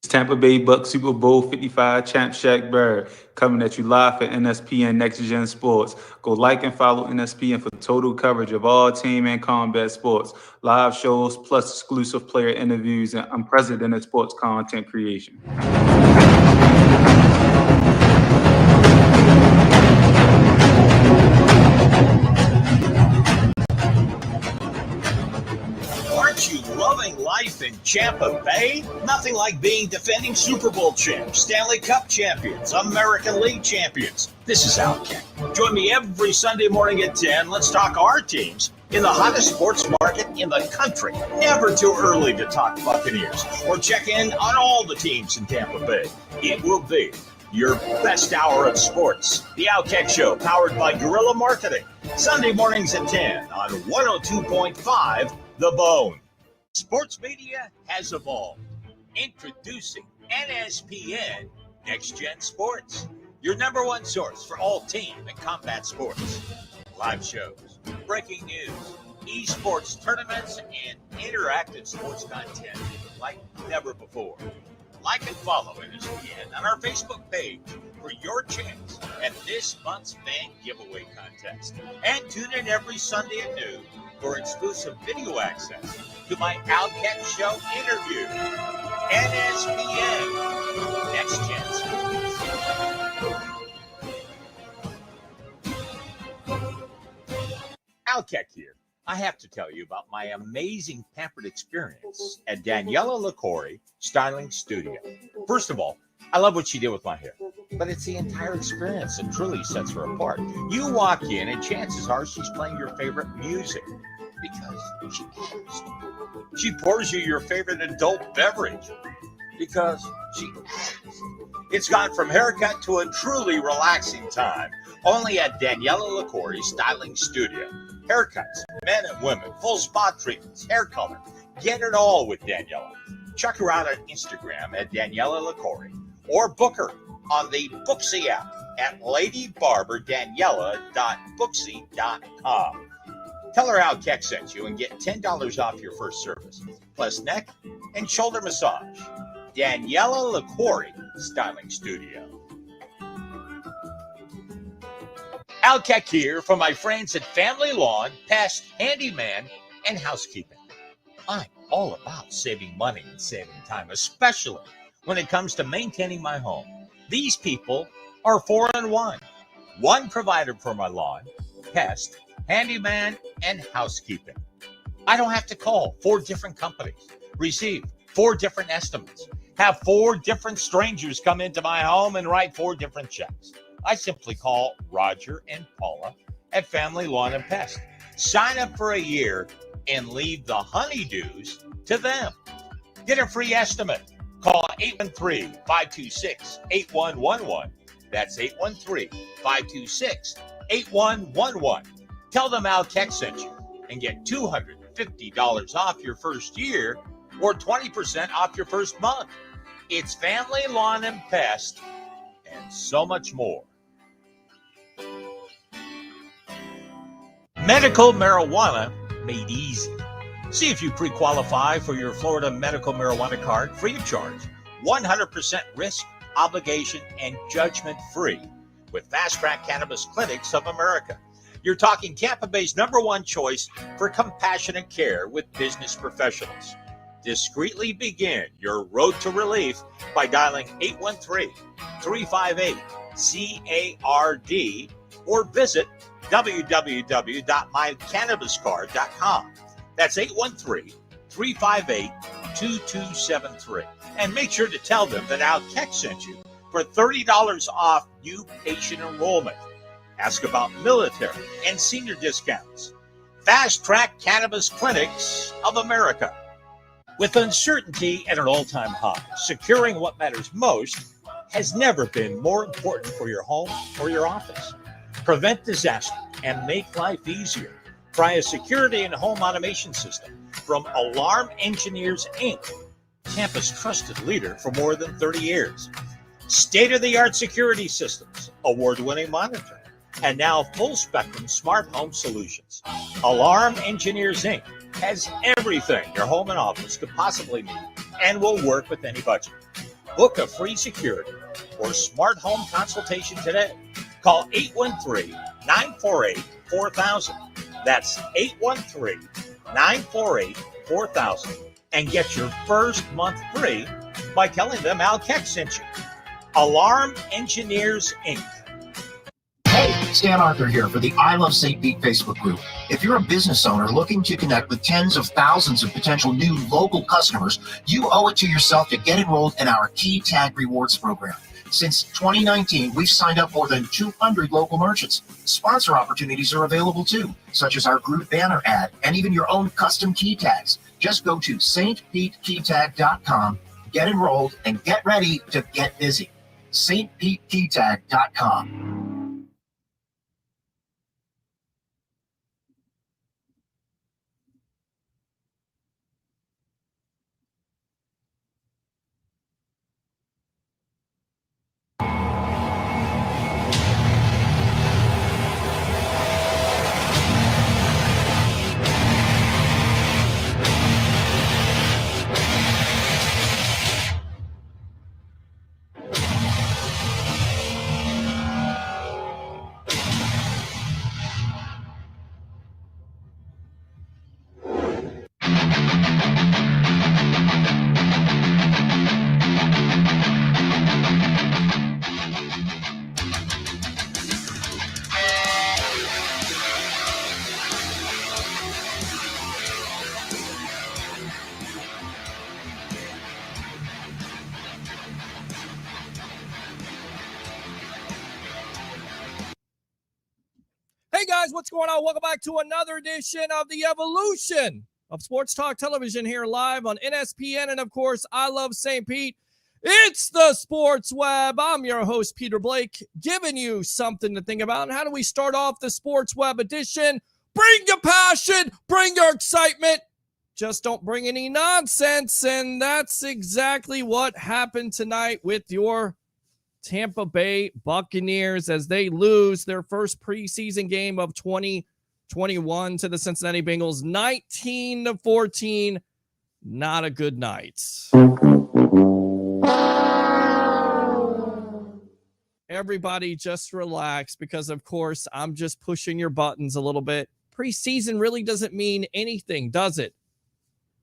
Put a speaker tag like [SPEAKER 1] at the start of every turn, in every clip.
[SPEAKER 1] Tampa Bay Bucs Super Bowl 55 champ Shaq Barrett coming at you live for NSPN Next Gen Sports. Go like and follow NSPN for total coverage of all team and combat sports, live shows, plus exclusive player interviews and unprecedented sports content creation.
[SPEAKER 2] Aren't you loving life in Tampa Bay? Nothing like being defending Super Bowl champs, Stanley Cup champions, American League champions. This is Outkick. Join me every Sunday morning at 10. Let's talk our teams in the hottest sports market in the country. Never too early to talk Buccaneers or check in on all the teams in Tampa Bay. It will be your best hour of sports. The Outkick Show, powered by Guerrilla Marketing. Sunday mornings at 10 on 102.5 The Bone. Sports media has evolved. Introducing NSPN Next Gen Sports, your number one source for all team and combat sports. Live shows, breaking news, esports tournaments, and interactive sports content like never before. Like and follow NSPN on our Facebook page for your chance at this month's fan giveaway contest. And tune in every Sunday at noon for exclusive video access to my Outkick Show interview. NSPN Next Gen Sports. Outkick here. I have to tell you about my amazing pampered experience at Daniela LaCorey Styling Studio. First of all, I love what she did with my hair, but it's the entire experience that truly sets her apart. You walk in and chances are she's playing your favorite music because she cares. She pours you your favorite adult beverage because she cares. It's gone from haircut to a truly relaxing time only at Daniela LaCorey Styling Studio. Haircuts, men and women, full spot treatments, hair color. Get it all with Daniela. Check her out on Instagram at Daniela LaCorey or book her on the Booksy app at ladybarberdaniela.booksy.com. Tell her how Keck sent you and get $10 off your first service, plus neck and shoulder massage. Daniela LaCorey Styling Studio. Outkick here for my friends at Family Lawn, Pest, Handyman, and Housekeeping. I'm all about saving money and saving time, especially when it comes to maintaining my home. These people are 4-in-1. One provider for my lawn, pest, handyman, and housekeeping. I don't have to call 4 different companies, receive 4 different estimates, have 4 different strangers come into my home and write 4 different checks. I simply call Roger and Paula at Family Lawn and Pest. Sign up for a year and leave the honeydews to them. Get a free estimate. Call 813-526-8111. That's 813-526-8111. Tell them Al Keck sent you and get $250 off your first year or 20% off your first month. It's Family Lawn and Pest and so much more. Medical marijuana made easy. See if you pre-qualify for your Florida medical marijuana card free of charge, 100% risk, obligation, and judgment-free with Fast Track Cannabis Clinics of America. You're talking Tampa Bay's #1 choice for compassionate care with business professionals. Discreetly begin your road to relief by dialing 813-358-CARD or visit www.mycannabiscard.com. That's 813-358-2273. And make sure to tell them that Al Keck sent you for $30 off new patient enrollment. Ask about military and senior discounts. Fast Track Cannabis Clinics of America. With uncertainty at an all-time high, securing what matters most has never been more important for your home or your office. Prevent disaster and make life easier. Try a security and home automation system from Alarm Engineers, Inc., Tampa's trusted leader for more than 30 years. State-of-the-art security systems, award-winning monitoring, and now full-spectrum smart home solutions. Alarm Engineers, Inc. has everything your home and office could possibly need and will work with any budget. Book a free security or smart home consultation today. Call 813-948-4000. That's 813-948-4000. And get your first month free by telling them Al Keck sent you. Alarm Engineers, Inc.
[SPEAKER 3] Hey, Stan Arthur here for the I Love St. Pete Facebook group. If you're a business owner looking to connect with tens of thousands of potential new local customers, you owe it to yourself to get enrolled in our Key Tag Rewards program. Since 2019, we've signed up more than 200 local merchants. Sponsor opportunities are available too, such as our group banner ad and even your own custom key tags. Just go to stpetekeytag.com, get enrolled, and get ready to get busy. stpetekeytag.com.
[SPEAKER 4] Hey guys, what's going on? Welcome back to another edition of the Evolution of Sports Talk Television here live on NSPN and of course I Love St. Pete. It's the Sports Web. I'm your host Peter Blake, giving you something to think about. And how do we start off the Sports Web edition? Bring your passion, bring your excitement. Just don't bring any nonsense. And that's exactly what happened tonight with your Tampa Bay Buccaneers as they lose their first preseason game of 2021 to the Cincinnati Bengals, 19-14. Not a good night. Everybody just relax because, of course, I'm just pushing your buttons a little bit. Preseason really doesn't mean anything, does it?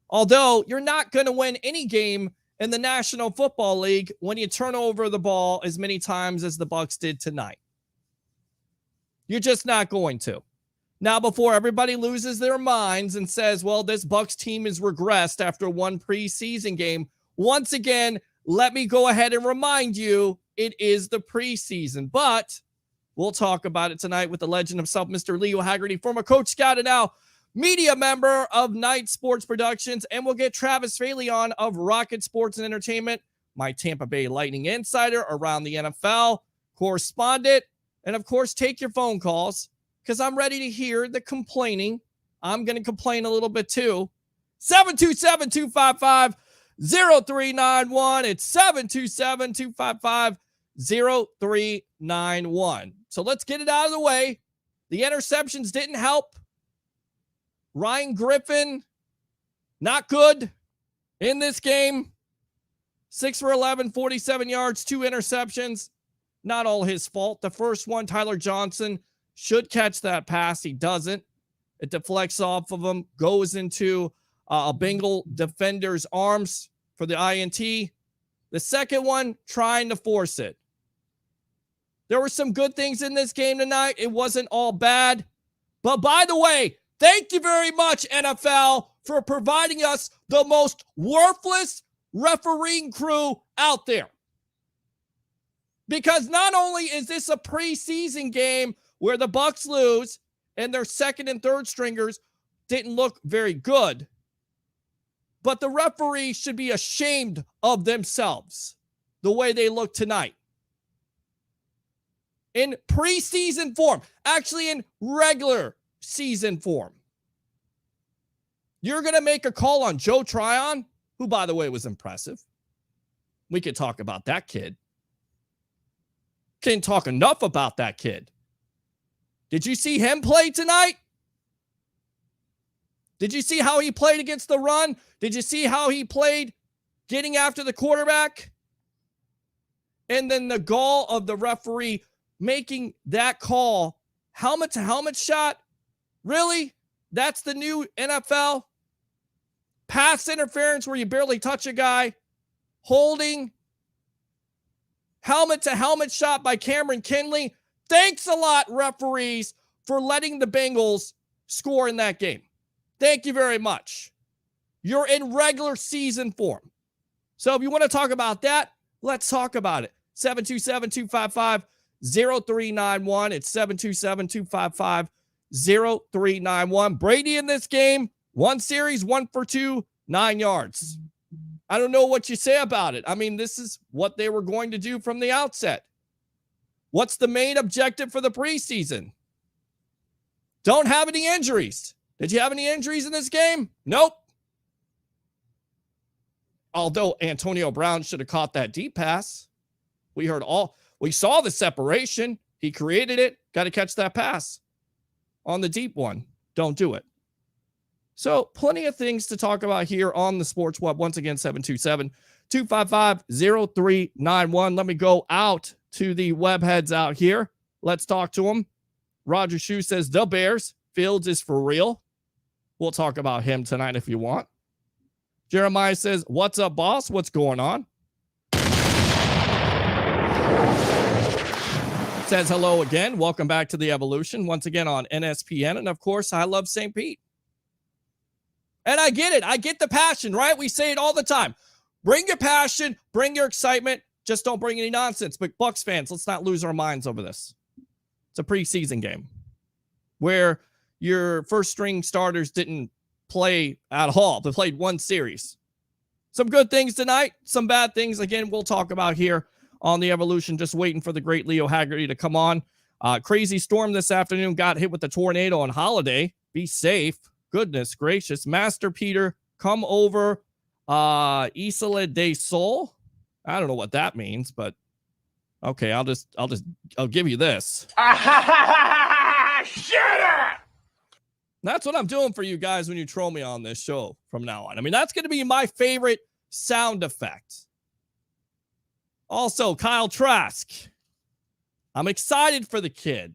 [SPEAKER 4] Although you're not going to win any game in the National Football League when you turn over the ball as many times as the Bucs did tonight. You're just not going to. Now, before everybody loses their minds and says, well, this Bucs team is regressed after one preseason game, once again, let me go ahead and remind you, it is the preseason. But we'll talk about it tonight with the legend himself, Mr. Leo Haggerty, former Coach Scout and now media member of Night Sports Productions, and we'll get Travis Faley on of Rocket Sports and Entertainment, my Tampa Bay Lightning insider around the NFL, correspondent, and of course, take your phone calls because I'm ready to hear the complaining. I'm going to complain a little bit too. 727-255-0391. It's 727-255-0391. So let's get it out of the way. The interceptions didn't help. Ryan Griffin, not good in this game. 6 for 11, 47 yards, 2 interceptions. Not all his fault. The first one, Tyler Johnson, should catch that pass. He doesn't. It deflects off of him, goes into a Bengal defender's arms for the INT. The second one, trying to force it. There were some good things in this game tonight. It wasn't all bad. But by the way, thank you very much, NFL, for providing us the most worthless refereeing crew out there. Because not only is this a preseason game where the Bucs lose and their second and third stringers didn't look very good, but the referees should be ashamed of themselves the way they look tonight. In preseason form, actually in regular season form. You're going to make a call on Joe Tryon, who, by the way, was impressive. We could talk about that kid. Can't talk enough about that kid. Did you see him play tonight? Did you see how he played against the run? Did you see how he played getting after the quarterback? And then the gall of the referee making that call, helmet to helmet shot. Really? That's the new NFL? Pass interference where you barely touch a guy. Holding. Helmet to helmet shot by Cameron Kinley. Thanks a lot, referees, for letting the Bengals score in that game. Thank you very much. You're in regular season form. So if you want to talk about that, let's talk about it. 727-255-0391. It's 727-255-0391. Brady in this game, 1 series, 1 for 2, 9 yards. I don't know what you say about it. I mean, this is what they were going to do from the outset. What's the main objective for the preseason? Don't have any injuries. Did you have any injuries in this game? Nope. Although Antonio Brown should have caught that deep pass. We saw the separation. He created it. Got to catch that pass on the deep one. Don't do it. So plenty of things to talk about here on the Sports Web. Once again, 727-255-0391. Let me go out to the web heads out here. Let's talk to them. Roger Shue says the Bears. Fields is for real. We'll talk about him tonight if you want. Jeremiah says, what's up, boss? What's going on? Says hello again. Welcome back to the Evolution. Once again on NSPN. And of course, I love St. Pete. And I get it. I get the passion, right? We say it all the time. Bring your passion. Bring your excitement. Just don't bring any nonsense. But Bucs fans, let's not lose our minds over this. It's a preseason game where your first string starters didn't play at all. They played 1 series. Some good things tonight. Some bad things. Again, we'll talk about here on the Evolution. Just waiting for the great Leo Haggerty to come on. Crazy storm this afternoon. Got hit with the tornado on Holiday. Be safe. Goodness gracious. Master Peter, come over. Isla de Sol. I don't know what that means, but okay, I'll give you this.
[SPEAKER 5] Shut up!
[SPEAKER 4] That's what I'm doing for you guys when you troll me on this show from now on. I mean, that's going to be my favorite sound effect. Also, Kyle Trask. I'm excited for the kid.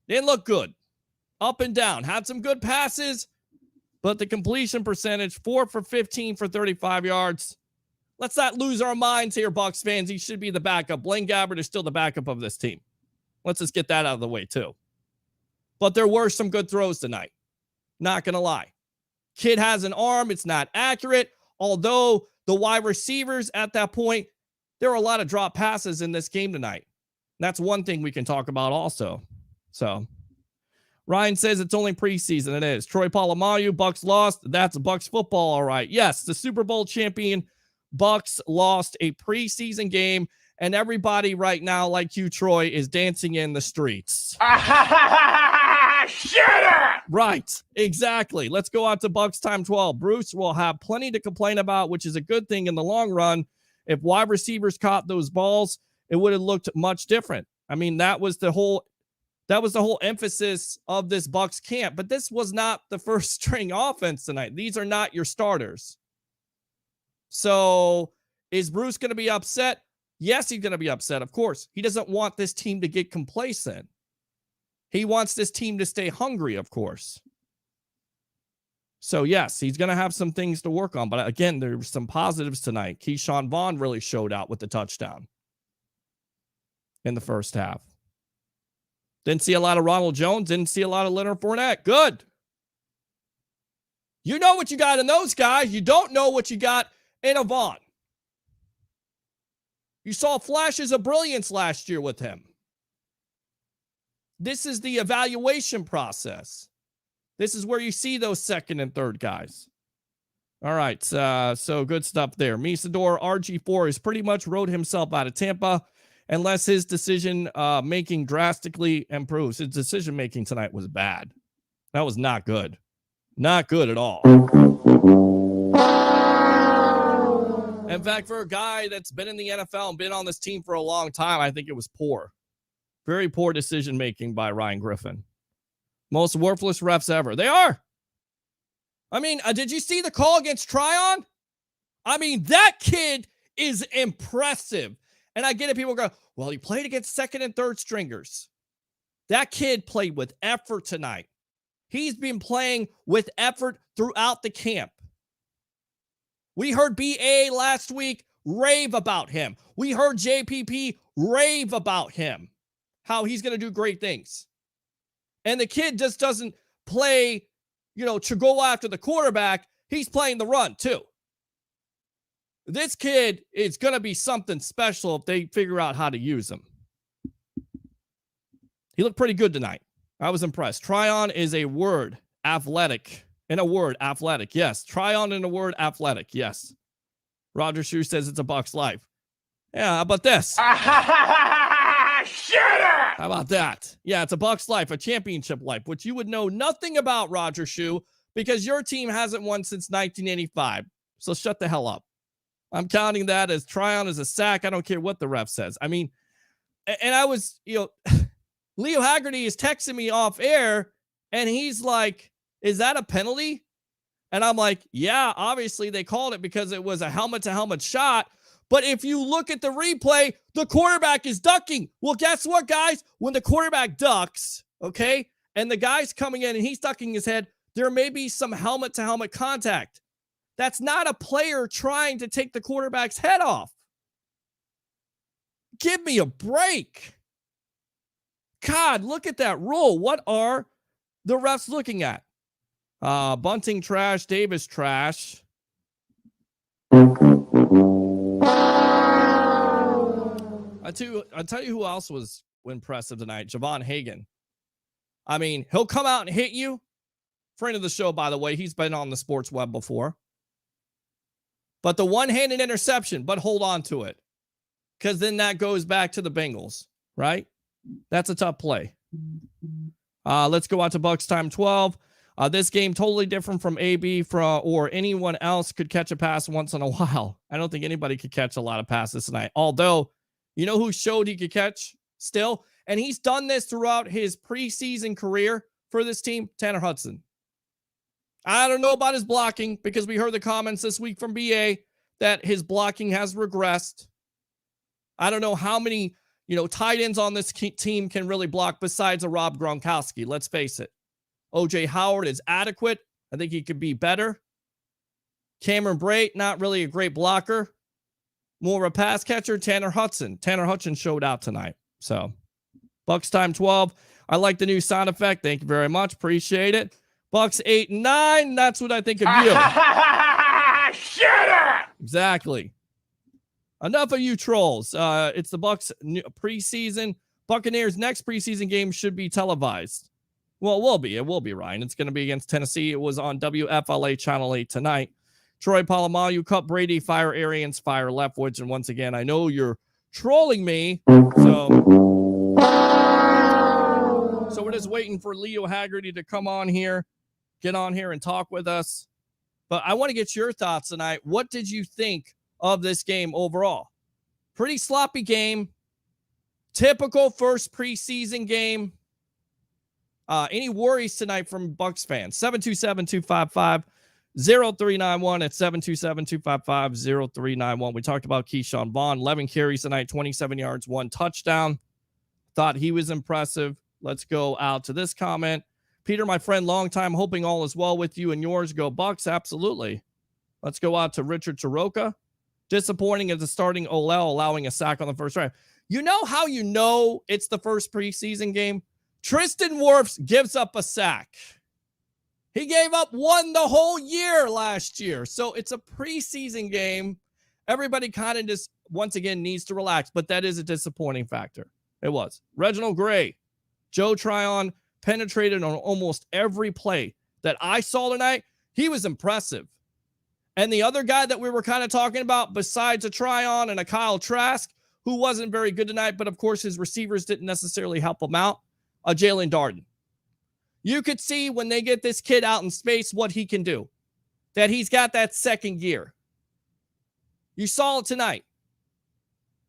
[SPEAKER 4] Didn't look good. Up and down. Had some good passes, but the completion percentage, 4 for 15 for 35 yards. Let's not lose our minds here, Bucs fans. He should be the backup. Blaine Gabbert is still the backup of this team. Let's just get that out of the way, too. But there were some good throws tonight. Not going to lie. Kid has an arm. It's not accurate. Although the wide receivers at that point, there were a lot of drop passes in this game tonight. That's one thing we can talk about also. So Ryan says it's only preseason. It is. Troy Polamalu, Bucs lost. That's Bucs football, all right. Yes, the Super Bowl champion Bucs lost a preseason game, and everybody right now, like you, Troy, is dancing in the streets.
[SPEAKER 5] Shut up!
[SPEAKER 4] Right, exactly. Let's go out to Bucs time 12. Bruce will have plenty to complain about, which is a good thing in the long run. If wide receivers caught those balls, it would have looked much different. I mean, that was the whole emphasis of this Bucs camp. But this was not the first string offense tonight. These are not your starters. So is Bruce going to be upset? Yes, he's going to be upset, of course. He doesn't want this team to get complacent. He wants this team to stay hungry, of course. So, yes, he's going to have some things to work on. But, again, there's some positives tonight. Keyshawn Vaughn really showed out with the touchdown in the first half. Didn't see a lot of Ronald Jones. Didn't see a lot of Leonard Fournette. Good. You know what you got in those guys. You don't know what you got in a Vaughn. You saw flashes of brilliance last year with him. This is the evaluation process. This is where you see those second and third guys. All right, so good stuff there. Misador RG4 has pretty much rode himself out of Tampa unless his decision-making drastically improves. His decision-making tonight was bad. That was not good. Not good at all. In fact, for a guy that's been in the NFL and been on this team for a long time, I think it was poor. Very poor decision-making by Ryan Griffin. Most worthless refs ever. They are. I mean, did you see the call against Tryon? I mean, that kid is impressive. And I get it. People go, well, he played against second and third stringers. That kid played with effort tonight. He's been playing with effort throughout the camp. We heard BA last week rave about him. We heard JPP rave about him, how he's going to do great things. And the kid just doesn't play, to go after the quarterback. He's playing the run too. This kid is going to be something special if they figure out how to use him. He looked pretty good tonight. I was impressed. Tryon is a word, athletic. In a word, athletic. Yes. Tryon in a word, athletic. Yes. Roger Shue says it's a Bucs life. Yeah, how about this?
[SPEAKER 5] Shut up!
[SPEAKER 4] How about that? Yeah, it's a Bucs life, a championship life, which you would know nothing about, Roger Shue, because your team hasn't won since 1985. So shut the hell up. I'm counting that as Tryon as a sack. I don't care what the ref says. I mean, and I was, Leo Haggerty is texting me off air, and he's like, is that a penalty? And I'm like, yeah, obviously they called it because it was a helmet-to-helmet shot. But if you look at the replay, the quarterback is ducking. Well, guess what, guys? When the quarterback ducks, okay, and the guy's coming in and he's ducking his head, there may be some helmet-to-helmet contact. That's not a player trying to take the quarterback's head off. Give me a break. God, look at that rule. What are the refs looking at? Bunting trash, Davis trash. I'll tell you who else was impressive tonight. Javon Hagan. I mean, he'll come out and hit you. Friend of the show, by the way. He's been on the sports web before. But the one-handed interception, but hold on to it. Because then that goes back to the Bengals, right? That's a tough play. Let's go out to Bucs time 12. This game totally different from AB or anyone else could catch a pass once in a while. I don't think anybody could catch a lot of passes tonight. Although, you know who showed he could catch still? And he's done this throughout his preseason career for this team, Tanner Hudson. I don't know about his blocking because we heard the comments this week from BA that his blocking has regressed. I don't know how many, tight ends on this team can really block besides a Rob Gronkowski. Let's face it. OJ Howard is adequate. I think he could be better. Cameron Brate, not really a great blocker. More of a pass catcher, Tanner Hudson. Tanner Hudson showed out tonight. So, Bucs time 12. I like the new sound effect. Thank you very much. Appreciate it. Bucs 8-9. That's what I think of you.
[SPEAKER 5] Shut up!
[SPEAKER 4] Exactly. Enough of you trolls. It's the Bucs preseason. Buccaneers' next preseason game should be televised. Well, it will be. It will be, Ryan. It's going to be against Tennessee. It was on WFLA Channel 8 tonight. Troy Polamalu, Cup Brady, fire Arians, fire Leftwich. And once again, I know you're trolling me. So we're just waiting for Leo Haggerty to come on here, get on here and talk with us. But I want to get your thoughts tonight. What did you think of this game overall? Pretty sloppy game. Typical first preseason game. Any worries tonight from Bucs fans? 727-255-0391 at 727-255-0391. We talked about Keyshawn Vaughn, 11 carries tonight, 27 yards, 1 touchdown. Thought he was impressive. Let's go out to this comment. Peter, my friend, long time, hoping all is well with you and yours. Go Bucs, absolutely. Let's go out to Richard Taroka. Disappointing as the starting Olel allowing a sack on the first drive. You know how you know it's the first preseason game? Tristan Wirfs gives up a sack. He gave up 1 the whole year last year. So it's a preseason game. Everybody kind of just, once again, needs to relax. But that is a disappointing factor. It was. Reginald Gray, Joe Tryon penetrated on almost every play that I saw tonight. He was impressive. And the other guy that we were kind of talking about, besides a Tryon and a Kyle Trask, who wasn't very good tonight, but of course his receivers didn't necessarily help him out, Jalen Darden. You could see when they get this kid out in space what he can do, that he's got that second gear. You saw it tonight.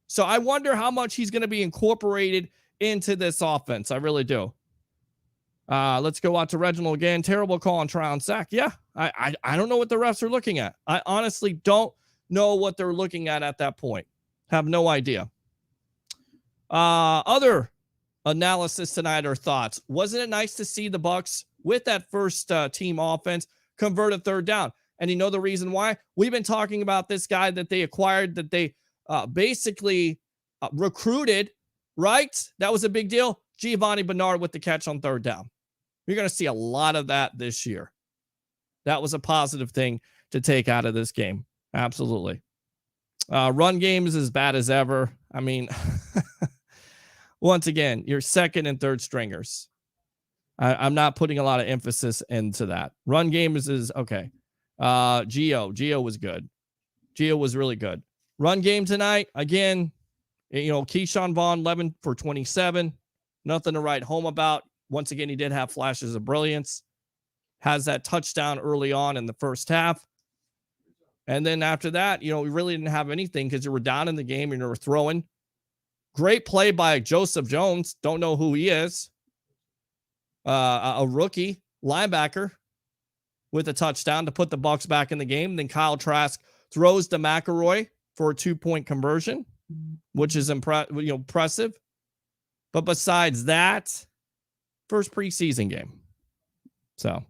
[SPEAKER 4] So I wonder how much he's going to be incorporated into this offense. I really do. Let's go out to Reginald again. Terrible call on Tryon sack. Yeah, I don't know what the refs are looking at. I honestly don't know what they're looking at that point. Have no idea. Other analysis tonight or thoughts. Wasn't it nice to see the Bucs with that first team offense convert a third down? And you know the reason why? We've been talking about this guy that they acquired, that they basically recruited, right? That was a big deal. Giovanni Bernard with the catch on third down. You're going to see a lot of that this year. That was a positive thing to take out of this game. Absolutely. Run game is as bad as ever. I mean, once again, your second and third stringers. I'm not putting a lot of emphasis into that. Run game is okay. Gio was good. Gio was really good. Run game tonight, again, Keyshawn Vaughn, 11 for 27. Nothing to write home about. Once again, he did have flashes of brilliance. Has that touchdown early on in the first half. And then after that, we really didn't have anything because you were down in the game and you were throwing. Great play by Joseph Jones. Don't know who he is. A rookie linebacker with a touchdown to put the Bucs back in the game. Then Kyle Trask throws to McElroy for a 2-point conversion, which is impressive. But besides that, first preseason game. So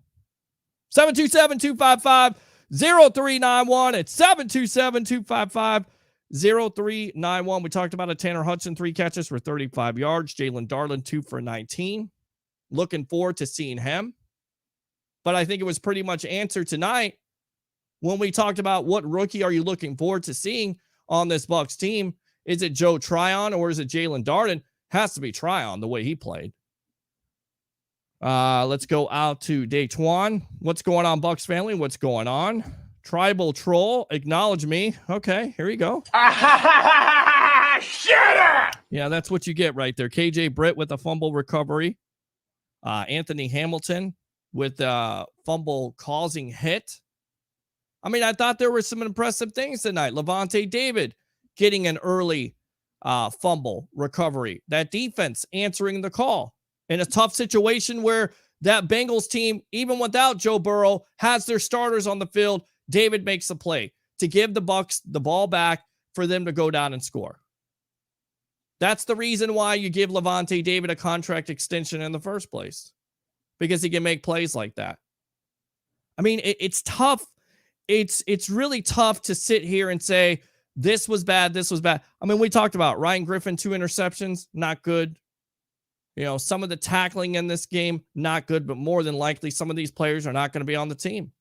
[SPEAKER 4] 727-255-0391. It's 727-255-0391. We talked about Tanner Hudson, 3 catches for 35 yards. Jalen Darden, 2 for 19. Looking forward to seeing him. But I think it was pretty much answered tonight when we talked about what rookie are you looking forward to seeing on this Bucs team. Is it Joe Tryon or is it Jalen Darden? Has to be Tryon the way he played. Let's go out to Daytwan. What's going on, Bucs family? What's going on? Tribal Troll, acknowledge me. Okay, here we go.
[SPEAKER 5] Shut up!
[SPEAKER 4] Yeah, that's what you get right there. KJ Britt with a fumble recovery. Anthony Hamilton with a fumble causing hit. I mean, I thought there were some impressive things tonight. Levante David getting an early fumble recovery. That defense answering the call in a tough situation where that Bengals team, even without Joe Burrow, has their starters on the field. David makes a play to give the Bucs the ball back for them to go down and score. That's the reason why you give Levante David a contract extension in the first place, because he can make plays like that. I mean, it's tough. It's really tough to sit here and say, this was bad, this was bad. I mean, we talked about Ryan Griffin, 2 interceptions, not good. Some of the tackling in this game, not good, but more than likely some of these players are not going to be on the team.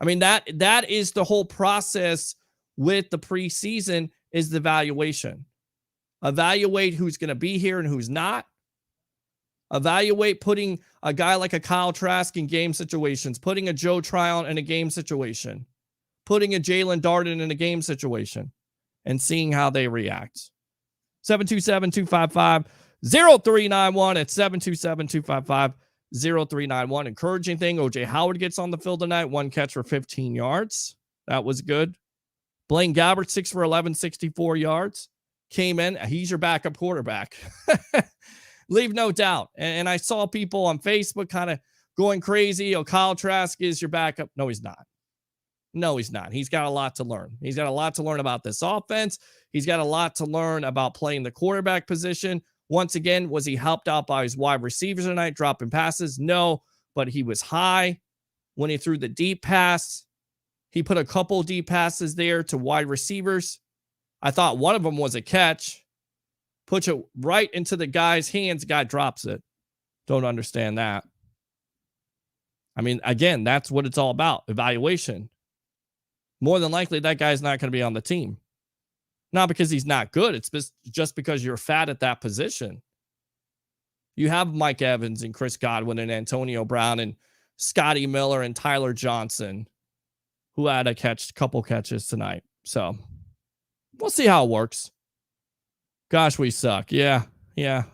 [SPEAKER 4] I mean, that is the whole process with the preseason, is the evaluation. Evaluate who's going to be here and who's not. Evaluate putting a guy like a Kyle Trask in game situations, putting a Joe Tryon in a game situation, putting a Jalen Darden in a game situation, and seeing how they react. 727-255-0391 at 727-255-0391. Encouraging thing, O.J. Howard gets on the field tonight, 1 catch for 15 yards. That was good. Blaine Gabbert, 6 for 11, 64 yards. Came in. He's your backup quarterback. Leave no doubt. And I saw people on Facebook kind of going crazy. Kyle Trask is your backup. No, he's not. No, he's not. He's got a lot to learn. He's got a lot to learn about this offense. He's got a lot to learn about playing the quarterback position. Once again, was he helped out by his wide receivers tonight, dropping passes? No, but he was high when he threw the deep pass. He put a couple deep passes there to wide receivers. I thought one of them was a catch. Puts it right into the guy's hands. Guy drops it. Don't understand that. I mean, again, that's what it's all about. Evaluation. More than likely, that guy's not going to be on the team. Not because he's not good. It's just because you're fat at that position. You have Mike Evans and Chris Godwin and Antonio Brown and Scotty Miller and Tyler Johnson, who had a couple catches tonight. So we'll see how it works. Gosh, we suck. Yeah,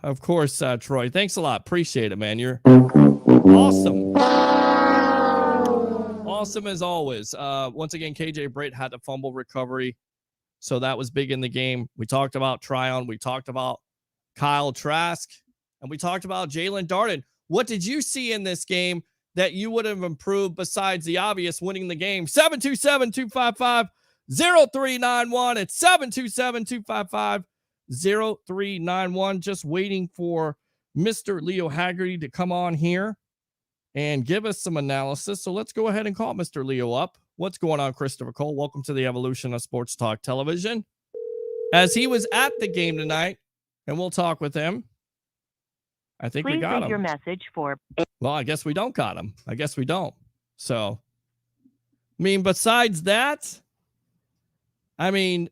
[SPEAKER 4] of course, Troy. Thanks a lot. Appreciate it, man. You're awesome. Awesome as always. Once again, KJ Britt had a fumble recovery, so that was big in the game. We talked about Tryon. We talked about Kyle Trask, and we talked about Jalen Darden. What did you see in this game that you would have improved besides the obvious, winning the game? 727-255-0391. It's 0391. Just waiting for Mr. Leo Haggerty to come on here and give us some analysis. So let's go ahead and call Mr. Leo up. What's going on, Christopher Cole? Welcome to the evolution of sports talk television. As he was at the game tonight, and we'll talk with him. I think we got him.
[SPEAKER 6] Your message for.
[SPEAKER 4] Well, I guess we don't got him. I guess we don't. So, I mean, besides that, I mean,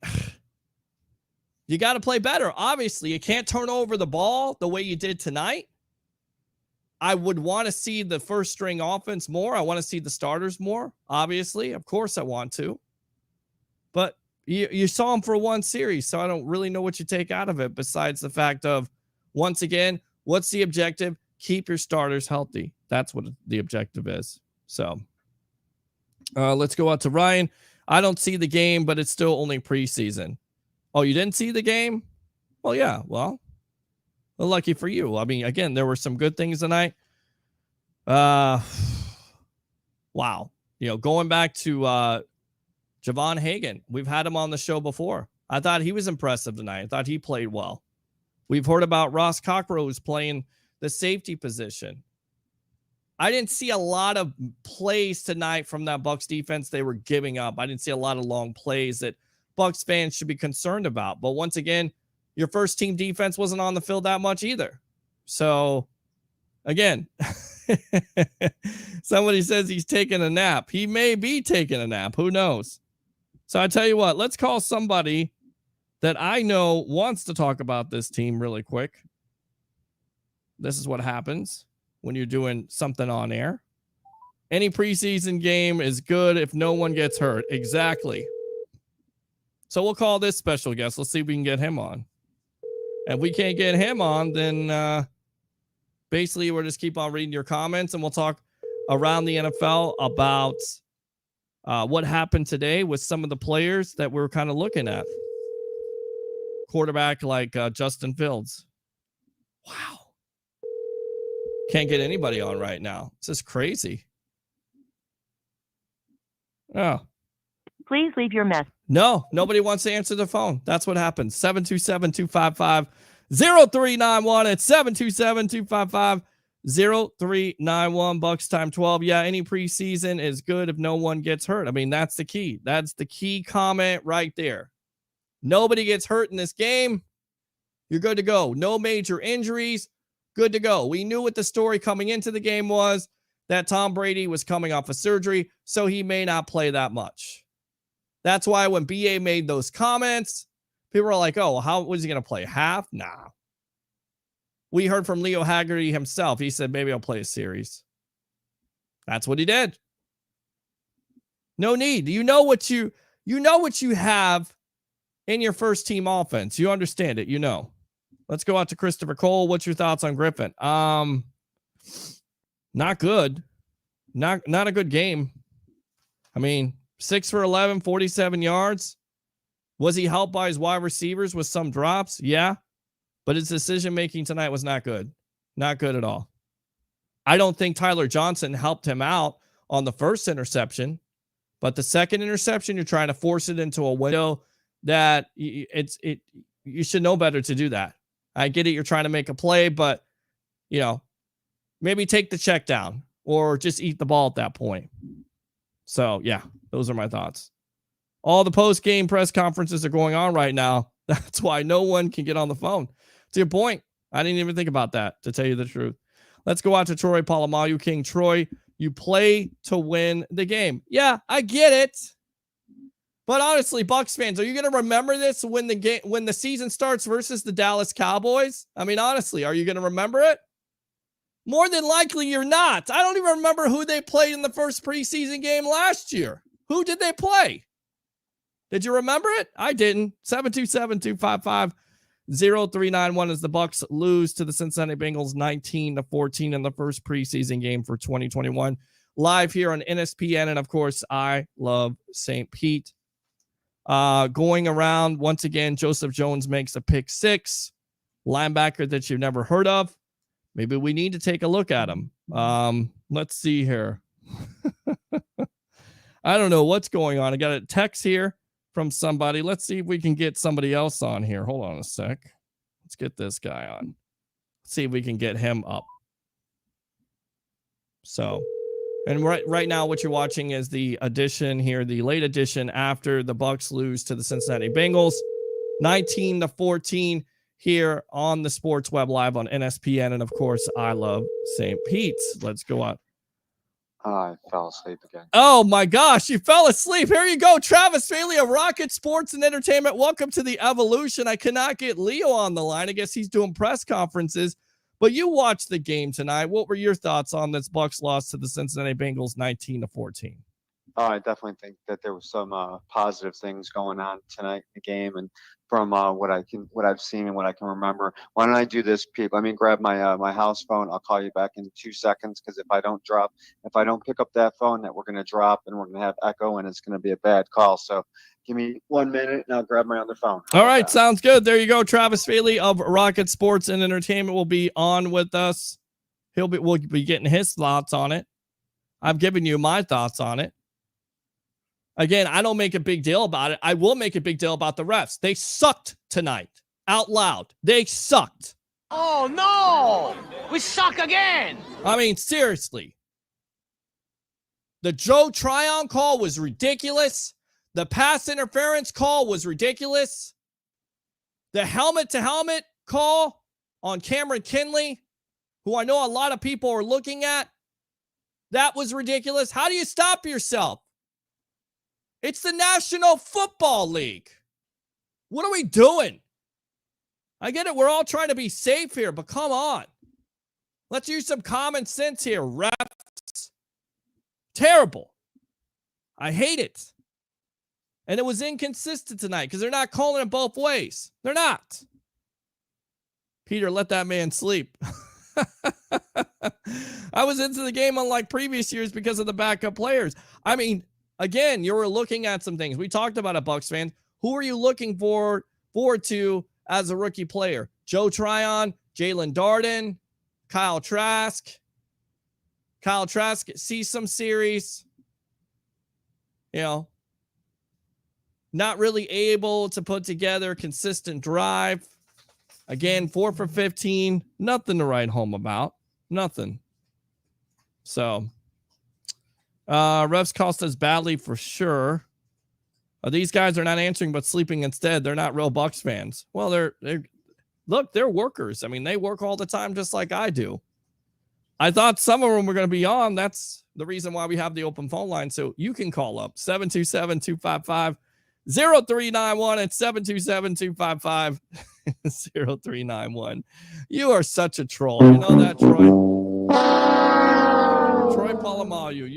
[SPEAKER 4] you got to play better. Obviously, you can't turn over the ball the way you did tonight. I would want to see the first string offense more. I want to see the starters more. Obviously, of course I want to. But you saw him for one series, so I don't really know what you take out of it besides the fact of, once again, what's the objective? Keep your starters healthy. That's what the objective is. So let's go out to Ryan. I don't see the game, but it's still only preseason. Oh, you didn't see the game? Well, yeah. Well, lucky for you. I mean, again, there were some good things tonight. Wow. You know, going back to Javon Hagan, we've had him on the show before. I thought he was impressive tonight. I thought he played well. We've heard about Ross Cockrell, who's playing the safety position. I didn't see a lot of plays tonight from that Bucs defense they were giving up. I didn't see a lot of long plays that Bucs fans should be concerned about. But once again, your first team defense wasn't on the field that much either. So, again, somebody says he's taking a nap. He may be taking a nap. Who knows? So I tell you what, let's call somebody that I know wants to talk about this team really quick. This is what happens when you're doing something on air. Any preseason game is good if no one gets hurt. Exactly. So we'll call this special guest. Let's see if we can get him on. And if we can't get him on, then basically we'll just keep on reading your comments and we'll talk around the NFL about what happened today with some of the players that we're kind of looking at. Quarterback like Justin Fields. Wow. Can't get anybody on right now. This is crazy. Oh.
[SPEAKER 6] Please leave your message.
[SPEAKER 4] No, nobody wants to answer the phone. That's what happens. 727-255-0391. It's 727-255-0391. Bucks time 12. Yeah, any preseason is good if no one gets hurt. I mean, that's the key. That's the key comment right there. Nobody gets hurt in this game. You're good to go. No major injuries. Good to go. We knew what the story coming into the game was, that Tom Brady was coming off of surgery, so he may not play that much. That's why when BA made those comments, people were like, oh, how was he going to play? Half? Nah. We heard from Leo Haggerty himself. He said, maybe I'll play a series. That's what he did. No need. You know what you have in your first team offense. You understand it. You know. Let's go out to Christopher Cole. What's your thoughts on Griffin? Not good. Not a good game. I mean, 6 for 11, 47 yards. Was he helped by his wide receivers with some drops? Yeah. But his decision-making tonight was not good. Not good at all. I don't think Tyler Johnson helped him out on the first interception. But the second interception, you're trying to force it into a window that you should know better to do that. I get it. You're trying to make a play, but, maybe take the check down or just eat the ball at that point. So, yeah, those are my thoughts. All the post-game press conferences are going on right now. That's why no one can get on the phone. To your point, I didn't even think about that, to tell you the truth. Let's go out to Troy Polamalu. King Troy, you play to win the game. Yeah, I get it. But honestly, Bucs fans, are you going to remember this when the season starts versus the Dallas Cowboys? I mean, honestly, are you going to remember it? More than likely, you're not. I don't even remember who they played in the first preseason game last year. Who did they play? Did you remember it? I didn't. 727-255-0391 as the Bucs lose to the Cincinnati Bengals 19-14 in the first preseason game for 2021. Live here on NSPN, and of course, I love St. Pete. Going around, once again, Joseph Jones makes a pick six. Linebacker that you've never heard of. Maybe we need to take a look at him. Let's see here. I don't know what's going on. I got a text here from somebody. Let's see if we can get somebody else on here. Hold on a sec. Let's get this guy on. Let's see if we can get him up. So, and right now what you're watching is the edition here, the late edition after the Bucs lose to the Cincinnati Bengals, 19-14 here on the Sports Web Live on NSPN. And of course, I love St. Pete's. Let's go on.
[SPEAKER 7] I fell asleep again.
[SPEAKER 4] Oh my gosh, you fell asleep. Here you go. Travis Bailey of Rocket Sports and Entertainment. Welcome to the evolution. I cannot get Leo on the line. I guess he's doing press conferences. But you watched the game tonight. What were your thoughts on this Bucs loss to the Cincinnati Bengals 19-14?
[SPEAKER 7] Oh, I definitely think that there was some positive things going on tonight in the game, and from what I've seen and what I can remember. Why don't I do this, people? Let me grab my my house phone. I'll call you back in 2 seconds, because if I don't pick up that phone, that we're gonna drop and we're gonna have echo, and it's gonna be a bad call. So give me 1 minute and I'll grab my other phone.
[SPEAKER 4] All right, sounds good. There you go. Travis Bailey of Rocket Sports and Entertainment will be on with us. We'll be getting his thoughts on it. I've given you my thoughts on it. Again, I don't make a big deal about it. I will make a big deal about the refs. They sucked tonight. Out loud. They sucked.
[SPEAKER 5] Oh, no! We suck again!
[SPEAKER 4] I mean, seriously. The Joe Tryon call was ridiculous. The pass interference call was ridiculous. The helmet-to-helmet call on Cameron Kinley, who I know a lot of people are looking at, that was ridiculous. How do you stop yourself? It's the National Football League. What are we doing? I get it. We're all trying to be safe here, but come on. Let's use some common sense here, refs. Terrible. I hate it. And it was inconsistent tonight because they're not calling it both ways. They're not. Peter, let that man sleep. I was into the game unlike previous years because of the backup players. I mean, again, you were looking at some things. We talked about it, Bucs fans. Who are you looking forward to as a rookie player? Joe Tryon, Jalen Darden, Kyle Trask. Kyle Trask sees some series. You know, not really able to put together consistent drive. Again, 4 for 15. Nothing to write home about. Nothing. So, refs cost us badly for sure. These guys are not answering but sleeping instead. They're not real Bucs fans. Well, they're workers. I mean, they work all the time just like I do. I thought some of them were going to be on. That's the reason why we have the open phone line. So you can call up 727-255-0391 and 727-255-0391. You are such a troll. You know that, Troy? Troy Polamalu,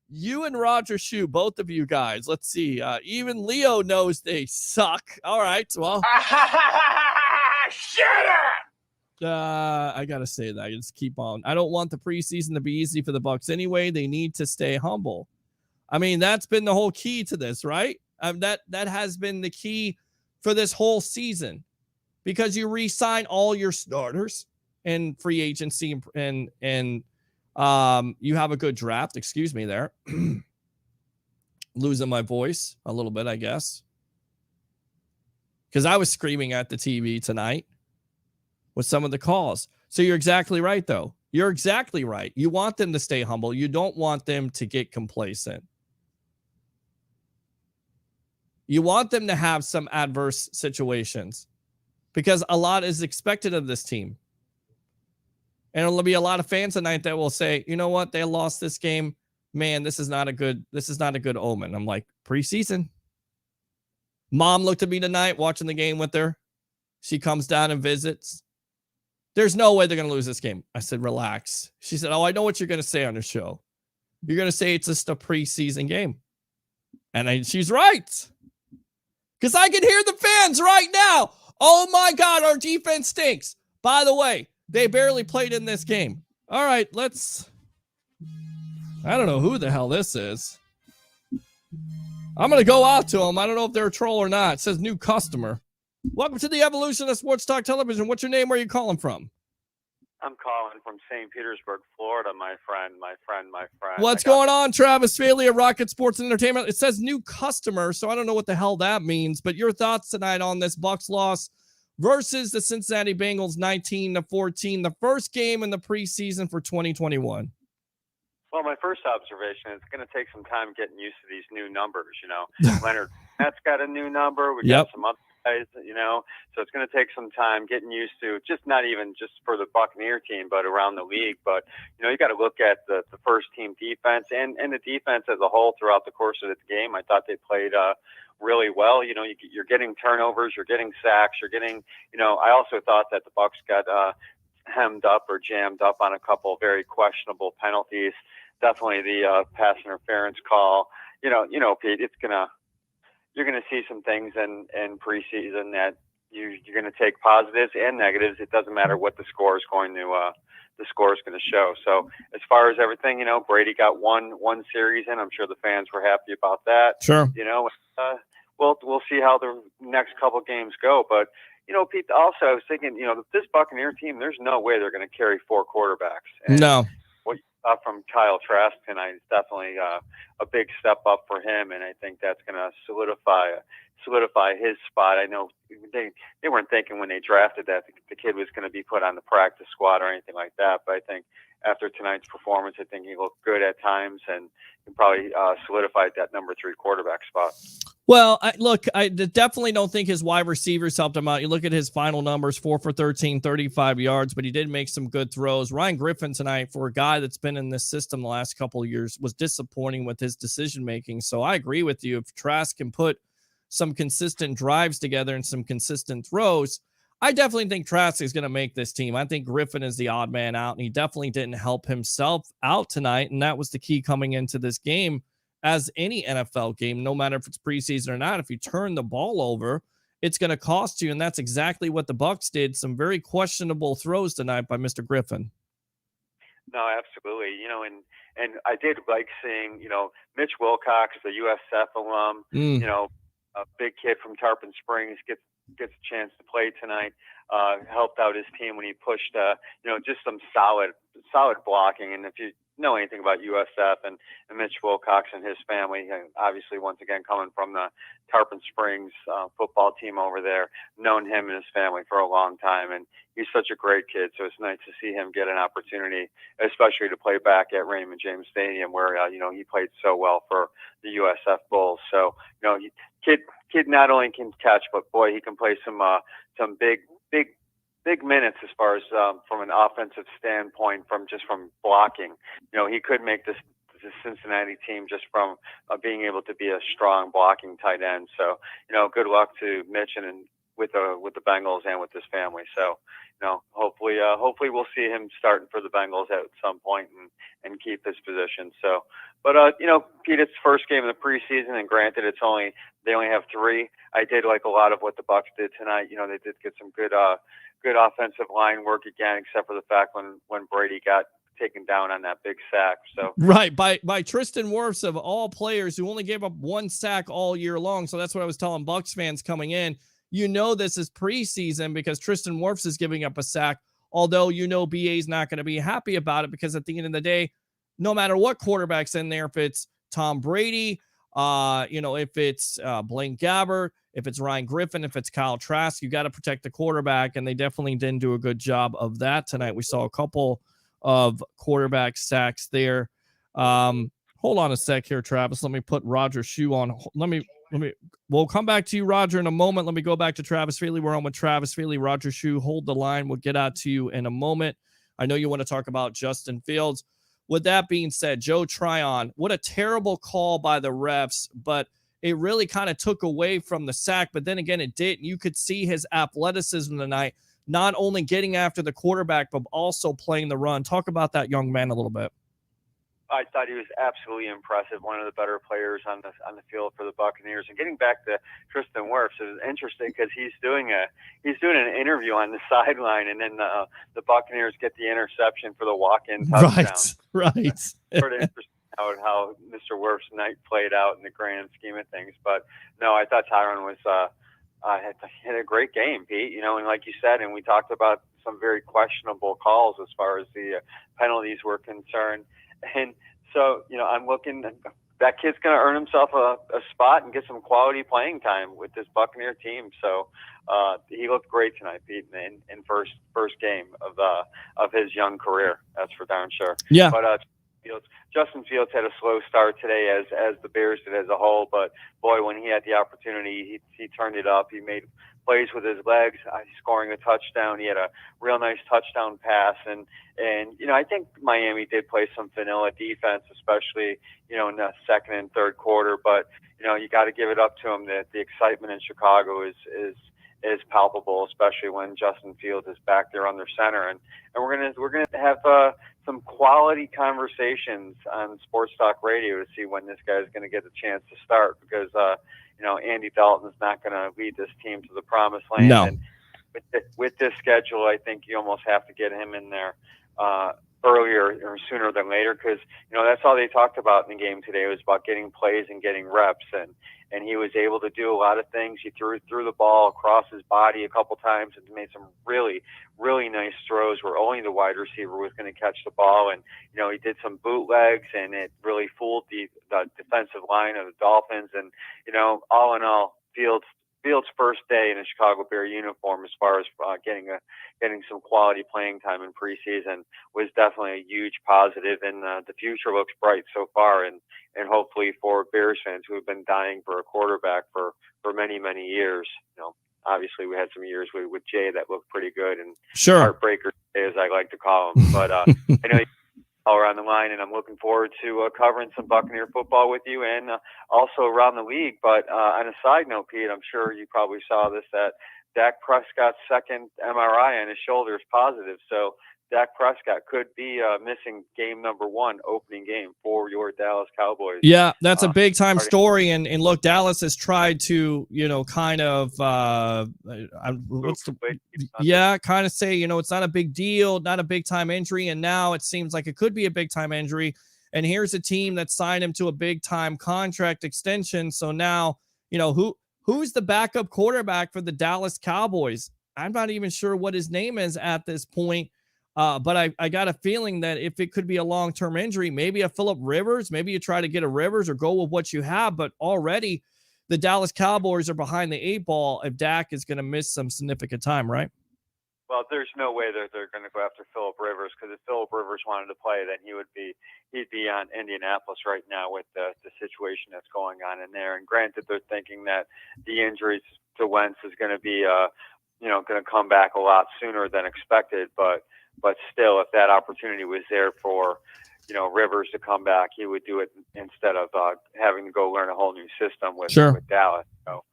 [SPEAKER 4] you and Roger Shue, both of you guys. Let's see. Even Leo knows they suck. All right. Well,
[SPEAKER 5] Shut up!
[SPEAKER 4] I gotta say that. Just keep on. I don't want the preseason to be easy for the Bucs anyway. They need to stay humble. I mean, that's been the whole key to this, right? That has been the key for this whole season, because you re-sign all your starters in free agency and you have a good draft. Excuse me there. Losing my voice a little bit, I guess, because I was screaming at the TV tonight with some of the calls. So you're exactly right, though. You're exactly right. You want them to stay humble. You don't want them to get complacent. You want them to have some adverse situations, because a lot is expected of this team. And there'll be a lot of fans tonight that will say, you know what? They lost this game. Man, this is not a good omen. I'm like, preseason. Mom looked at me tonight watching the game with her. She comes down and visits. There's no way they're going to lose this game. I said, relax. She said, oh, I know what you're going to say on the show. You're going to say it's just a preseason game. And she's right. Because I can hear the fans right now. Oh, my God, our defense stinks. By the way, they barely played in this game. All right, I don't know who the hell this is. I'm going to go out to them. I don't know if they're a troll or not. It says new customer. Welcome to the evolution of Sports Talk Television. What's your name? Where are you calling from?
[SPEAKER 8] I'm calling from St. Petersburg, Florida, my friend.
[SPEAKER 4] What's going on, Travis Faley of Rocket Sports and Entertainment? It says new customer, so I don't know what the hell that means, but your thoughts tonight on this Bucs loss versus the Cincinnati Bengals 19-14, the first game in the preseason for 2021.
[SPEAKER 8] Well, my first observation is it's going to take some time getting used to these new numbers. Leonard Fournette's got a new number. We got some other guys, so it's going to take some time getting used to, just not even just for the Buccaneer team, but around the league. But, you got to look at the first team defense and the defense as a whole throughout the course of the game. I thought they played really well. You're getting turnovers, you're getting sacks, you're getting, I also thought that the Bucs got hemmed up or jammed up on a couple of very questionable penalties. Definitely the pass interference call. Pete, you're gonna see some things in preseason that you're gonna take positives and negatives. It doesn't matter what the score is going to show. So as far as everything, Brady got one series in. I'm sure the fans were happy about that.
[SPEAKER 4] Sure.
[SPEAKER 8] We'll see how the next couple games go, but. Pete, also, I was thinking, this Buccaneer team, there's no way they're going to carry 4 quarterbacks. And
[SPEAKER 4] no.
[SPEAKER 8] What you saw from Kyle Trask tonight is definitely a big step up for him, and I think that's going to solidify his spot. I know they weren't thinking when they drafted that the kid was going to be put on the practice squad or anything like that, but I think after tonight's performance, I think he looked good at times and probably solidified that number 3 quarterback spot.
[SPEAKER 4] Well, I definitely don't think his wide receivers helped him out. You look at his final numbers, 4 for 13, 35 yards, but he did make some good throws. Ryan Griffin tonight, for a guy that's been in this system the last couple of years, was disappointing with his decision-making. So I agree with you. If Trask can put some consistent drives together and some consistent throws, I definitely think Trask is going to make this team. I think Griffin is the odd man out, and he definitely didn't help himself out tonight, and that was the key coming into this game. As any NFL game, no matter if it's preseason or not, if you turn the ball over, it's going to cost you, and that's exactly what the Bucs did. Some very questionable throws tonight by Mr. Griffin.
[SPEAKER 8] No, absolutely. And I did like seeing, Mitch Wilcox, the USF alum, a big kid from Tarpon Springs, gets a chance to play tonight. Helped out his team when he pushed, just some solid blocking. And if you know anything about USF and Mitch Wilcox and his family, and obviously once again coming from the Tarpon Springs football team over there, known him and his family for a long time, and he's such a great kid. So it's nice to see him get an opportunity, especially to play back at Raymond James Stadium, where he played so well for the USF Bulls. So kid not only can catch, but boy, he can play some big minutes as far as from an offensive standpoint, from blocking. He could make this Cincinnati team just from being able to be a strong blocking tight end. So, good luck to Mitch and with the Bengals and with his family. So, hopefully we'll see him starting for the Bengals at some point and keep his position. So, but Pete, it's the first game of the preseason, and granted, they only have 3. I did like a lot of what the Bucs did tonight. They did get some good offensive line work again, except for the fact when Brady got taken down on that big sack. So
[SPEAKER 4] right, by Tristan Wirfs, of all players, who only gave up 1 sack all year long. So that's what I was telling Bucs fans coming in. This is preseason because Tristan Wirfs is giving up a sack, although BA is not going to be happy about it, because at the end of the day, no matter what quarterback's in there, if it's Tom Brady, if it's Blaine Gabbert, if it's Ryan Griffin, if it's Kyle Trask, you got to protect the quarterback, and they definitely didn't do a good job of that tonight. We saw a couple of quarterback sacks there. Hold on a sec here, Travis. Let me put Roger Shoe on. We'll come back to you, Roger, in a moment. Let me go back to Travis Feely. We're on with Travis Feely. Roger Shoe, hold the line. We'll get out to you in a moment. I know you want to talk about Justin Fields. With that being said, Joe Tryon, what a terrible call by the refs, but it really kind of took away from the sack. But then again, it didn't. You could see his athleticism tonight, not only getting after the quarterback, but also playing the run. Talk about that young man a little bit.
[SPEAKER 8] I thought he was absolutely impressive. One of the better players on the field for the Buccaneers. And getting back to Tristan Wirfs, it was interesting because he's doing an interview on the sideline, and then the Buccaneers get the interception for the walk-in touchdown.
[SPEAKER 4] Right.
[SPEAKER 8] Sort of interesting how Mr. Wirfs' night played out in the grand scheme of things. But no, I thought Tyron was had a great game, Pete. And like you said, and we talked about some very questionable calls as far as the penalties were concerned. And so, I'm looking, that kid's going to earn himself a spot and get some quality playing time with this Buccaneer team. So he looked great tonight, Pete, in first game of his young career. That's for darn sure.
[SPEAKER 4] Yeah.
[SPEAKER 8] But Justin Fields had a slow start today, as the Bears did as a whole. But boy, when he had the opportunity, he turned it up. He made plays with his legs, scoring a touchdown. He had a real nice touchdown pass, and I think Miami did play some vanilla defense, especially in the second and third quarter. But you got to give it up to him that the excitement in Chicago is palpable, especially when Justin Fields is back there under center, and we're gonna have some quality conversations on Sports Talk Radio to see when this guy is going to get a chance to start, because Andy Dalton's not going to lead this team to the promised land.
[SPEAKER 4] No.
[SPEAKER 8] And with this schedule, I think you almost have to get him in there earlier or sooner than later, because that's all they talked about in the game today, was about getting plays and getting reps, and he was able to do a lot of things. He threw the ball across his body a couple times and made some really, really nice throws where only the wide receiver was going to catch the ball. And he did some bootlegs, and it really fooled the defensive line of the Dolphins. And all in all, Fields' first day in a Chicago Bear uniform, as far as getting some quality playing time in preseason, was definitely a huge positive, and the future looks bright so far. And hopefully for Bears fans who have been dying for a quarterback for many, many years, obviously we had some years with Jay that looked pretty good, and
[SPEAKER 4] Sure.
[SPEAKER 8] heartbreaker, as I like to call them. But I know all around the line, and I'm looking forward to covering some Buccaneer football with you, and also around the league. But on a side note, Pete, I'm sure you probably saw this, that Dak Prescott's second MRI on his shoulder is positive. So Dak Prescott could be missing game number 1, opening game for your Dallas Cowboys.
[SPEAKER 4] Yeah, that's a big time story. And look, Dallas has tried to, kind of, kind of say, it's not a big deal, not a big time injury. And now it seems like it could be a big time injury. And here's a team that signed him to a big time contract extension. So now, who's the backup quarterback for the Dallas Cowboys? I'm not even sure what his name is at this point. But I got a feeling that if it could be a long-term injury, maybe a Phillip Rivers, maybe you try to get a Rivers or go with what you have. But already the Dallas Cowboys are behind the 8 ball if Dak is going to miss some significant time, right?
[SPEAKER 8] Well, there's no way that they're going to go after Phillip Rivers, because if Phillip Rivers wanted to play, then he'd be on Indianapolis right now with the situation that's going on in there. And granted, they're thinking that the injuries to Wentz is going to be going to come back a lot sooner than expected, but still, if that opportunity was there for, Rivers to come back, he would do it instead of having to go learn a whole new system with Dallas. So,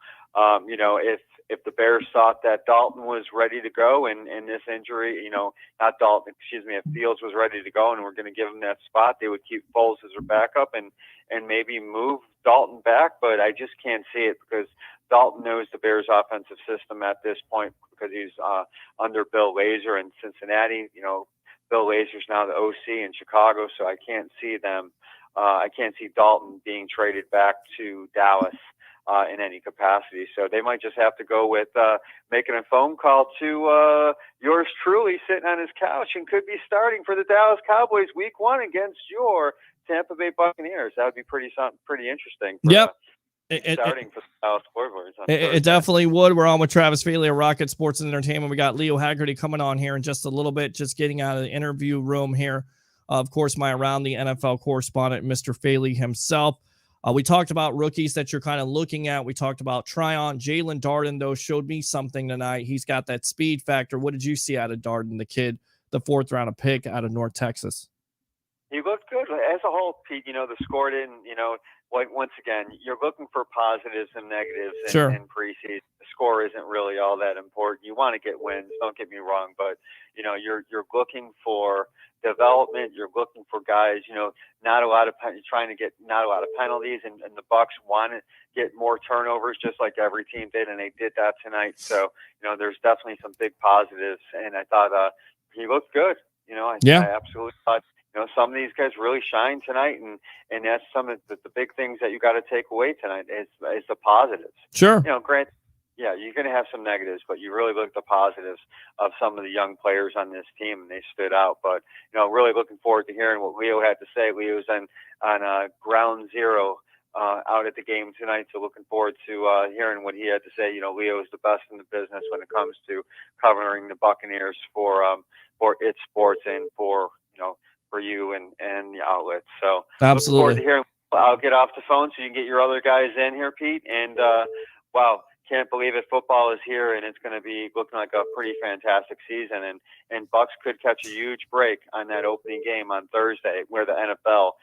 [SPEAKER 8] if the Bears thought that Dalton was ready to go in this injury, not Dalton, if Fields was ready to go and we're going to give him that spot, they would keep Foles as their backup and maybe move Dalton back. But I just can't see it, because Dalton knows the Bears' offensive system at this point, because he's under Bill Lazor in Cincinnati. Bill Lazor's now the OC in Chicago, so I can't see them. I can't see Dalton being traded back to Dallas in any capacity. So they might just have to go with making a phone call to yours truly, sitting on his couch, and could be starting for the Dallas Cowboys Week 1 against your Tampa Bay Buccaneers. That would be pretty interesting. Starting for the Dallas Warriors.
[SPEAKER 4] It definitely would. We're on with Travis Feely of Rocket Sports and Entertainment. We got Leo Haggerty coming on here in just a little bit, just getting out of the interview room here. Of course, my Around the NFL correspondent, Mr. Feely himself. We talked about rookies that you're kind of looking at. We talked about Tryon. Jalen Darden, though, showed me something tonight. He's got that speed factor. What did you see out of Darden, the kid, the 4th round pick out of North Texas?
[SPEAKER 8] He looked good as a whole, Pete. The score didn't, once again, you're looking for positives and negatives in preseason. The score isn't really all that important. You want to get wins, don't get me wrong, but you're looking for development. You're looking for guys, not a lot of penalties, and the Bucs want to get more turnovers, just like every team did, and they did that tonight. So there's definitely some big positives, and I thought he looked good. I absolutely thought. Some of these guys really shine tonight, and that's some of the big things that you got to take away tonight is the positives.
[SPEAKER 4] Sure.
[SPEAKER 8] Grant, yeah, you're going to have some negatives, but you really look at the positives of some of the young players on this team, and they stood out. But, really looking forward to hearing what Leo had to say. Leo's on ground zero out at the game tonight, so looking forward to hearing what he had to say. Leo is the best in the business when it comes to covering the Buccaneers for its sports and for you and the outlets. So
[SPEAKER 4] absolutely.
[SPEAKER 8] Looking forward to hearing. I'll get off the phone so you can get your other guys in here, Pete. And wow, can't believe it. Football is here, and it's going to be looking like a pretty fantastic season. And Bucs could catch a huge break on that opening game on Thursday, where the NFL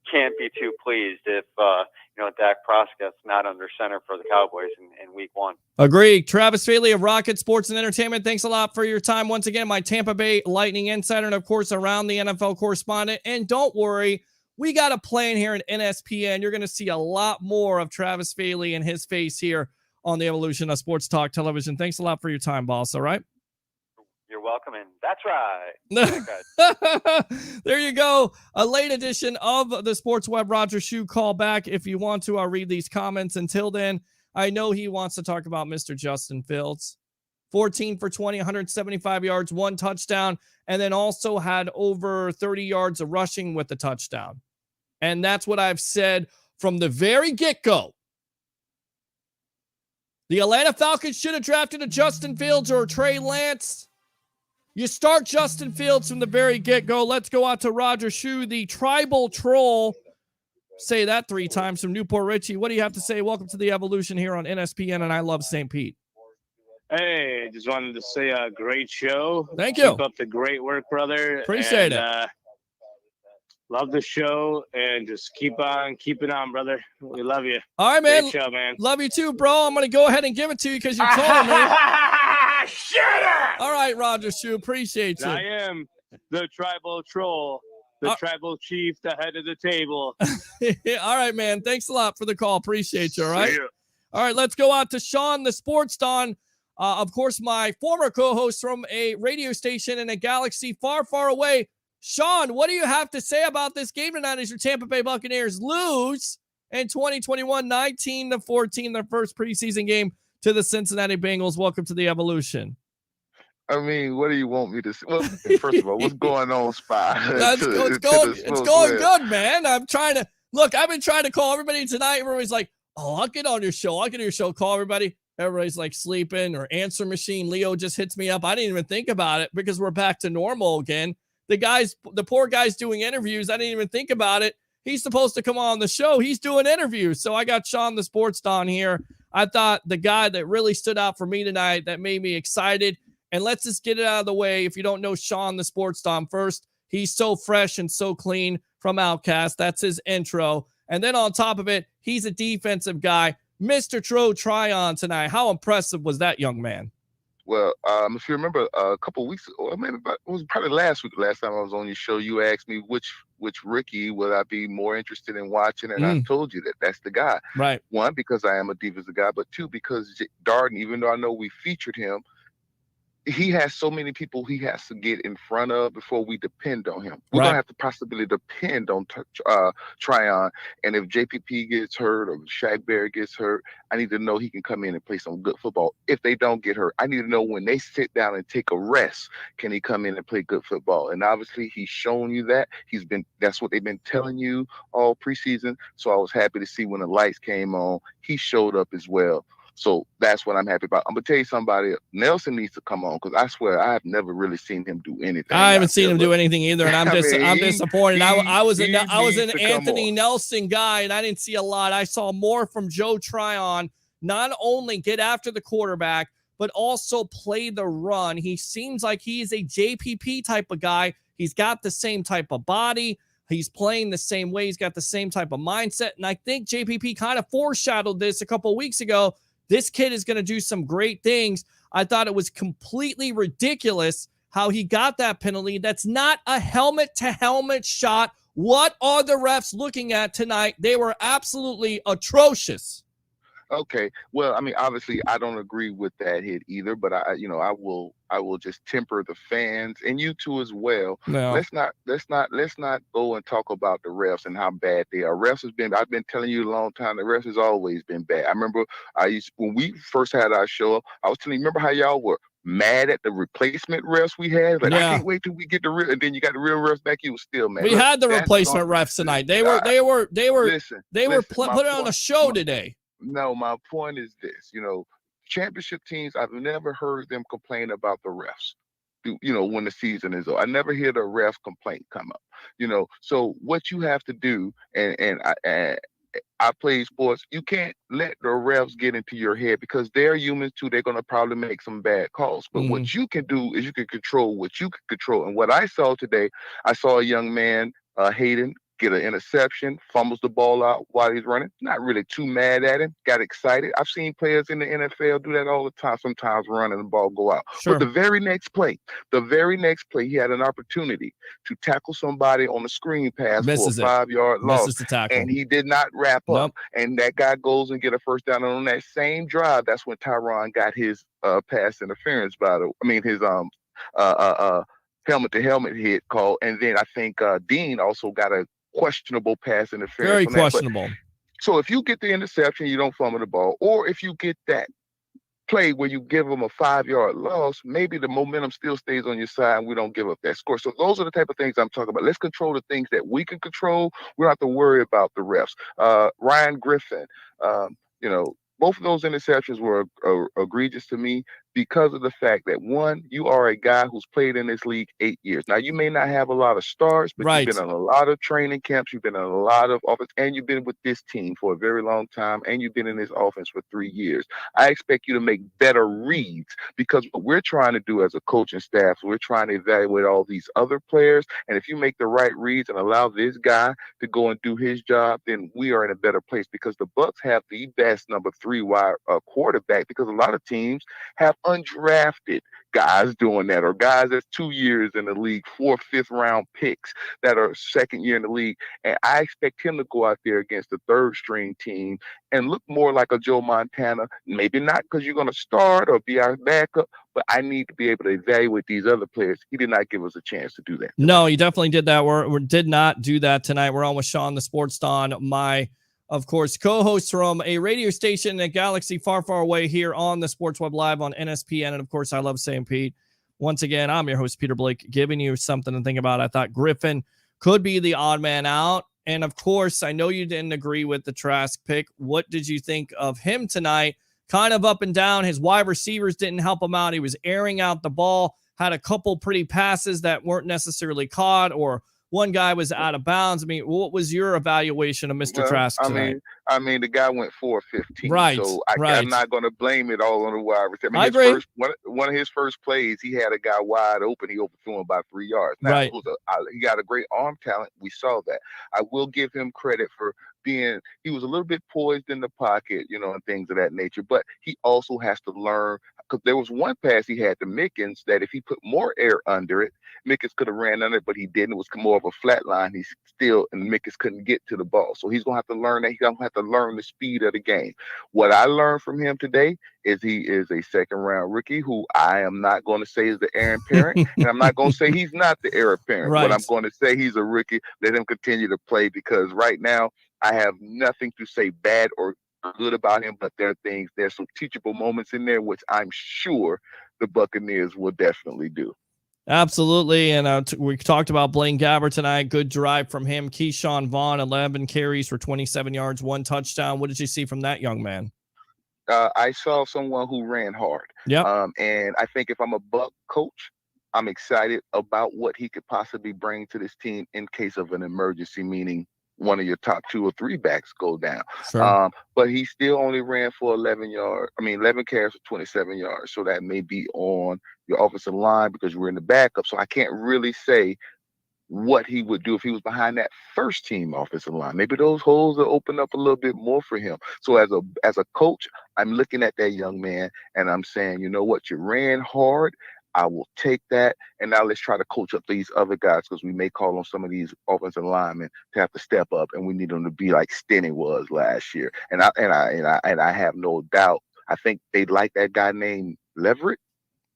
[SPEAKER 8] can't be too pleased if Dak Prescott's not under center for the Cowboys in Week 1.
[SPEAKER 4] Agree. Travis Faley of Rocket Sports and Entertainment, thanks a lot for your time. Once again, my Tampa Bay Lightning insider, and of course, around the NFL correspondent. And don't worry, we got a plan here at NSPN. You're going to see a lot more of Travis Faley and his face here on the evolution of Sports Talk Television. Thanks a lot for your time, boss. All right?
[SPEAKER 8] You're welcome, and that's right.
[SPEAKER 4] There you go. A late edition of the Sports Web Roger Shoe call back. If you want to, I'll read these comments. Until then, I know he wants to talk about Mr. Justin Fields. 14 for 20, 175 yards, 1 touchdown, and then also had over 30 yards of rushing with the touchdown. And that's what I've said from the very get-go. The Atlanta Falcons should have drafted a Justin Fields or a Trey Lance. You start Justin Fields from the very get-go. Let's go out to Roger Shoe, the tribal troll. Say that 3 times from Newport Richie. What do you have to say? Welcome to the Evolution here on NSPN, and I love St. Pete.
[SPEAKER 9] Hey, just wanted to say a great show.
[SPEAKER 4] Thank you.
[SPEAKER 9] Keep up the great work, brother.
[SPEAKER 4] Appreciate it.
[SPEAKER 9] Love the show, and just keep on keeping on, brother. We love you.
[SPEAKER 4] All right, man.
[SPEAKER 9] Great show, man.
[SPEAKER 4] Love you too, bro. I'm going to go ahead and give it to you because you're calling me.
[SPEAKER 9] Shut up!
[SPEAKER 4] All right, Roger Shoe. Appreciate you.
[SPEAKER 9] I am the tribal troll, the tribal chief, the head of the table.
[SPEAKER 4] All right, man. Thanks a lot for the call. Appreciate you, all right? All right, let's go out to Sean, the Sports Don. Of course, my former co-host from a radio station in a galaxy far, far away. Sean, what do you have to say about this game tonight as your Tampa Bay Buccaneers lose in 2021, 19-14, their first preseason game to the Cincinnati Bengals? Welcome to the Evolution.
[SPEAKER 10] I mean, what do you want me to say? Well, first of all, what's going on, Spy?
[SPEAKER 4] It's going good, man. I've been trying to call everybody tonight. Everybody's like, oh, I'll get on your show. Call everybody. Everybody's like sleeping or answer machine. Leo just hits me up. I didn't even think about it because we're back to normal again. The poor guy's doing interviews. I didn't even think about it. He's supposed to come on the show. He's doing interviews. So I got Sean, the Sports Don, here. I thought the guy that really stood out for me tonight, that made me excited. And let's just get it out of the way. If you don't know Sean, the Sports Don, first, he's so fresh and so clean from Outcast. That's his intro. And then on top of it, he's a defensive guy. Mr. Tryon tonight. How impressive was that young man?
[SPEAKER 10] Well, if you remember a couple of weeks, or maybe it was probably last week, last time I was on your show, you asked me which rookie would I be more interested in watching, and I told you that's the guy.
[SPEAKER 4] Right.
[SPEAKER 10] 1, because I am a defensive guy, but 2, because Darden, even though I know we featured him, he has so many people he has to get in front of before we depend on him. We're going to have to possibly depend on Tryon. And if JPP gets hurt or Shaq Barrett gets hurt, I need to know he can come in and play some good football. If they don't get hurt, I need to know when they sit down and take a rest, can he come in and play good football? And obviously he's shown you that. That's what they've been telling you all preseason. So I was happy to see when the lights came on, he showed up as well. So that's what I'm happy about. I'm going to tell you somebody, Nelson needs to come on, because I swear I have never really seen him do anything.
[SPEAKER 4] I haven't seen him do anything either, and I'm disappointed. I was an Anthony Nelson guy, and I didn't see a lot. I saw more from Joe Tryon, not only get after the quarterback, but also play the run. He seems like he's a JPP type of guy. He's got the same type of body. He's playing the same way. He's got the same type of mindset, and I think JPP kind of foreshadowed this a couple of weeks ago. This kid is going to do some great things. I thought it was completely ridiculous how he got that penalty. That's not a helmet-to-helmet shot. What are the refs looking at tonight? They were absolutely atrocious.
[SPEAKER 10] Okay. Well, I mean, obviously, I don't agree with that hit either, but I will just temper the fans and you too as well.
[SPEAKER 4] No.
[SPEAKER 10] Let's not go and talk about the refs and how bad they are. I've been telling you a long time, the refs has always been bad. I remember when we first had our show, I was telling you, remember how y'all were mad at the replacement refs we had? Like, I
[SPEAKER 4] Yeah.
[SPEAKER 10] can't wait till we get the real, and then you got the real refs back. You was still mad.
[SPEAKER 4] We
[SPEAKER 10] Look,
[SPEAKER 4] had the
[SPEAKER 10] that's
[SPEAKER 4] replacement
[SPEAKER 10] gonna-
[SPEAKER 4] refs tonight. They
[SPEAKER 10] Listen,
[SPEAKER 4] were
[SPEAKER 10] my
[SPEAKER 4] putting on a
[SPEAKER 10] point-
[SPEAKER 4] show
[SPEAKER 10] my-
[SPEAKER 4] today.
[SPEAKER 10] No, my point is this, championship teams, I've never heard them complain about the refs. When the season is over, I never hear the ref complaint come up. So what you have to do, and I play sports, you can't let the refs get into your head because they're humans too. They're gonna probably make some bad calls. But what you can do is you can control what you can control. And what I saw today, I saw a young man, Hayden, get an interception, fumbles the ball out while he's running. Not really too mad at him. Got excited. I've seen players in the NFL do that all the time. Sometimes run and the ball go out.
[SPEAKER 4] Sure.
[SPEAKER 10] But the very next play, he had an opportunity to tackle somebody on a screen pass
[SPEAKER 4] Misses
[SPEAKER 10] for a 5-yard loss,
[SPEAKER 4] Misses the tackle.
[SPEAKER 10] and he did not wrap up.
[SPEAKER 4] Nope.
[SPEAKER 10] And that guy goes and get a first down. And on that same drive, that's when Tyron got his pass interference his helmet to helmet hit call. And then I think Dean also got a questionable pass interference.
[SPEAKER 4] Very
[SPEAKER 10] on that.
[SPEAKER 4] questionable.
[SPEAKER 10] So if you get the interception, you don't fumble the ball, or if you get that play where you give them a 5-yard loss, maybe the momentum still stays on your side and we don't give up that score. So those are the type of things I'm talking about. Let's control the things that we can control. We don't have to worry about the refs. Ryan Griffin, both of those interceptions were egregious to me because of the fact that, one, you are a guy who's played in this league 8 years. Now, you may not have a lot of starts, but
[SPEAKER 4] Right.
[SPEAKER 10] you've been in a lot of training camps, you've been in a lot of offense, and you've been with this team for a very long time, and you've been in this offense for 3 years. I expect you to make better reads because what we're trying to do as a coaching staff, we're trying to evaluate all these other players, and if you make the right reads and allow this guy to go and do his job, then we are in a better place because the Bucs have the best number 3 wide quarterback because a lot of teams have undrafted guys doing that, or guys that's 2 years in the league, 4th, 5th round picks that are second year in the league. And I expect him to go out there against the 3rd string team and look more like a Joe Montana. Maybe not because you're going to start or be our backup, but I need to be able to evaluate these other players. He did not give us a chance to do that.
[SPEAKER 4] No, he definitely did that. We did not do that tonight. We're on with Sean, the Sports Don, my, of course, co-host from a radio station in a galaxy far, far away here on the Sports Web Live on NSPN. And, of course, I love St. Pete. Once again, I'm your host, Peter Blake, giving you something to think about. I thought Griffin could be the odd man out. And, of course, I know you didn't agree with the Trask pick. What did you think of him tonight? Kind of up and down. His wide receivers didn't help him out. He was airing out the ball, had a couple pretty passes that weren't necessarily caught, or one guy was out of bounds. I mean, what was your evaluation of Mr. Trask tonight?
[SPEAKER 10] I mean, the guy went 4-15.
[SPEAKER 4] Right.
[SPEAKER 10] So
[SPEAKER 4] right.
[SPEAKER 10] I'm not going to blame it all on the wide receiver.
[SPEAKER 4] I agree.
[SPEAKER 10] One of his first plays, he had a guy wide open. He overthrew him by 3 yards. Now,
[SPEAKER 4] Right.
[SPEAKER 10] He got a great arm talent. We saw that. I will give him credit for he was a little bit poised in the pocket, and things of that nature. But he also has to learn, because there was one pass he had to Mickens that if he put more air under it, Mickens could have ran under it, but he didn't. It was more of a flat line. And Mickens couldn't get to the ball. So he's going to have to learn that. He's going to have to learn the speed of the game. What I learned from him today is he is a second-round rookie who I am not going to say is the heir apparent, and I'm not going to say he's not the heir apparent.
[SPEAKER 4] Right.
[SPEAKER 10] But I'm going to say he's a rookie. Let him continue to play, because right now I have nothing to say bad or good about him, but there's some teachable moments in there, which I'm sure the Buccaneers will definitely do.
[SPEAKER 4] Absolutely. And we talked about Blaine Gabbert tonight. Good drive from him. Keyshawn Vaughn, 11 carries for 27 yards, 1 touchdown. What did you see from that young man?
[SPEAKER 10] I saw someone who ran hard.
[SPEAKER 4] Yeah.
[SPEAKER 10] And I think if I'm a Buck coach, I'm excited about what he could possibly bring to this team in case of an emergency, meaning one of your top 2 or 3 backs go down.
[SPEAKER 4] Sure.
[SPEAKER 10] But he still only ran for 11 carries for 27 yards. So that may be on your offensive line because you were in the backup. So I can't really say what he would do if he was behind that first team offensive line. Maybe those holes will open up a little bit more for him. So as a coach, I'm looking at that young man and I'm saying, you know what, you ran hard. I will take that. And now let's try to coach up these other guys, because we may call on some of these offensive linemen to have to step up, and we need them to be like Stinney was last year. And I have no doubt. I think they like that guy named Leverett,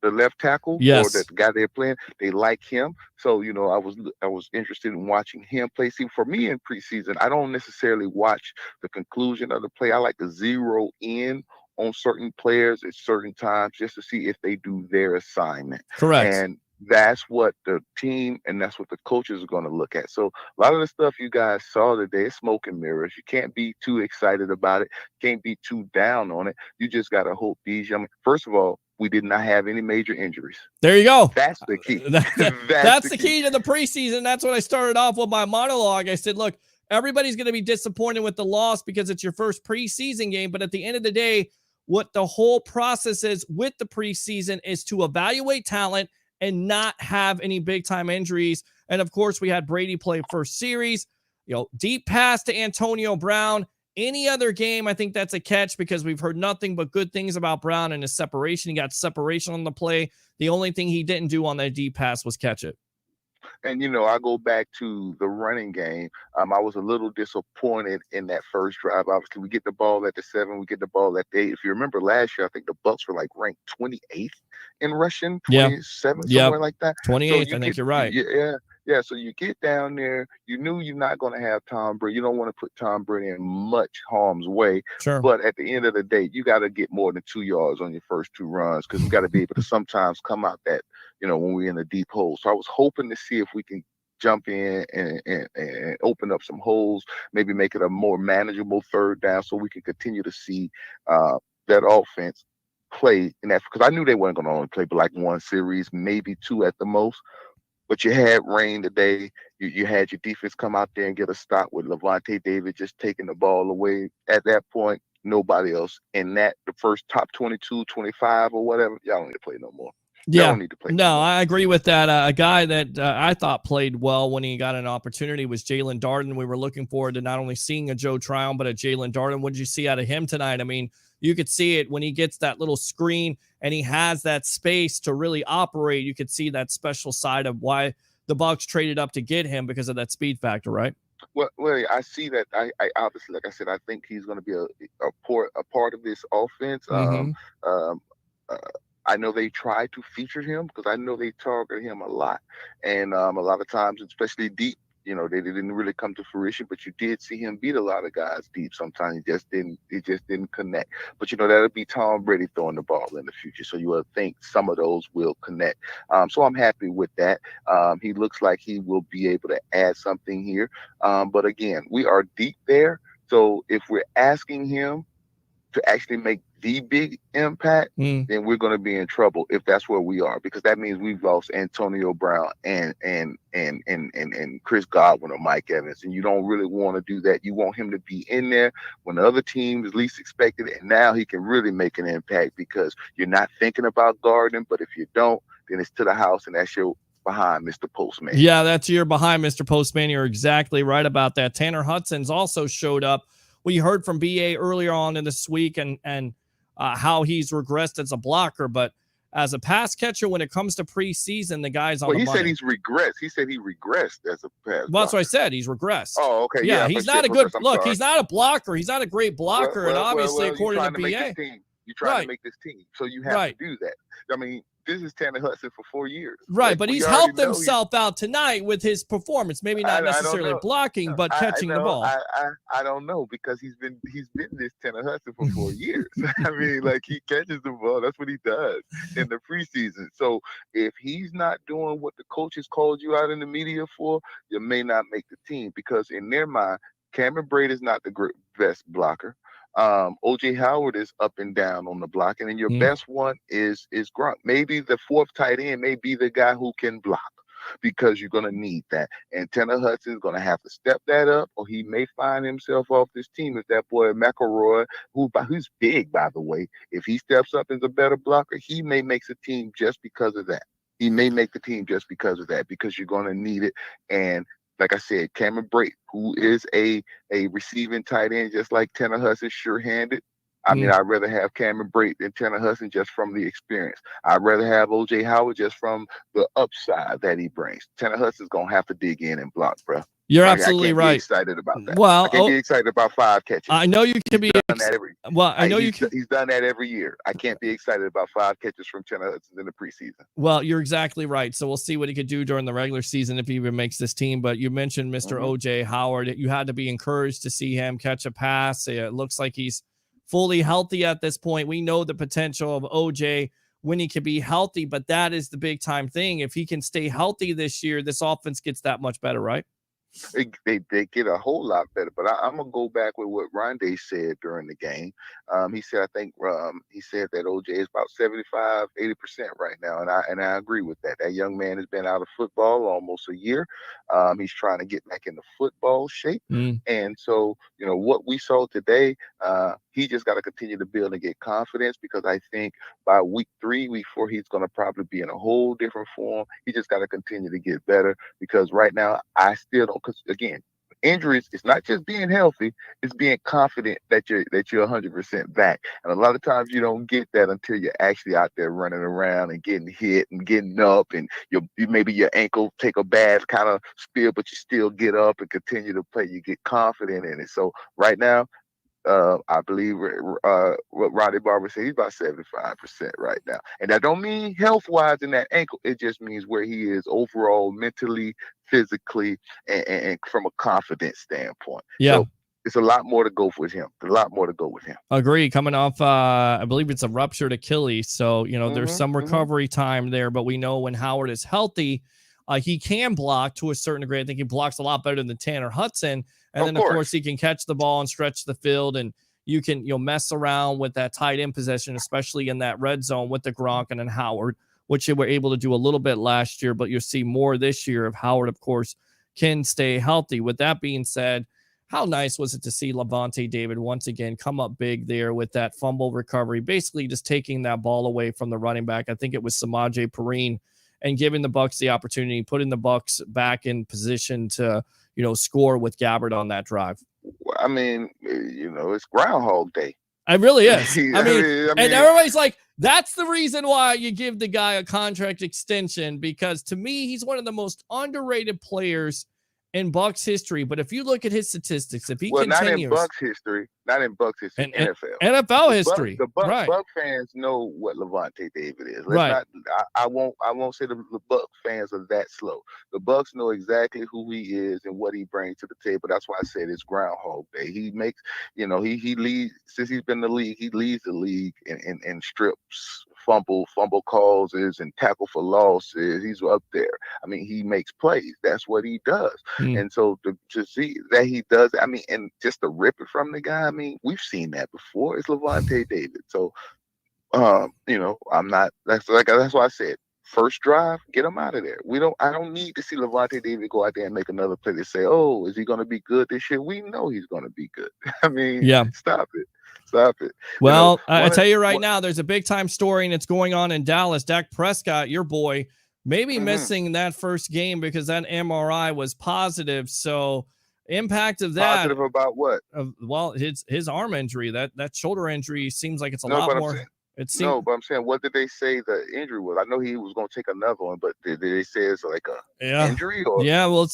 [SPEAKER 10] the left tackle, or
[SPEAKER 4] Yes.
[SPEAKER 10] that the guy they're playing. They like him. So, I was interested in watching him play. See, for me in preseason, I don't necessarily watch the conclusion of the play. I like to zero in on certain players at certain times just to see if they do their assignment.
[SPEAKER 4] Correct.
[SPEAKER 10] And that's what the team and that's what the coaches are going to look at. So a lot of the stuff you guys saw today is smoke and mirrors. You can't be too excited about it. Can't be too down on it. You just got to hope these young. First of all, we did not have any major injuries.
[SPEAKER 4] There you go.
[SPEAKER 10] That's the key.
[SPEAKER 4] That's the key to the preseason. That's what I started off with my monologue. I said, look, everybody's going to be disappointed with the loss because it's your first preseason game. But at the end of the day, what the whole process is with the preseason is to evaluate talent and not have any big time injuries. And of course, we had Brady play first series, deep pass to Antonio Brown. Any other game, I think that's a catch because we've heard nothing but good things about Brown and his separation. He got separation on the play. The only thing he didn't do on that deep pass was catch it.
[SPEAKER 10] And, I go back to the running game. I was a little disappointed in that first drive. Obviously, we get the ball at the 7, we get the ball at the 8. If you remember last year, I think the Bucs were ranked 28th in rushing, 27, somewhere like that.
[SPEAKER 4] 28th, so I think you're right.
[SPEAKER 10] Yeah, so you get down there, you knew you're not going to have Tom Brady. You don't want to put Tom Brady in much harm's way.
[SPEAKER 4] Sure.
[SPEAKER 10] But at the end of the day, you got to get more than 2 yards on your first 2 runs, because we got to be able to sometimes come out that, when we're in a deep hole. So I was hoping to see if we can jump in and open up some holes, maybe make it a more manageable third down so we can continue to see that offense play in that, because I knew they weren't going to only play but one series, maybe 2 at the most. But you had rain today. You had your defense come out there and get a stop with Levante David just taking the ball away. At that point, nobody else in the first top 22, 25 or whatever, y'all don't need to play no more.
[SPEAKER 4] Yeah,
[SPEAKER 10] don't need to play
[SPEAKER 4] no, I agree with that. A guy that I thought played well when he got an opportunity was Jalen Darden. We were looking forward to not only seeing a Joe Tryon, but a Jalen Darden. What did you see out of him tonight? I mean, you could see it when he gets that little screen and he has that space to really operate. You could see that special side of why the Bucs traded up to get him because of that speed factor, right?
[SPEAKER 10] Well, I see that. I obviously, like I said, I think he's going to be a part of this offense. I know they try to feature him because I know they target him a lot, and a lot of times, especially deep, they didn't really come to fruition. But you did see him beat a lot of guys deep. Sometimes he just didn't connect. But that'll be Tom Brady throwing the ball in the future, so you will think some of those will connect. So I'm happy with that. He looks like he will be able to add something here. But again, we are deep there. So if we're asking him to actually make the big impact, then we're going to be in trouble if that's where we are, because that means we've lost Antonio Brown and Chris Godwin or Mike Evans, and you don't really want to do that. You want him to be in there when the other team is least expected, and now he can really make an impact because you're not thinking about guarding. But if you don't, then it's to the house, and that's your behind, Mr. Postman.
[SPEAKER 4] Yeah, that's your behind, Mr. Postman. You're exactly right about that. Tanner Hudson's also showed up. We heard from BA earlier on in this week and how he's regressed as a blocker, but as a pass catcher, when it comes to preseason, the guy's on the money.
[SPEAKER 10] He said he's regressed. He said he regressed as a pass.
[SPEAKER 4] Well, that's what I said. He's regressed.
[SPEAKER 10] Oh, okay.
[SPEAKER 4] Yeah, he's not a good look. He's not a blocker. He's not a great blocker, and obviously, according to BA,
[SPEAKER 10] you're trying to make this team, so you have to do that. I mean, this is Tanner Hudson for 4 years.
[SPEAKER 4] Right, but he's helped himself out tonight with his performance. Maybe not necessarily blocking, but catching the ball.
[SPEAKER 10] I don't know, because he's been this Tanner Hudson for 4 years. I mean, he catches the ball. That's what he does in the preseason. So if he's not doing what the coaches called you out in the media for, you may not make the team, because in their mind, Cameron Brate is not the best blocker. OJ Howard is up and down on the block, and then your best one is Grunt. Maybe the 4th tight end may be the guy who can block, because you're going to need that. And Tanner Hudson is going to have to step that up, or he may find himself off this team if that boy McElroy, who's big, by the way, if he steps up as a better blocker, he may make the team just because of that. He may make the team just because of that, because you're going to need it. And like I said, Cameron Brate, who is a receiving tight end, just like Tanner Hudson, sure-handed. I mean, I'd rather have Cameron Brate than Tanner Hudson just from the experience. I'd rather have O.J. Howard just from the upside that he brings. Tanner Hudson's going to have to dig in and block, bro.
[SPEAKER 4] You're
[SPEAKER 10] I
[SPEAKER 4] absolutely
[SPEAKER 10] can't
[SPEAKER 4] right.
[SPEAKER 10] be excited about that.
[SPEAKER 4] Well,
[SPEAKER 10] I can't be excited about 5 catches.
[SPEAKER 4] I know you can
[SPEAKER 10] He's
[SPEAKER 4] be.
[SPEAKER 10] Done that every,
[SPEAKER 4] well, I know
[SPEAKER 10] he's done that every year. I can't be excited about 5 catches from Tanner Hudson in the preseason.
[SPEAKER 4] Well, you're exactly right. So we'll see what he could do during the regular season if he even makes this team. But you mentioned Mr. O.J. Howard. You had to be encouraged to see him catch a pass. It looks like he's fully healthy at this point. We know the potential of O.J. when he can be healthy, but that is the big time thing. If he can stay healthy this year, this offense gets that much better, right?
[SPEAKER 10] They get a whole lot better. But I'm gonna go back with what Rondé said during the game. He said, I think he said that OJ is about 75, 80% right now, and I agree with that. That young man has been out of football almost a year. He's trying to get back into football shape, and so what we saw today, he just got to continue to build and get confidence, because I think by week 3, week 4, he's gonna probably be in a whole different form. He just got to continue to get better, because right now I still don't. Because again, injuries, it's not just being healthy, it's being confident that you're 100% back. And a lot of times you don't get that until you're actually out there running around and getting hit and getting up, and maybe your ankle take a bad kind of spill, but you still get up and continue to play. You get confident in it. So right now, I believe what Roddy Barber said, he's about 75% right now. And that don't mean health-wise in that ankle. It just means where he is overall, mentally, physically, and from a confidence standpoint.
[SPEAKER 4] Yeah.
[SPEAKER 10] So it's a lot more to go with him.
[SPEAKER 4] Agree. Coming off, I believe it's a ruptured Achilles. So, there's some recovery time there, but we know when Howard is healthy, he can block to a certain degree. I think he blocks a lot better than Tanner Hudson. And then, of course, he can catch the ball and stretch the field, and you can mess around with that tight end possession, especially in that red zone with the Gronk and then Howard, which they were able to do a little bit last year, but you'll see more this year if Howard, of course, can stay healthy. With that being said, how nice was it to see Lavonte David once again come up big there with that fumble recovery, basically just taking that ball away from the running back. I think it was Samaje Perine, and giving the Bucs the opportunity, putting the Bucs back in position to, score with Gabbard on that drive.
[SPEAKER 10] I mean, it's Groundhog Day.
[SPEAKER 4] It really is. I mean,
[SPEAKER 10] and
[SPEAKER 4] everybody's like, that's the reason why you give the guy a contract extension, because to me, he's one of the most underrated players in Bucs history. But if you look at his statistics, if he continues,
[SPEAKER 10] not in Bucs history,
[SPEAKER 4] NFL history.
[SPEAKER 10] The
[SPEAKER 4] right.
[SPEAKER 10] Bucs fans know what Lavonte David is.
[SPEAKER 4] Right.
[SPEAKER 10] I won't say the Bucs fans are that slow. The Bucs know exactly who he is and what he brings to the table. That's why I said it's Groundhog Day. He makes, he leads, since he's been in the league, he leads the league in strips, fumble causes, and tackle for losses. He's up there. I mean, he makes plays. That's what he does. And so to see that he does, I mean, and just to rip it from the guy, I mean, we've seen that before. It's Lavonte David. So, I'm not. That's why I said first drive, get him out of there. I don't need to see Lavonte David go out there and make another play to say, oh, is he going to be good this year? We know he's going to be good. I mean, stop it.
[SPEAKER 4] Well, I tell you right now, there's a big time story, and it's going on in Dallas. Dak Prescott, your boy, maybe missing that first game because that MRI was positive. So impact of that.
[SPEAKER 10] Positive about what?
[SPEAKER 4] Well, his arm injury, that shoulder injury seems like it's a lot more.
[SPEAKER 10] But I'm saying, what did they say the injury was? I know he was going to take another one, but did they say it's like a injury? Or?
[SPEAKER 4] Yeah, well,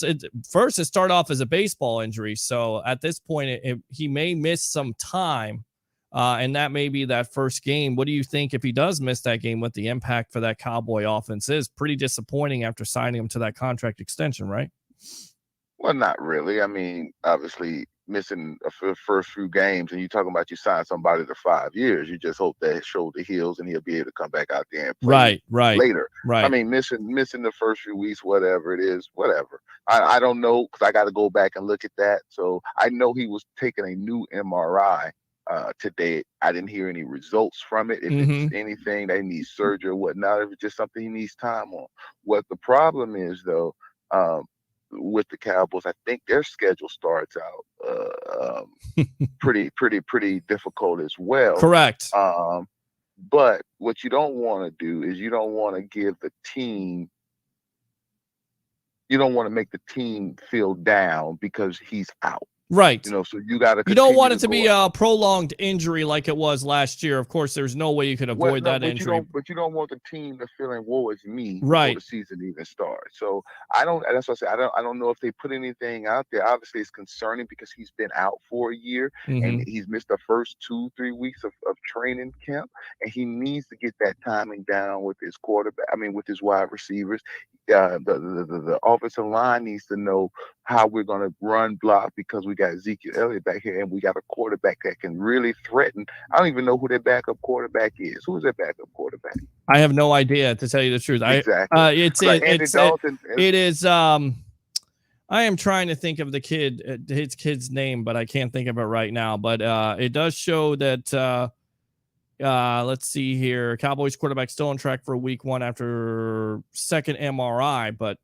[SPEAKER 4] first it started off as a baseball injury. So at this point, he may miss some time, and that may be that first game. What do you think if he does miss that game, what the impact for that Cowboy offense is? Pretty disappointing after signing him to that contract extension, right?
[SPEAKER 10] Well, not really. I mean, obviously, missing the first few games, and you're talking about you sign somebody to 5 years, you just hope that his shoulder heals and he'll be able to come back out there and play later.
[SPEAKER 4] Right.
[SPEAKER 10] I mean, missing the first few weeks, whatever it is, whatever. I don't know, because I got to go back and look at that. So I know he was taking a new MRI today. I didn't hear any results from it. If it's anything that he needs surgery or whatnot, if it's just something he needs time on. What the problem is, though, with the Cowboys, I think their schedule starts out pretty difficult as well.
[SPEAKER 4] Correct.
[SPEAKER 10] But what you don't want to do is you don't want to make the team feel down because he's out.
[SPEAKER 4] Right.
[SPEAKER 10] You know, so you got to.
[SPEAKER 4] You don't want it to be a prolonged injury like it was last year. Of course, there's no way you could avoid that injury.
[SPEAKER 10] But you don't want the team to feeling woe is me
[SPEAKER 4] right.
[SPEAKER 10] before the season even starts. So I don't. That's what I say. I don't know if they put anything out there. Obviously, it's concerning because he's been out for a year and he's missed the first 2-3 weeks of training camp, and he needs to get that timing down with his quarterback. I mean, with his wide receivers. The offensive line needs to know how we're going to run block because we got Ezekiel Elliott back here and we got a quarterback that can really threaten. I don't even know who their backup quarterback is. Who is their backup quarterback?
[SPEAKER 4] I have no idea, to tell you the truth.
[SPEAKER 10] Exactly.
[SPEAKER 4] It is. I am trying to think of his kid's name, but I can't think of it right now. But it does show that. Let's see here. Cowboys quarterback still on track for week 1 after second MRI, but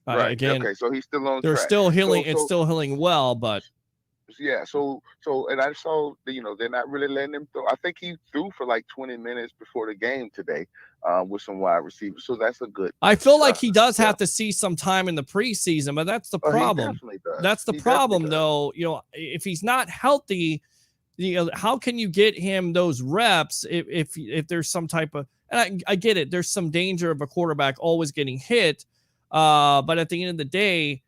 [SPEAKER 4] again,
[SPEAKER 10] okay, so he's still on.
[SPEAKER 4] They're
[SPEAKER 10] track.
[SPEAKER 4] still healing. It's still healing well, but
[SPEAKER 10] yeah. So, and I saw, they're not really letting him throw. I think he threw for like 20 minutes before the game today, with some wide receivers. So that's a good.
[SPEAKER 4] I feel like he does have to see some time in the preseason, but that's the problem.
[SPEAKER 10] He definitely does.
[SPEAKER 4] That's the problem, though. If he's not healthy. How can you get him those reps if there's some type of, and I get it, there's some danger of a quarterback always getting hit, but at the end of the day,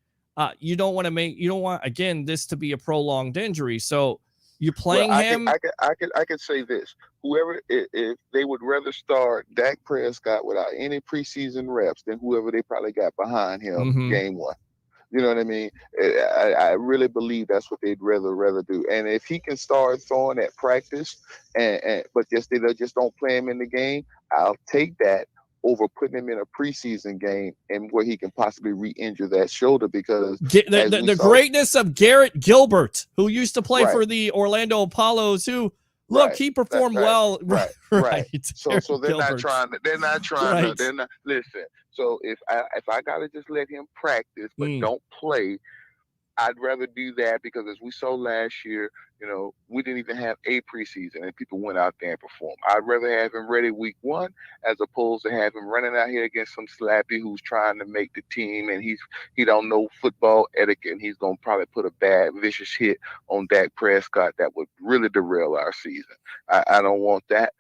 [SPEAKER 4] you don't want again this to be a prolonged injury. So you playing him.
[SPEAKER 10] I could say this: whoever, if they would rather start Dak Prescott without any preseason reps than whoever they probably got behind him game 1. You know what I mean? I really believe that's what they'd rather do. And if he can start throwing at practice, but they just don't play him in the game, I'll take that over putting him in a preseason game and where he can possibly re-injure that shoulder because
[SPEAKER 4] the greatness of Garrett Gilbert, who used to play for the Orlando Apollos, who he performed well.
[SPEAKER 10] Right. So they're not trying to listen. So if I gotta just let him practice but don't play, I'd rather do that because as we saw last year, we didn't even have a preseason and people went out there and performed. I'd rather have him ready week 1 as opposed to have him running out here against some slappy who's trying to make the team and he don't know football etiquette and he's gonna probably put a bad vicious hit on Dak Prescott that would really derail our season. I don't want that.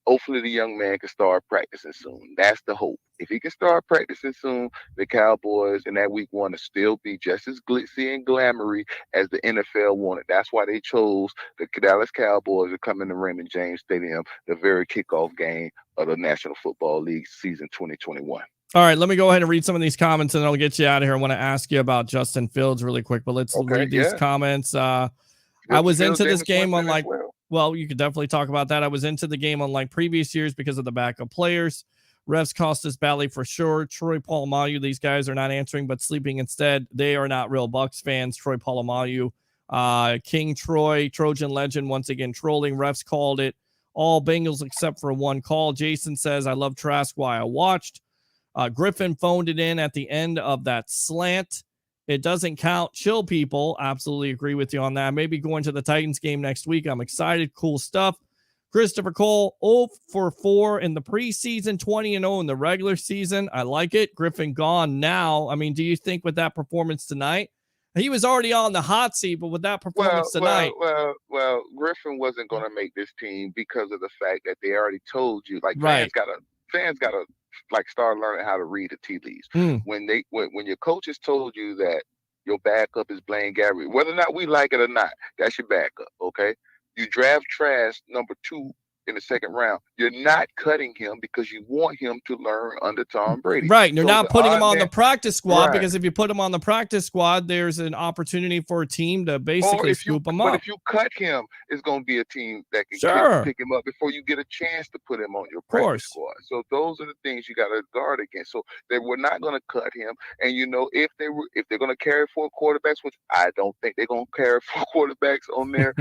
[SPEAKER 10] Hopefully the young man can start practicing soon. That's the hope. If he can start practicing soon, the Cowboys in that week 1 will still be just as glitzy and glamoury as the NFL wanted. That's why they chose the Dallas Cowboys to come into Raymond James Stadium, the very kickoff game of the National Football League season 2021.
[SPEAKER 4] All right, let me go ahead and read some of these comments and I'll get you out of here. I want to ask you about Justin Fields really quick, but let's read these comments. I was into this game unlike, well, you could definitely talk about that. I was into the game unlike previous years because of the backup players. Refs cost us badly for sure. Troy Polamalu, these guys are not answering but sleeping instead. They are not real Bucs fans. Troy Polamalu, King Troy, Trojan legend, once again trolling. Refs called it. All Bengals except for one call. Jason says, I love Trask while I watched. Griffin phoned it in at the end of that slant. It doesn't count. Chill, people. Absolutely agree with you on that. Maybe going to the Titans game next week. I'm excited. Cool stuff. Christopher Cole, 0 for 4 in the preseason, 20-0 in the regular season. I like it. Griffin gone now. I mean, do you think with that performance tonight, he was already on the hot seat, but with that performance tonight.
[SPEAKER 10] Well, Griffin wasn't going to make this team because of the fact that they already told you, like fans gotta like start learning how to read the tea leaves. When your coaches told you that your backup is Blaine Gabbert, whether or not we like it or not, that's your backup, okay? You draft Trask number 2 in the second round. You're not cutting him because you want him to learn under Tom Brady.
[SPEAKER 4] Right. You're not putting him on the practice squad because if you put him on the practice squad, there's an opportunity for a team to basically scoop him up.
[SPEAKER 10] But if you cut him, it's going to be a team that can pick him up before you get a chance to put him on your practice squad. So those are the things you got to guard against. So they were not going to cut him. And if they're going to carry 4 quarterbacks, which I don't think they're going to carry 4 quarterbacks on their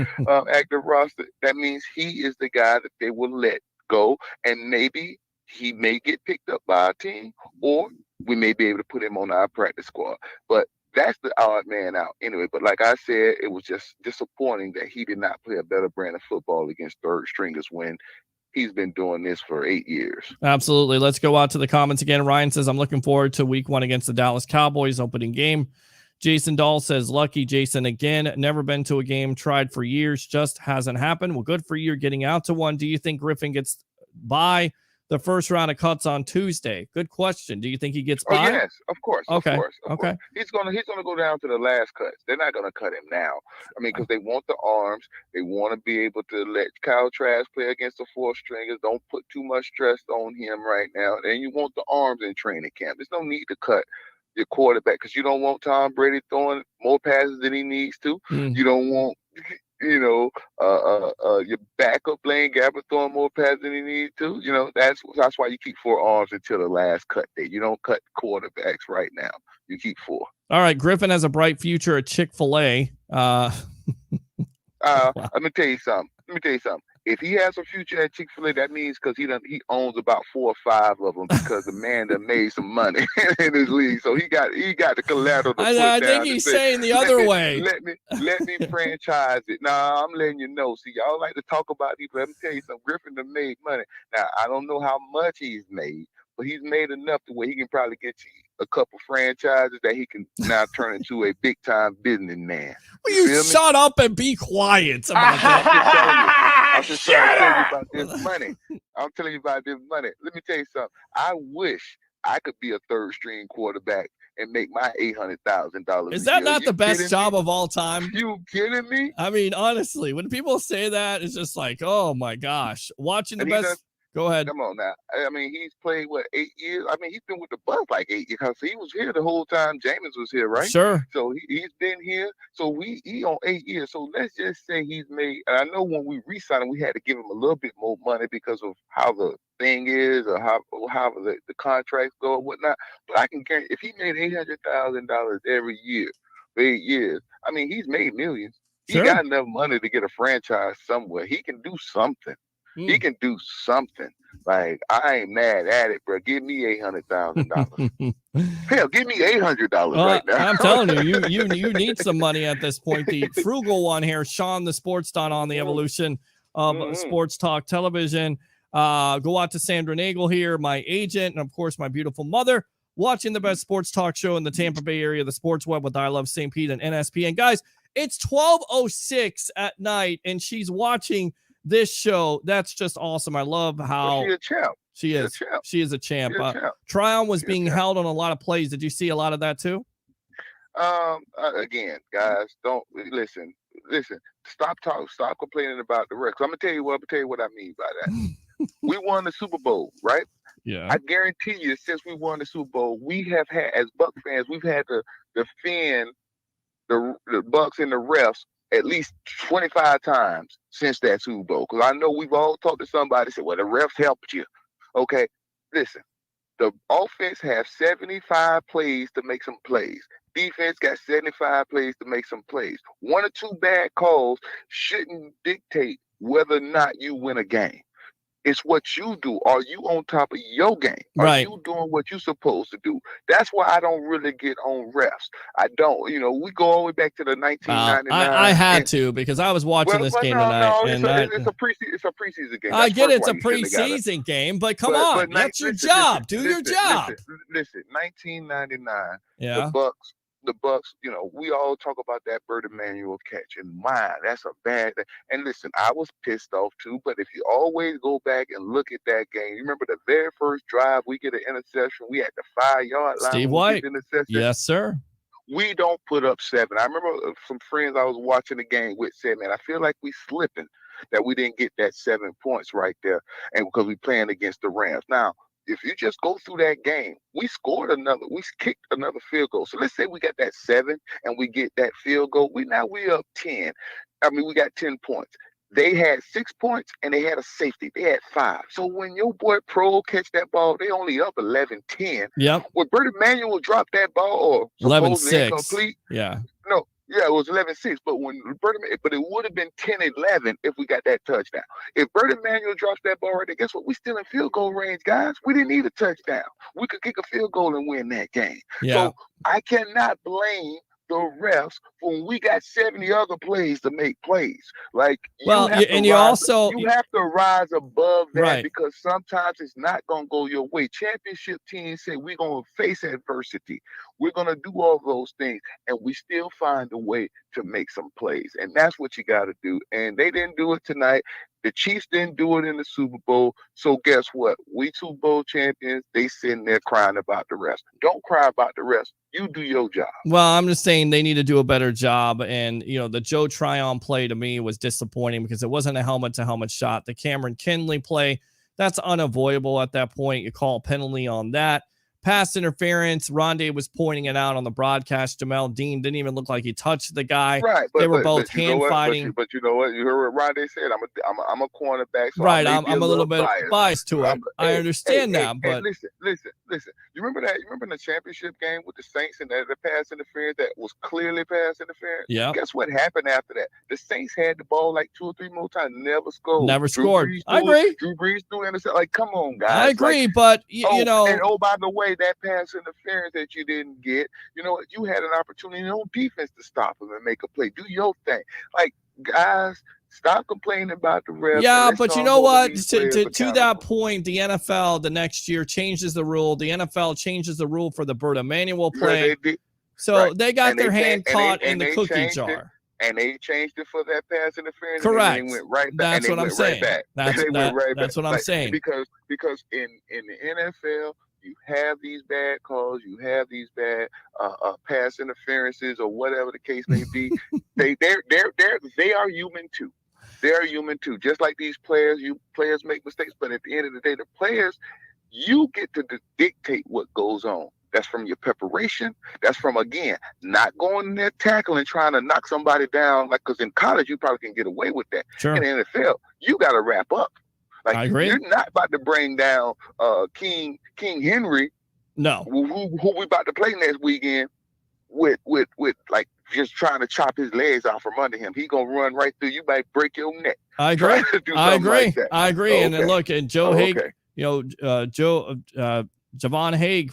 [SPEAKER 10] active roster, that means he is the guy that they will let go, and maybe he may get picked up by a team, or we may be able to put him on our practice squad. But that's the odd man out anyway. But like I said, it was just disappointing that he did not play a better brand of football against third stringers when he's been doing this for 8 years.
[SPEAKER 4] Absolutely. Let's go out to the comments again. Ryan says, I'm looking forward to week 1 against the Dallas Cowboys opening game. Jason Dahl says, lucky Jason again. Never been to a game, tried for years, just hasn't happened. Well, good for you getting out to one. Do you think Griffin gets by the first round of cuts on Tuesday? Good question. Do you think he gets by?
[SPEAKER 10] Oh yes, of course.
[SPEAKER 4] Okay.
[SPEAKER 10] Of course. He's gonna go down to the last cuts. They're not gonna cut him now. I mean, because they want the arms. They want to be able to let Kyle Trask play against the four stringers. Don't put too much stress on him right now. And you want the arms in training camp. There's no need to cut your quarterback because you don't want Tom Brady throwing more passes than he needs to. You don't want your backup Blaine Gabbert throwing more passes than he needs to. That's why you keep 4 arms until the last cut day. You don't cut quarterbacks right now. You keep 4.
[SPEAKER 4] All right, Griffin has a bright future at Chick-fil-A.
[SPEAKER 10] Let me tell you something. If he has a future at Chick-fil-A, that means because he owns about 4 or 5 of them because the man done made some money in his league. So he got the collateral.
[SPEAKER 4] I think he's saying the other way.
[SPEAKER 10] Let me franchise it. Nah, I'm letting you know. See, y'all like to talk about these, but let me tell you something. Griffin done made money. Now, I don't know how much he's made, but he's made enough to where he can probably get you a couple franchises that he can now turn into a big time businessman.
[SPEAKER 4] Will you shut up and be quiet about
[SPEAKER 10] that? I'm just trying to tell you about this money. I'm telling you about this money. Let me tell you something. I wish I could be a third string quarterback and make my $800,000.
[SPEAKER 4] Is that not the best job of all time?
[SPEAKER 10] You kidding me?
[SPEAKER 4] I mean, honestly, when people say that, it's just like, oh my gosh, watching the best. Go ahead.
[SPEAKER 10] Come on now. I mean, he's played, 8 years? I mean, he's been with the Bucs like 8 years. So he was here the whole time Jameis was here, right?
[SPEAKER 4] Sure.
[SPEAKER 10] So he's been here. So he on 8 years. So let's just say he's made, and I know when we re-signed him, we had to give him a little bit more money because of how the thing is or how the contracts go and whatnot. But I can guarantee if he made $800,000 every year for 8 years, I mean, he's made millions.
[SPEAKER 4] Sure.
[SPEAKER 10] He got enough money to get a franchise somewhere. He can do something. He can do something. Like, I ain't mad at it, bro. Give me $800,000. Hell, give me $800 right now.
[SPEAKER 4] I'm telling you, you need some money at this point. The frugal one here, Sean, the sports don on the evolution of sports talk television. Go out to Sandra Nagel here, my agent, and of course my beautiful mother, watching the best sports talk show in the Tampa Bay area, the Sports Web with I Love St. Pete and NSPN. Guys, it's 12:06 at night, and she's watching this show. That's just awesome. I love how
[SPEAKER 10] she's a champ.
[SPEAKER 4] She is a champ. Tryon was being held on a lot of plays. Did you see a lot of that too?
[SPEAKER 10] Again, guys, don't listen. Stop complaining about the refs. I'm gonna tell you what I mean by that. We won the Super Bowl, right?
[SPEAKER 4] Yeah.
[SPEAKER 10] I guarantee you, since we won the Super Bowl, we have had, as Bucs fans, we've had to defend the Bucs and the refs at least 25 times since that Super Bowl. Because I know we've all talked to somebody and said, well, the refs helped you. Okay, listen, the offense has 75 plays to make some plays. Defense got 75 plays to make some plays. 1 or 2 bad calls shouldn't dictate whether or not you win a game. It's what you do. Are you on top of your game? Are you doing what you're supposed to do? That's why I don't really get on refs. I don't. We go all the way back to the 1999.
[SPEAKER 4] I had to because I was watching this game tonight.
[SPEAKER 10] It's a preseason game.
[SPEAKER 4] I get it's a preseason game, but come on, that's your job. Do your job.
[SPEAKER 10] Listen, 1999.
[SPEAKER 4] Yeah.
[SPEAKER 10] The Bucs, we all talk about that Bert Emanuel catch, and wow, that's a bad thing. And listen, I was pissed off too, but if you always go back and look at that game, you remember the very first drive, we get an interception, we at the 5-yard line.
[SPEAKER 4] Steve White. Yes, sir.
[SPEAKER 10] We don't put up 7. I remember some friends I was watching the game with said, man, I feel like we slipping, that we didn't get that 7 points right there, and because we playing against the Rams. Now, if you just go through that game, we kicked another field goal. So let's say we got that 7 and we get that field goal. We up 10. I mean, we got 10 points. They had 6 points and they had a safety. They had 5. So when your boy Pro catch that ball, they only up 11-10.
[SPEAKER 4] Yep.
[SPEAKER 10] When Bert Emanuel dropped that ball, or
[SPEAKER 4] 11-6.
[SPEAKER 10] Incomplete,
[SPEAKER 4] yeah.
[SPEAKER 10] No. Yeah, it was 11-6, but it would have been 10-11 if we got that touchdown. If Bert Emanuel drops that ball right there, guess what? We still in field goal range, guys. We didn't need a touchdown. We could kick a field goal and win that game.
[SPEAKER 4] Yeah.
[SPEAKER 10] So I cannot blame the refs when we got 70 other plays to make plays. Like
[SPEAKER 4] Well, you
[SPEAKER 10] have to rise above that,
[SPEAKER 4] right,
[SPEAKER 10] because sometimes it's not gonna go your way. Championship teams say we're gonna face adversity. We're gonna do all those things, and we still find a way to make some plays. And that's what you gotta do. And they didn't do it tonight. The Chiefs didn't do it in the Super Bowl. So guess what? We Super Bowl champions, they sitting there crying about the rest. Don't cry about the rest. You do your job.
[SPEAKER 4] Well, I'm just saying they need to do a better job. And, the Joe Tryon play to me was disappointing because it wasn't a helmet-to-helmet shot. The Cameron Kinley play, that's unavoidable at that point. You call a penalty on that. Pass interference, Rondé was pointing it out on the broadcast. Jamel Dean didn't even look like he touched the guy.
[SPEAKER 10] Right,
[SPEAKER 4] they were both hand fighting.
[SPEAKER 10] But you know what? You heard what Rondé said. I'm a cornerback. So
[SPEAKER 4] right, I'm a little bit biased to it. I understand that, but
[SPEAKER 10] listen. You remember that? You remember in the championship game with the Saints and the pass interference that was clearly pass interference?
[SPEAKER 4] Yeah.
[SPEAKER 10] Guess what happened after that? The Saints had the ball like 2 or 3 more times, never scored.
[SPEAKER 4] I agree.
[SPEAKER 10] Drew Brees threw intercept. Like, come on, guys.
[SPEAKER 4] I agree, but you know.
[SPEAKER 10] And by the way, that pass interference that you didn't get, you had an opportunity on defense to stop him and make a play. Do your thing. Like, guys, stop complaining about the refs.
[SPEAKER 4] Yeah, but you know what? To that point, the NFL the next year changes the rule. The NFL changes the rule for the Bert Emanuel play. They got their hand caught in the cookie jar.
[SPEAKER 10] And they changed it for that pass interference.
[SPEAKER 4] Correct.
[SPEAKER 10] And they went right back.
[SPEAKER 4] That's what I'm saying. That's what I'm saying.
[SPEAKER 10] Because in the NFL, you have these bad calls, you have these bad pass interferences, or whatever the case may be. they are human too. They are human too. Just like these players, players make mistakes, but at the end of the day, the players, you get to dictate what goes on. That's from your preparation. That's from, again, not going in there tackling, trying to knock somebody down. Like, because in college, you probably can get away with that.
[SPEAKER 4] Sure.
[SPEAKER 10] In the NFL, you got to wrap up. Like,
[SPEAKER 4] I agree.
[SPEAKER 10] You're not about to bring down King Henry.
[SPEAKER 4] No.
[SPEAKER 10] Who we about to play next weekend with like just trying to chop his legs out from under him. He gonna run right through. You might break your neck.
[SPEAKER 4] I agree. I agree.
[SPEAKER 10] Okay.
[SPEAKER 4] And then look, and Joe Haig, Javon Haig,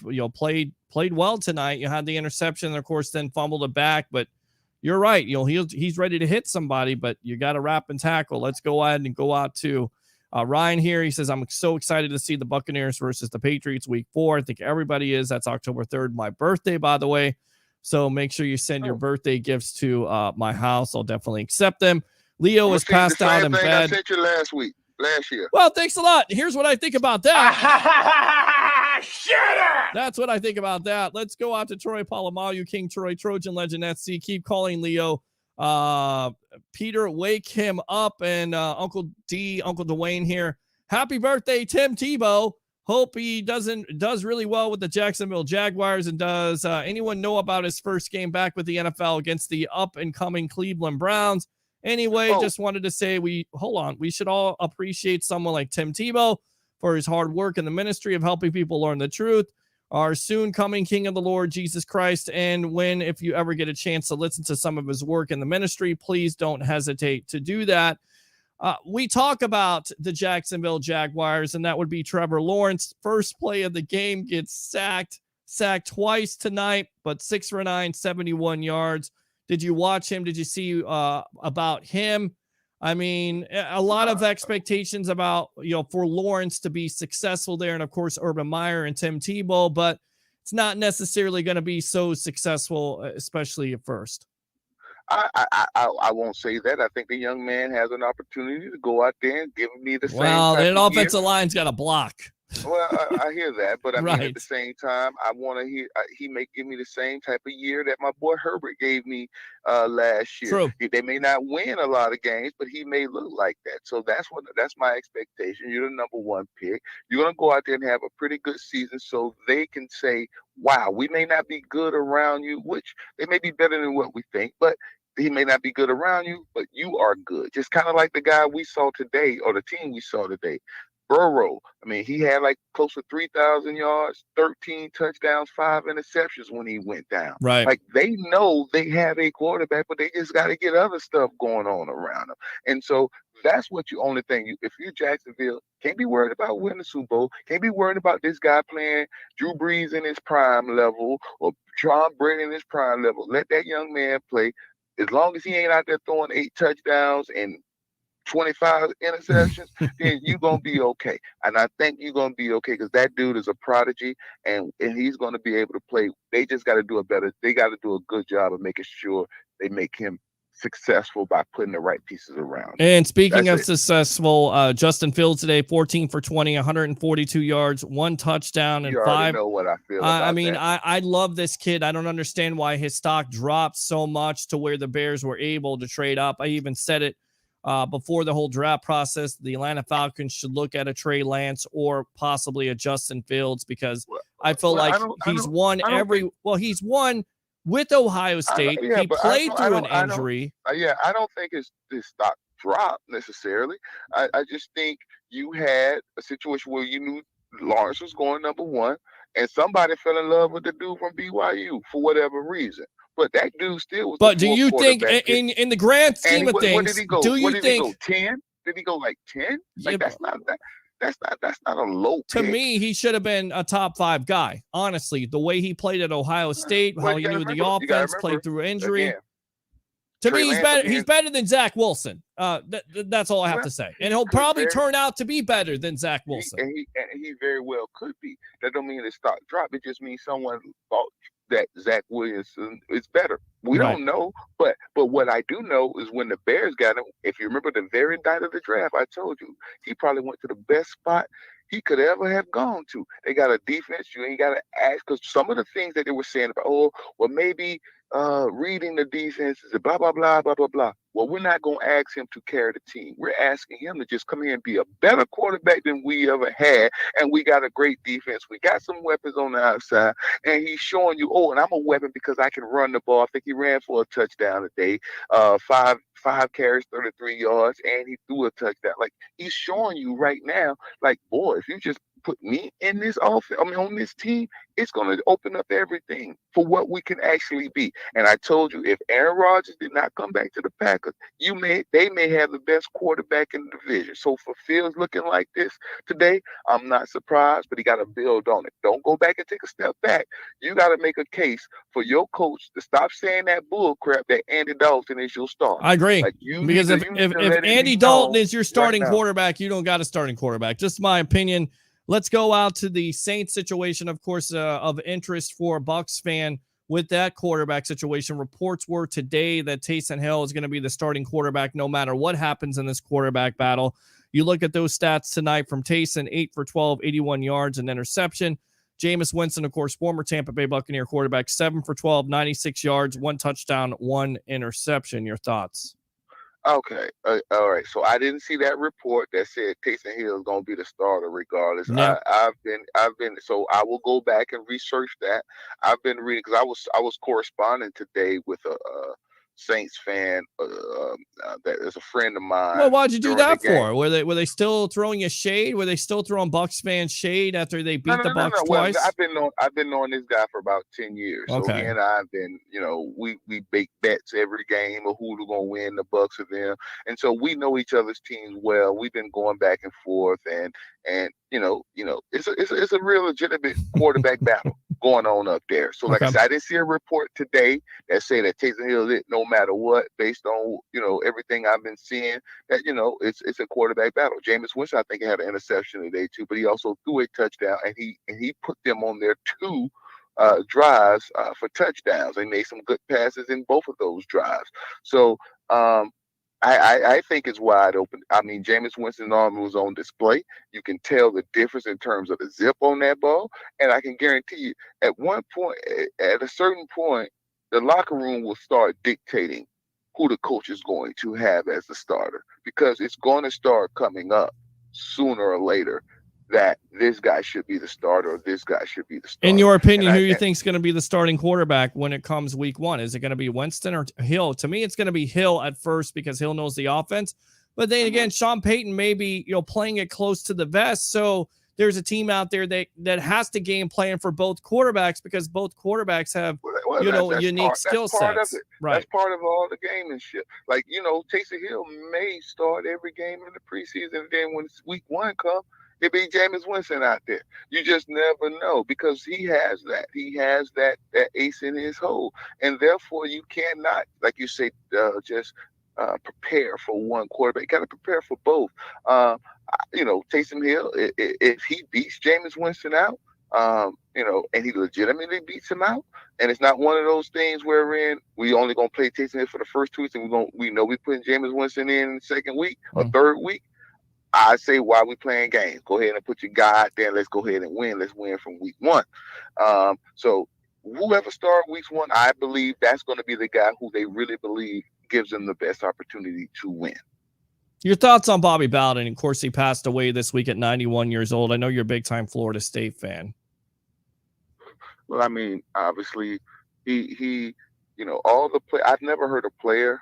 [SPEAKER 4] played well tonight. You had the interception, and of course, then fumbled it back. But you're right. He's ready to hit somebody, but you got to wrap and tackle. Let's go ahead and go out to Ryan here. He says, I'm so excited to see the Buccaneers versus the Patriots week 4. I think everybody is. That's October 3rd, my birthday, by the way. So make sure you send your birthday gifts to my house. I'll definitely accept them. Leo is passed out in bed.
[SPEAKER 10] I sent you last year.
[SPEAKER 4] Well, thanks a lot. Here's what I think about that. That's what I think about that. Let's go out to Troy Polamalu, King Troy, Trojan Legend SC. Keep calling Leo. Peter, wake him up. And Uncle Dwayne here. Happy birthday, Tim Tebow. Hope he does really well with the Jacksonville Jaguars. And does anyone know about his first game back with the NFL against the up-and-coming Cleveland Browns? Anyway, just wanted to say we should all appreciate someone like Tim Tebow for his hard work in the ministry of helping people learn the truth. Our soon coming King of the Lord, Jesus Christ. And if you ever get a chance to listen to some of his work in the ministry, please don't hesitate to do that. We talk about the Jacksonville Jaguars, and that would be Trevor Lawrence. First play of the game, gets sacked twice tonight, but 6 for 9, 71 yards. Did you watch him? Did you see about him? I mean, a lot of expectations about, for Lawrence to be successful there. And of course, Urban Meyer and Tim Tebow, but it's not necessarily going to be so successful, especially at first.
[SPEAKER 10] I won't say that. I think the young man has an opportunity to go out there and give me the same.
[SPEAKER 4] Well, that offensive line's got a block.
[SPEAKER 10] Well, I hear that, but I mean,
[SPEAKER 4] right.
[SPEAKER 10] At the same time, I want to hear he may give me the same type of year that my boy Herbert gave me last year.
[SPEAKER 4] True.
[SPEAKER 10] They may not win a lot of games, but he may look like that. So that's my expectation. You're the number 1 pick. You're gonna go out there and have a pretty good season, so they can say, "Wow, we may not be good around you," which they may be better than what we think, but he may not be good around you, but you are good. Just kind of like the guy we saw today, or the team we saw today. Burrow, I mean, he had like close to 3,000 yards, 13 touchdowns, 5 interceptions when he went down.
[SPEAKER 4] Right.
[SPEAKER 10] Like, they know they have a quarterback, but they just got to get other stuff going on around them. And so that's what you only thing. If you're Jacksonville, can't be worried about winning the Super Bowl. Can't be worried about this guy playing Drew Brees in his prime level or Tom Brady in his prime level. Let that young man play. As long as he ain't out there throwing 8 touchdowns and 25 interceptions, then you're going to be okay. And I think you're going to be okay because that dude is a prodigy and he's going to be able to play. They just got to do they got to do a good job of making sure they make him successful by putting the right pieces around.
[SPEAKER 4] And speaking of successful, Justin Fields today, 14 for 20, 142 yards, 1 touchdown, and
[SPEAKER 10] you
[SPEAKER 4] 5.
[SPEAKER 10] Know what I feel. I
[SPEAKER 4] mean,
[SPEAKER 10] that.
[SPEAKER 4] I love this kid. I don't understand why his stock dropped so much to where the Bears were able to trade up. I even said it before the whole draft process. The Atlanta Falcons should look at a Trey Lance or possibly a Justin Fields because I feel like he's won with Ohio State. He played through an injury.
[SPEAKER 10] I don't think his stock dropped necessarily. I just think you had a situation where you knew Lawrence was going number 1, and somebody fell in love with the dude from BYU for whatever reason. But that dude still was.
[SPEAKER 4] But do you think, in the grand scheme of things,
[SPEAKER 10] what did he go?
[SPEAKER 4] Do you think
[SPEAKER 10] he go 10? Did he go like 10? Like that's not a low
[SPEAKER 4] to
[SPEAKER 10] pick.
[SPEAKER 4] me. He should have been a top 5 guy. Honestly, the way he played at Ohio State, how he knew the offense, played through injury.
[SPEAKER 10] Again,
[SPEAKER 4] to me, he's better. He's better than Zach Wilson. That's all I have to say. And he'll probably turn out to be better than Zach Wilson.
[SPEAKER 10] And he very well could be. That don't mean his stock dropped. It just means someone thought that Zach Wilson is better. We don't know, but what I do know is when the Bears got him, if you remember the very night of the draft, I told you he probably went to the best spot he could ever have gone to. They got a defense. You ain't got to ask, because some of the things that they were saying about, maybe reading the defenses, blah, blah, blah, blah, blah, blah. Well, we're not going to ask him to carry the team. We're asking him to just come here and be a better quarterback than we ever had. And we got a great defense. We got some weapons on the outside. And he's showing you, and I'm a weapon because I can run the ball. I think he ran for a touchdown today. 5 carries, 33 yards, and he threw a touchdown. Like, he's showing you right now, like, boy, if you just put me in this offense, on this team, it's going to open up everything for what we can actually be. And I told you, if Aaron Rodgers did not come back to the Packers, they may have the best quarterback in the division. So for Fields looking like this today, I'm not surprised, but he got to build on it. Don't go back and take a step back. You got to make a case for your coach to stop saying that bull crap that Andy Dalton is your star.
[SPEAKER 4] I agree. Because if Andy Dalton is your starting quarterback, you don't got a starting quarterback. Just my opinion. Let's go out to the Saints situation, of course, of interest for a Bucs fan with that quarterback situation. Reports were today that Taysom Hill is going to be the starting quarterback no matter what happens in this quarterback battle. You look at those stats tonight from Taysom, 8 for 12, 81 yards, and interception. Jameis Winston, of course, former Tampa Bay Buccaneer quarterback, 7 for 12, 96 yards, 1 touchdown, 1 interception. Your thoughts?
[SPEAKER 10] Okay. All right. So I didn't see that report that said Taysom Hill is going to be the starter regardless.
[SPEAKER 4] No.
[SPEAKER 10] I've been. So I will go back and research that. I've been reading because I was corresponding today with a Saints fan that is a friend of mine.
[SPEAKER 4] Well, why'd you do that for? Were they still throwing you shade? Were they still throwing Bucs fans shade after they beat the Bucs twice?
[SPEAKER 10] Well, I've been knowing this guy for about 10 years.
[SPEAKER 4] Okay.
[SPEAKER 10] So he and I have been, we bake bets every game of who's gonna win, the Bucs or them. And so we know each other's teams well. We've been going back and forth, and it's a real legitimate quarterback battle going on up there. So like I said, I didn't see a report today that say that Taysom Hill is no matter what, based on everything I've been seeing, that it's a quarterback battle. Jameis Winston, I think, had an interception today too, but he also threw a touchdown, and he put them on their 2 drives for touchdowns. They made some good passes in both of those drives. So I think it's wide open. I mean, Jameis Winston's arm was on display. You can tell the difference in terms of the zip on that ball. And I can guarantee you, at a certain point, the locker room will start dictating who the coach is going to have as the starter, because it's going to start coming up sooner or later that this guy should be the starter or this guy should be the starter.
[SPEAKER 4] In your opinion, who you think is going to be the starting quarterback when it comes week 1? Is it going to be Winston or Hill? To me, it's going to be Hill at first because Hill knows the offense. But then again, Sean Payton may be, playing it close to the vest. So there's a team out there that has to game plan for both quarterbacks because both quarterbacks have,
[SPEAKER 10] that's
[SPEAKER 4] unique skill
[SPEAKER 10] That's part of
[SPEAKER 4] sets.
[SPEAKER 10] it.
[SPEAKER 4] Right.
[SPEAKER 10] That's part of all the gamesmanship. Like, Taysom Hill may start every game in the preseason, and then when week 1 comes, it be Jameis Winston out there. You just never know because he has that. He has that ace in his hole, and therefore you cannot, like you say, just prepare for one quarterback. You got to prepare for both. Taysom Hill, if he beats Jameis Winston out, and he legitimately beats him out, and it's not one of those things wherein we only gonna play Taysom Hill for the first 2 weeks, and we know we putting Jameis Winston in the second week or third week. I say, why we playing games? Go ahead and put your guy out there. Let's go ahead and win. Let's win from week 1. So whoever starts week 1, I believe that's going to be the guy who they really believe gives them the best opportunity to win.
[SPEAKER 4] Your thoughts on Bobby Bowden? Of course, he passed away this week at 91 years old. I know you're a big-time Florida State fan.
[SPEAKER 10] Well, I mean, obviously, he all the play. I've never heard a player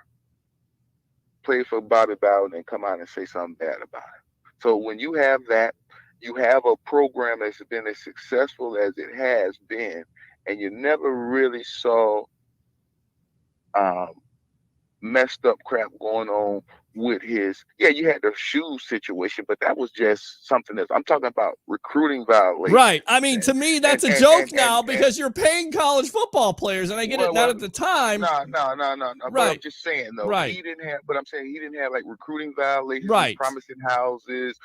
[SPEAKER 10] play for Bobby Bowden and come out and say something bad about it. So when you have that, you have a program that's been as successful as it has been, and you never really saw messed up crap going on with his. Yeah, you had the shoe situation, but that was just something else. I'm talking about recruiting violations.
[SPEAKER 4] Right. I mean, to me, that's a joke now because you're paying college football players, and I get it. Not at the time.
[SPEAKER 10] No.
[SPEAKER 4] Right.
[SPEAKER 10] But I'm just saying though.
[SPEAKER 4] Right.
[SPEAKER 10] He didn't have. But I'm saying he didn't have like recruiting violations.
[SPEAKER 4] Right.
[SPEAKER 10] Promising houses.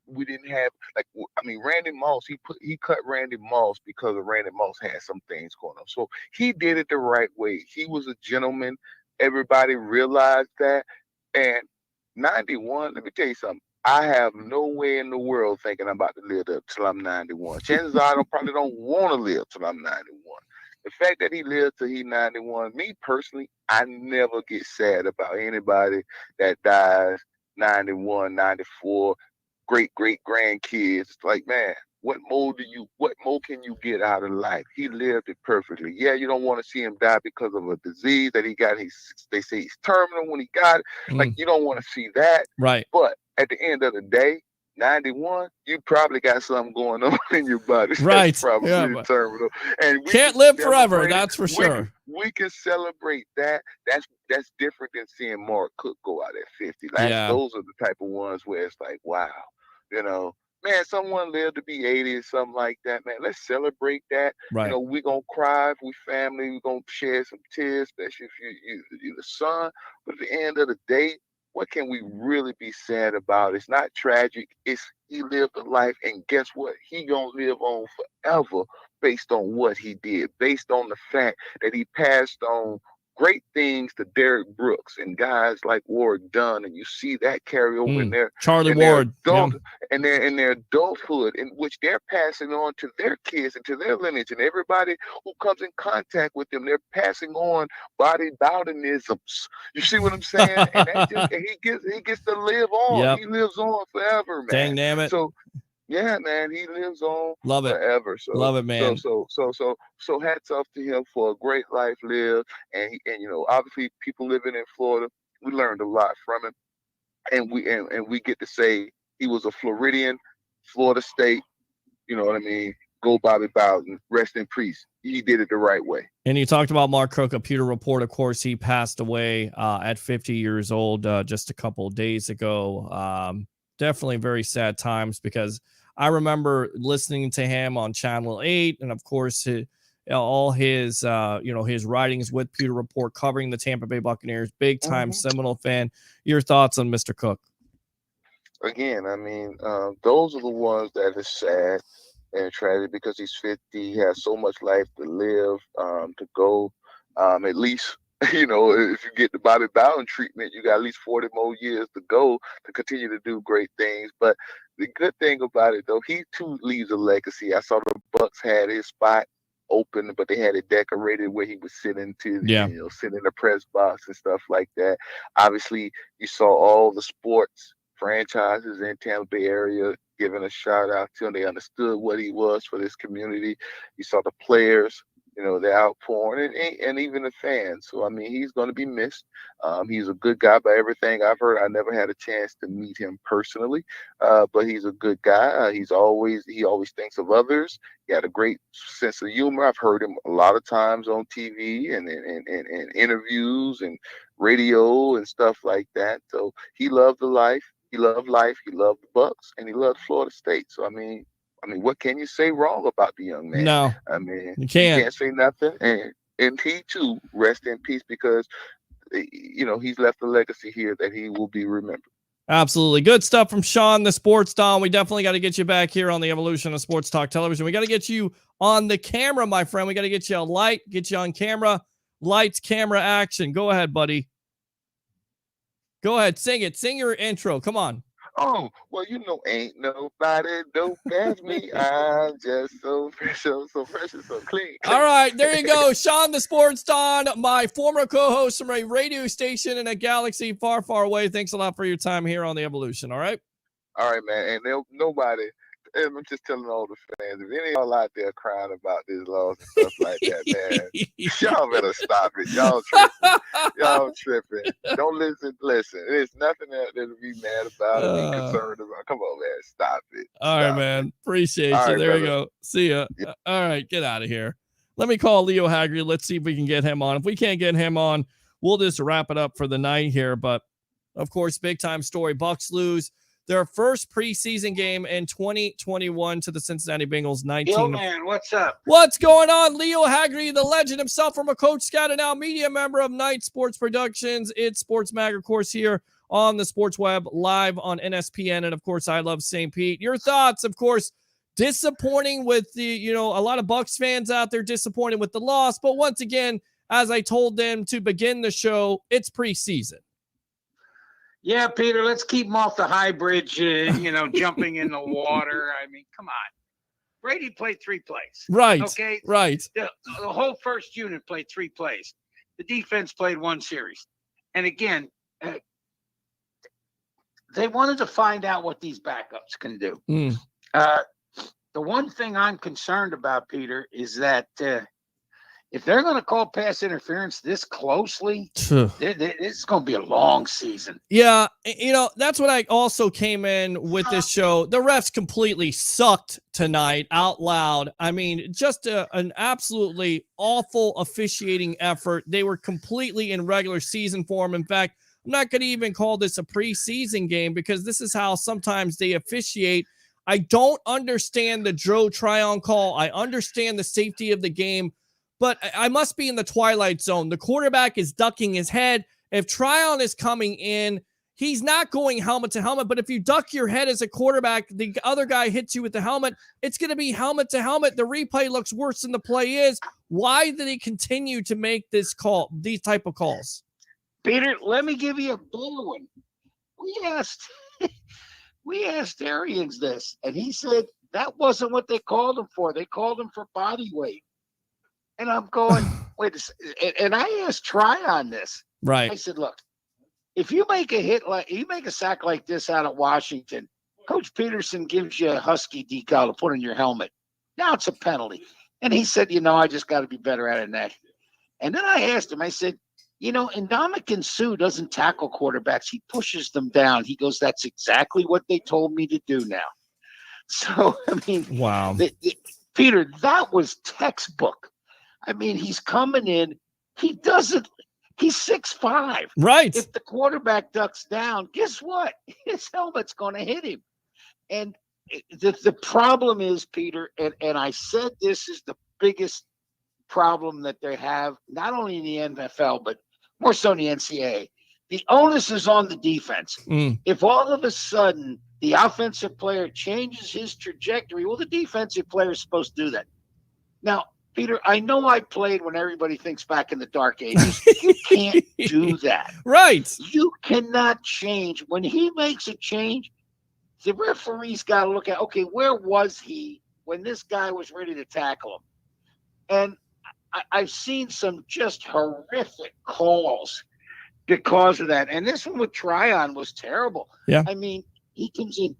[SPEAKER 10] We didn't have like. I mean, Randy Moss. He cut Randy Moss because of Randy Moss had some things going on. So he did it the right way. He was a gentleman. Everybody realized that. And 91, let me tell you something. I have no way in the world thinking I'm about to live up till I'm 91. Chances are I probably don't want to live till I'm 91. The fact that he lived till he's 91, me personally, I never get sad about anybody that dies 91, 94, great grandkids. It's like, man, what more can you get out of life? He lived it perfectly. Yeah, you don't want to see him die because of a disease that he got. They say he's terminal when he got it. Like, you don't want to see that.
[SPEAKER 4] Right.
[SPEAKER 10] But at the end of the day, 91, you probably got something going on in your body.
[SPEAKER 4] Right.
[SPEAKER 10] That's probably terminal. And we
[SPEAKER 4] can't live forever, that's for sure.
[SPEAKER 10] We can celebrate that. That's different than seeing Mark Cook go out at 50. Those are the type of ones where it's like, wow, man, someone lived to be 80 or something like that, man. Let's celebrate that.
[SPEAKER 4] Right.
[SPEAKER 10] We're going to cry if we family. We're going to share some tears, especially if you're the son. But at the end of the day, what can we really be sad about? It's not tragic. It's he lived a life, and guess what? He going to live on forever based on what he did, based on the fact that he passed on great things to Derek Brooks and guys like Ward Dunn, and you see that carry over in their
[SPEAKER 4] Charlie Ward,
[SPEAKER 10] and in their adulthood, in which they're passing on to their kids and to their lineage, and everybody who comes in contact with them, they're passing on Bobby Bowdenisms. You see what I'm saying? And he gets to live on.
[SPEAKER 4] Yep.
[SPEAKER 10] He lives on forever, man.
[SPEAKER 4] Dang damn it.
[SPEAKER 10] So. Yeah, man, he lives on
[SPEAKER 4] Love it.
[SPEAKER 10] forever. So
[SPEAKER 4] love it, man.
[SPEAKER 10] So hats off to him for a great life lived, and obviously people living in Florida, we learned a lot from him, and we get to say he was a Floridian, Florida State. You know what I mean? Go Bobby Bowden, rest in peace. He did it the right way.
[SPEAKER 4] And you talked about Mark Cook, a Pewter Report. Of course, he passed away at 50 years old just a couple of days ago. Definitely very sad times because I remember listening to him on Channel 8, and of course, all his his writings with Pewter Report covering the Tampa Bay Buccaneers. Big time Seminole fan. Your thoughts on Mr. Cook?
[SPEAKER 10] Again, I mean, those are the ones that are sad and tragic because he's 50. He has so much life to live, to go. At least, if you get the Bobby Bowden treatment, you got at least 40 more years to go to continue to do great things. But the good thing about it, though, he too leaves a legacy. I saw the Bucs had his spot open, but they had it decorated where he was sitting sit in the press box and stuff like that. Obviously, you saw all the sports franchises in Tampa Bay area giving a shout out to him. They understood what he was for this community. You saw the players the outpouring and even the fans. So I mean, he's going to be missed. He's a good guy by everything I've heard. I never had a chance to meet him personally, but he's a good guy. He always thinks of others. He had a great sense of humor. I've heard him a lot of times on TV and interviews and radio and stuff like that. So he loved the life. He loved life. He loved the Bucs, and he loved Florida State. So I mean, what can you say wrong about the young man?
[SPEAKER 4] No,
[SPEAKER 10] I mean,
[SPEAKER 4] you can't
[SPEAKER 10] say nothing. And he too, rest in peace, because he's left a legacy here that he will be remembered.
[SPEAKER 4] Absolutely. Good stuff from Sean, the Sports Don. We definitely got to get you back here on the evolution of Sports Talk Television. We got to get you on the camera, my friend. We got to get you a light, get you on camera, lights, camera, action. Go ahead, buddy. Go ahead. Sing it. Sing your intro. Come on.
[SPEAKER 10] Oh, well, ain't nobody dope as me. I'm just so fresh, so fresh and so clean.
[SPEAKER 4] All right, there you go. Sean, the Sports Don, my former co-host from a radio station in a galaxy far, far away. Thanks a lot for your time here on The Evolution, all right?
[SPEAKER 10] All right, man. And nobody, I'm just telling all the fans, if any of y'all out there crying about this loss and stuff like that, man, y'all better stop it. Y'all tripping. Y'all tripping. Don't listen. There's nothing out there to be mad about and be concerned about. Come on, man. Stop it.
[SPEAKER 4] All right, man. Appreciate you. There you go. See ya. Yeah. All right, get out of here. Let me call Leo Haggerty. Let's see if we can get him on. If we can't get him on, we'll just wrap it up for the night here. But, of course, big-time story. Bucs lose their first preseason game in 2021 to the Cincinnati Bengals. 19.
[SPEAKER 11] Yo, man, what's up?
[SPEAKER 4] What's going on? Leo Haggerty, the legend himself, from a Coach Scout and now media member of Night Sports Productions. It's Sports Mag, of course, here on the Sports Web, live on NSPN, and, of course, I Love St. Pete. Your thoughts, of course, disappointing with the, a lot of Bucs fans out there disappointed with the loss. But once again, as I told them to begin the show, it's preseason.
[SPEAKER 11] Yeah, Peter, let's keep them off the high bridge, jumping in the water. I mean, come on. Brady played 3 plays.
[SPEAKER 4] Right.
[SPEAKER 11] Okay.
[SPEAKER 4] Right.
[SPEAKER 11] The whole first unit played 3 plays. The defense played 1 series. And again, they wanted to find out what these backups can do. The one thing I'm concerned about, Peter, is that if they're going to call pass interference this closely, it's going to be a long season.
[SPEAKER 4] Yeah, that's what I also came in with this show. The refs completely sucked tonight out loud. I mean, just an absolutely awful officiating effort. They were completely in regular season form. In fact, I'm not going to even call this a preseason game because this is how sometimes they officiate. I don't understand the Joe Tryon call. I understand the safety of the game. But I must be in the twilight zone. The quarterback is ducking his head. If Tryon is coming in, he's not going helmet to helmet. But if you duck your head as a quarterback, the other guy hits you with the helmet, it's going to be helmet to helmet. The replay looks worse than the play is. Why did he continue to make these type of calls?
[SPEAKER 11] Peter, let me give you a better one. We asked Arians this, and he said that wasn't what they called him for. They called him for body weight. And I'm going, wait a second. And I asked Tryon this.
[SPEAKER 4] Right.
[SPEAKER 11] I said, look, if you make a sack like this out of Washington, Coach Peterson gives you a Husky decal to put on your helmet. Now it's a penalty. And he said, I just got to be better at it than that. And then I asked him, I said, Ndamukong Suh doesn't tackle quarterbacks. He pushes them down. He goes, that's exactly what they told me to do now. So, I mean,
[SPEAKER 4] wow.
[SPEAKER 11] Peter, that was textbook. I mean, he's coming in. He's 6'5".
[SPEAKER 4] Right.
[SPEAKER 11] If the quarterback ducks down, guess what? His helmet's going to hit him. And the problem is, Peter, and I said this is the biggest problem that they have, not only in the NFL, but more so in the NCAA. The onus is on the defense. If all of a sudden the offensive player changes his trajectory, well, the defensive player is supposed to do that. Now, Peter, I know I played when everybody thinks back in the dark ages. You can't do that.
[SPEAKER 4] Right.
[SPEAKER 11] You cannot change. When he makes a change, the referee's got to look at, okay, where was he when this guy was ready to tackle him? And I've seen some just horrific calls because of that. And this one with Tryon was terrible.
[SPEAKER 4] Yeah.
[SPEAKER 11] I mean, he comes in.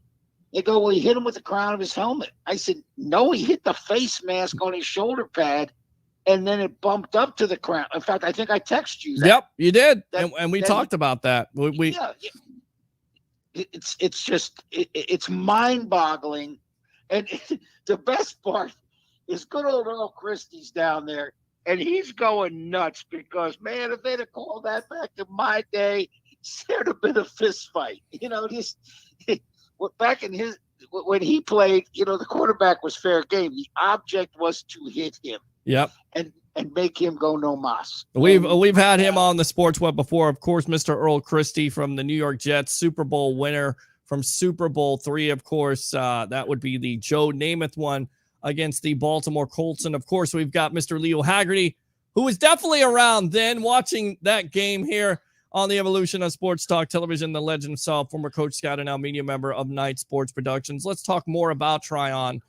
[SPEAKER 11] They go, well, he hit him with the crown of his helmet. I said, no, he hit the face mask on his shoulder pad and then it bumped up to the crown. In fact, I think I texted you that.
[SPEAKER 4] Yep, you did,
[SPEAKER 11] That-
[SPEAKER 4] and we
[SPEAKER 11] that
[SPEAKER 4] talked about that. We
[SPEAKER 11] yeah, it's just it's mind-boggling, and the best part is good old Earl Christie's down there, and he's going nuts because, man, if they'd have called that back in my day, there'd have been a fist fight. Just back in when he played, the quarterback was fair game. The object was to hit him.
[SPEAKER 4] Yep.
[SPEAKER 11] And make him go no mas.
[SPEAKER 4] We've had him on the Sports Web before. Of course, Mr. Earl Christie from the New York Jets, Super Bowl winner from Super Bowl III. Of course, that would be the Joe Namath one against the Baltimore Colts. And of course, we've got Mr. Leo Haggerty, who was definitely around then watching that game here on the evolution of Sports Talk Television, the legend himself, former Coach Scout and now media member of Night Sports Productions. Let's talk more about Tryon.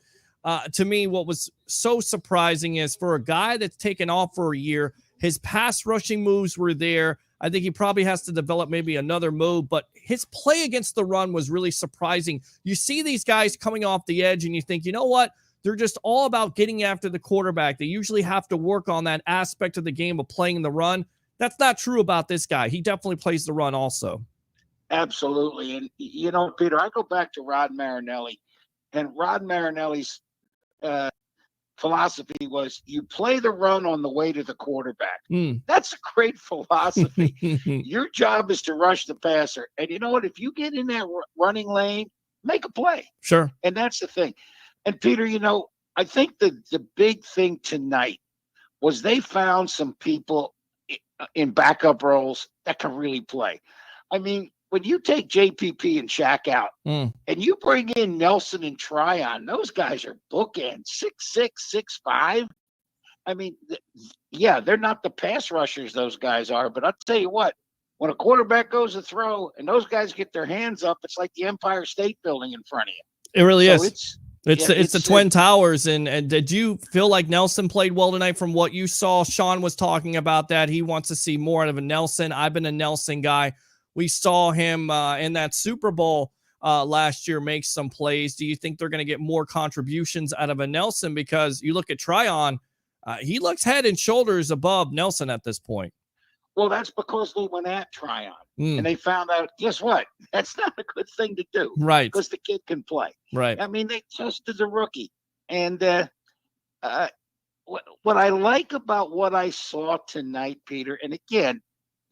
[SPEAKER 4] To me, what was so surprising is for a guy that's taken off for a year, his pass rushing moves were there. I think he probably has to develop maybe another move, but his play against the run was really surprising. You see these guys coming off the edge and you think, you know what? They're just all about getting after the quarterback. They usually have to work on that aspect of the game of playing the run. That's not true about this guy. He definitely plays the run also.
[SPEAKER 11] Absolutely. And, Peter, I go back to Rod Marinelli, and Rod Marinelli's philosophy was you play the run on the way to the quarterback. That's a great philosophy. Your job is to rush the passer. And you know what? If you get in that running lane, make a play.
[SPEAKER 4] Sure.
[SPEAKER 11] And that's the thing. And Peter, I think the big thing tonight was they found some people in backup roles that can really play. I mean, when you take JPP and Shaq out and you bring in Nelson and Tryon, those guys are bookend 6'6", 6'5". I mean, they're not the pass rushers those guys are, but I'll tell you what, when a quarterback goes to throw and those guys get their hands up, it's like the Empire State Building in front of you.
[SPEAKER 4] It really is. It's the Twin Towers. And did you feel like Nelson played well tonight from what you saw? Sean was talking about that. He wants to see more out of a Nelson. I've been a Nelson guy. We saw him in that Super Bowl last year make some plays. Do you think they're going to get more contributions out of a Nelson? Because you look at Tryon, he looks head and shoulders above Nelson at this point.
[SPEAKER 11] Well, that's because they went at Tryon and they found out, guess what? That's not a good thing to do.
[SPEAKER 4] Right.
[SPEAKER 11] Because the kid can play.
[SPEAKER 4] Right.
[SPEAKER 11] I mean, they tested the rookie. And what I like about what I saw tonight, Peter, and again,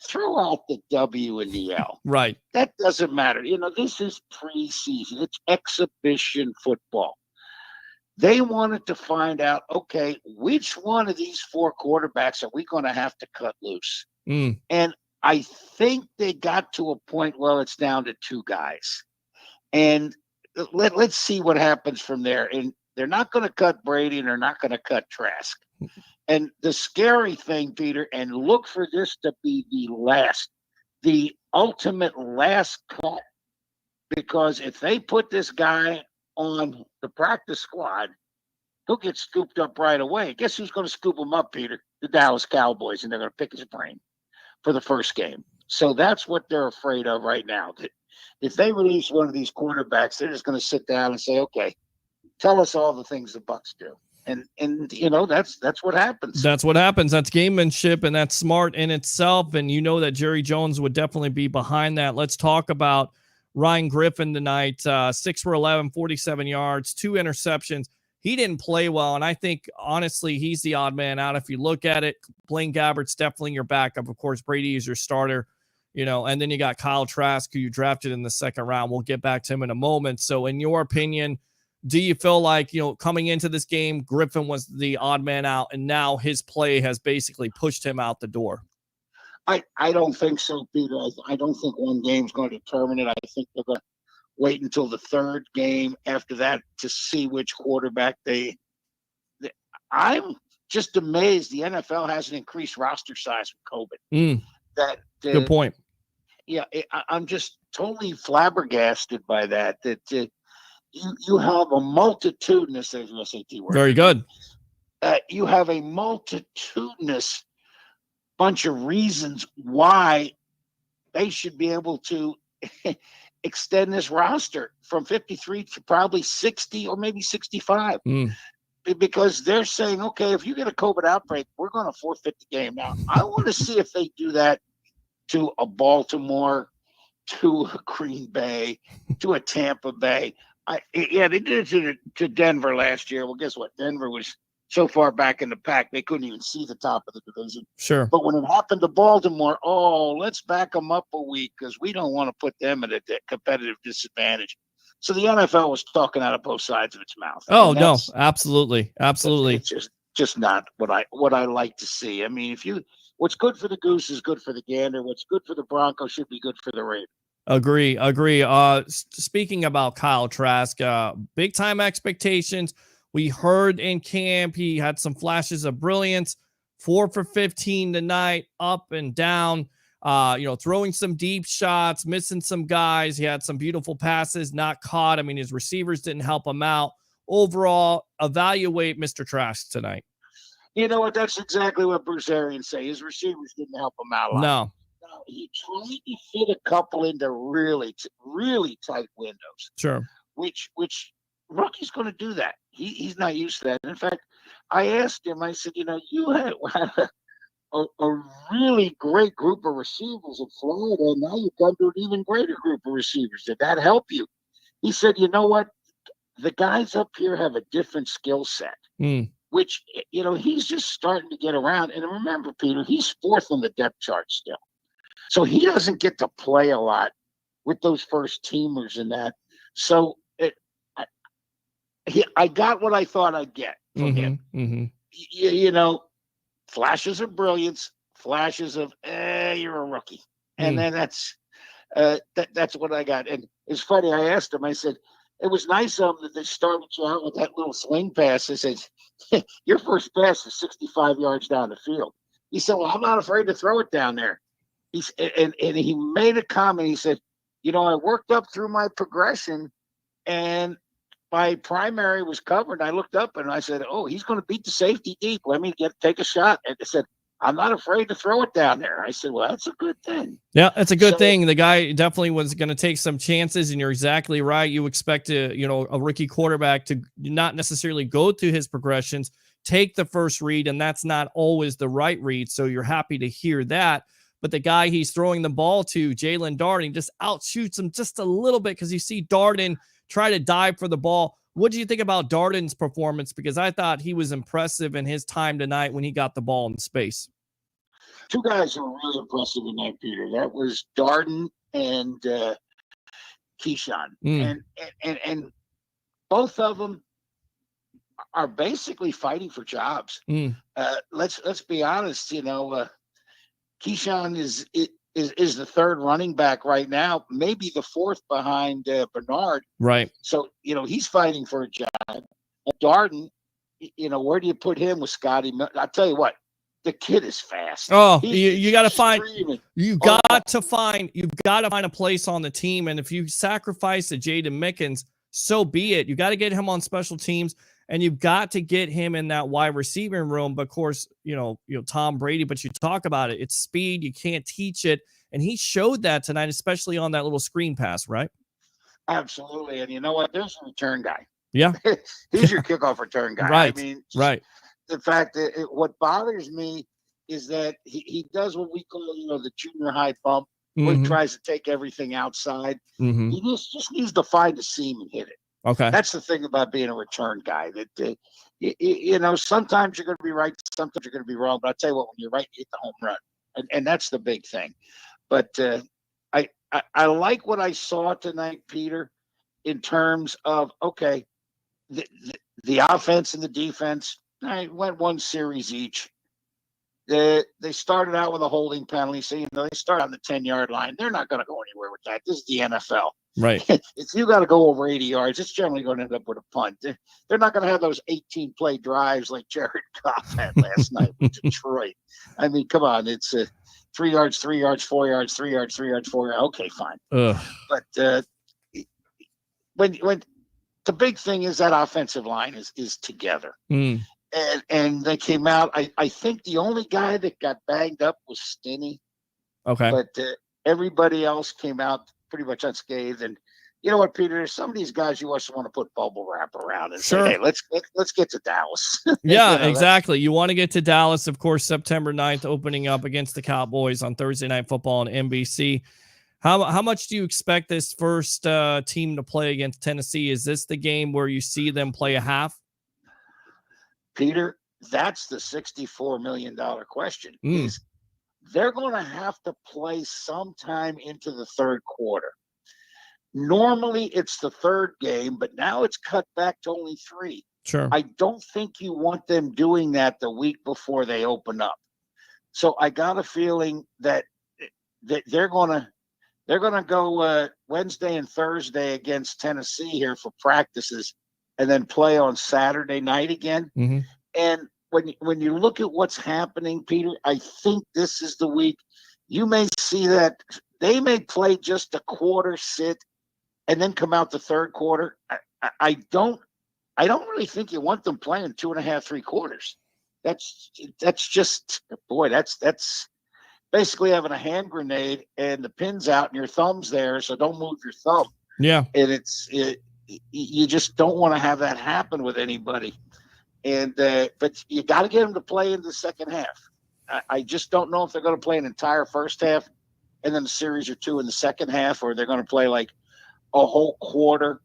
[SPEAKER 11] throw out the W and the L.
[SPEAKER 4] Right.
[SPEAKER 11] That doesn't matter. This is preseason. It's exhibition football. They wanted to find out, okay, which one of these four quarterbacks are we going to have to cut loose? And I think they got to a point where it's down to two guys. And let's see what happens from there. And they're not going to cut Brady and they're not going to cut Trask. And the scary thing, Peter, and look for this to be the ultimate last cut, because if they put this guy on the practice squad, he'll get scooped up right away. Guess who's going to scoop him up, Peter? The Dallas Cowboys, and they're going to pick his brain for the first game. So that's what they're afraid of right now. That if they release one of these quarterbacks, they're just going to sit down and say, okay, tell us all the things the Bucs do. And that's what happens.
[SPEAKER 4] That's what happens. That's gamemanship, and that's smart in itself. And that Jerry Jones would definitely be behind that. Let's talk about Ryan Griffin tonight. 6 for 11, 47 yards, 2 interceptions. He didn't play well, and I think, honestly, he's the odd man out. If you look at it, Blaine Gabbert's definitely your backup. Of course, Brady is your starter, and then you got Kyle Trask, who you drafted in the second round. We'll get back to him in a moment. So in your opinion, do you feel like, coming into this game, Griffin was the odd man out, and now his play has basically pushed him out the door?
[SPEAKER 11] I don't think so, Peter. I don't think one game's going to determine it. I think they're going to wait until the third game after that to see which quarterback I'm just amazed the NFL hasn't increased roster size with COVID.
[SPEAKER 4] Good point.
[SPEAKER 11] Yeah, I'm just totally flabbergasted by that. You have a multitudinous, there's an SAT word.
[SPEAKER 4] Very good.
[SPEAKER 11] You have a multitudinous bunch of reasons why they should be able to extend this roster from 53 to probably 60 or maybe 65. because they're saying, okay, if you get a COVID outbreak, we're going to forfeit the game. Now, I want to see if they do that to a Baltimore, to a Green Bay, to a Tampa Bay. They did it to Denver last year. Well, guess what? Denver was so far back in the pack, they couldn't even see the top of the division.
[SPEAKER 4] Sure.
[SPEAKER 11] But when it happened to Baltimore, let's back them up a week because we don't want to put them at a competitive disadvantage. So the NFL was talking out of both sides of its mouth.
[SPEAKER 4] Oh, no, absolutely. Absolutely.
[SPEAKER 11] It's just not what I like to see. I mean, what's good for the goose is good for the gander. What's good for the Broncos should be good for the Ravens.
[SPEAKER 4] Agree. Speaking about Kyle Trask, big time expectations. We heard in camp he had some flashes of brilliance. 4 for 15 tonight, up and down. Throwing some deep shots, missing some guys. He had some beautiful passes not caught. I mean, his receivers didn't help him out. Overall, evaluate Mr. Trask tonight.
[SPEAKER 11] You know what? That's exactly what Bruce Arians say. His receivers didn't help him out a lot.
[SPEAKER 4] No.
[SPEAKER 11] He tried to fit a couple into really, really tight windows.
[SPEAKER 4] Sure.
[SPEAKER 11] Which rookie's going to do that. He's not used to that. In fact, I asked him, I said, you had a really great group of receivers in Florida, and now you've gone to an even greater group of receivers. Did that help you? He said, you know what? The guys up here have a different skill set, which, he's just starting to get around. And remember, Peter, he's 4th on the depth chart still. So he doesn't get to play a lot with those first teamers and that. So I got what I thought I'd get from him.
[SPEAKER 4] Mm-hmm.
[SPEAKER 11] Flashes of brilliance, flashes of you're a rookie, and then that's what I got. And it's funny. I asked him. I said it was nice of them that they started you out with that little swing pass. I said your first pass is 65 yards down the field. He said, "Well, I'm not afraid to throw it down there." And he made a comment. He said, I worked up through my progression, and my primary was covered. I looked up and I said, he's going to beat the safety deep. Let me take a shot. And I said, I'm not afraid to throw it down there. I said, well, that's a good thing.
[SPEAKER 4] Yeah, that's a good thing. The guy definitely was going to take some chances, and you're exactly right. You expect a rookie quarterback to not necessarily go through his progressions, take the first read, and that's not always the right read. So you're happy to hear that. But the guy he's throwing the ball to, Jalen Darden, just outshoots him just a little bit because you see Darden try to dive for the ball. What do you think about Darden's performance? Because I thought he was impressive in his time tonight when he got the ball in space.
[SPEAKER 11] Two guys who were really impressive tonight, Peter. That was Darden and Keyshawn. And both of them are basically fighting for jobs. Let's be honest, Keyshawn is the third running back right now, maybe the fourth behind Bernard.
[SPEAKER 4] Right.
[SPEAKER 11] So, he's fighting for a job. And Darden, where do you put him with Scotty? I'll tell you what, the kid is fast.
[SPEAKER 4] Oh, you got to find, you've got to find a place on the team. And if you sacrifice a Jaden Mickens, so be it. You got to get him on special teams. And you've got to get him in that wide receiving room. But of course, Tom Brady, but you talk about it. It's speed. You can't teach it. And he showed that tonight, especially on that little screen pass, right?
[SPEAKER 11] Absolutely. And you know what? There's a return guy.
[SPEAKER 4] Yeah.
[SPEAKER 11] He's your kickoff return guy.
[SPEAKER 4] Right.
[SPEAKER 11] I mean,
[SPEAKER 4] right.
[SPEAKER 11] The fact that what bothers me is that he does what we call, the junior high bump, where he tries to take everything outside. He just needs to find a seam and hit it.
[SPEAKER 4] Okay.
[SPEAKER 11] That's the thing about being a return guy. That sometimes you're going to be right, sometimes you're going to be wrong. But I tell you what, when you're right, you hit the home run, and that's the big thing. But I like what I saw tonight, Peter, in terms of the offense and the defense. I went one series each. They started out with a holding penalty, so they start on the 10-yard line. They're not going to go anywhere with that. This is the NFL.
[SPEAKER 4] Right.
[SPEAKER 11] If you got to go over 80 yards, it's generally going to end up with a punt. They're not going to have those 18-play drives like Jared Goff had last night with Detroit. I mean, come on. It's 3 yards, 3 yards, 4 yards, 3 yards, 3 yards, 4 yards. Okay, fine. But when the big thing is that offensive line is together. And they came out. I think the only guy that got banged up was Stinney.
[SPEAKER 4] Okay.
[SPEAKER 11] But everybody else came out pretty much unscathed. And you know what, Peter? There's some of these guys you also want to put bubble wrap around and
[SPEAKER 4] Sure.
[SPEAKER 11] say, hey, let's get to Dallas.
[SPEAKER 4] Yeah,
[SPEAKER 11] You know,
[SPEAKER 4] exactly. You want to get to Dallas, of course, September 9th, opening up against the Cowboys on Thursday Night Football on NBC. How much do you expect this first team to play against Tennessee? Is this the game where you see them play a half?
[SPEAKER 11] Peter, that's the $64 million question. Is they're going to have to play sometime into the third quarter. Normally it's the third game, but now it's cut back to only 3.
[SPEAKER 4] Sure.
[SPEAKER 11] I don't think you want them doing that the week before they open up. So I got a feeling that they're going to go Wednesday and Thursday against Tennessee here for practices, and then play on Saturday night again.
[SPEAKER 4] Mm-hmm.
[SPEAKER 11] And when you look at what's happening, Peter, I think this is the week you may see that they may play just a quarter, sit, and then come out the third quarter. I don't really think you want them playing 2.5, 3 quarters. That's just, boy, that's basically having a hand grenade and the pin's out and your thumb's there, so don't move your thumb.
[SPEAKER 4] Yeah.
[SPEAKER 11] And you just don't want to have that happen with anybody. And but you got to get them to play in the second half. I just don't know if they're going to play an entire first half and then a series or 2 in the second half, or they're going to play like a whole quarter,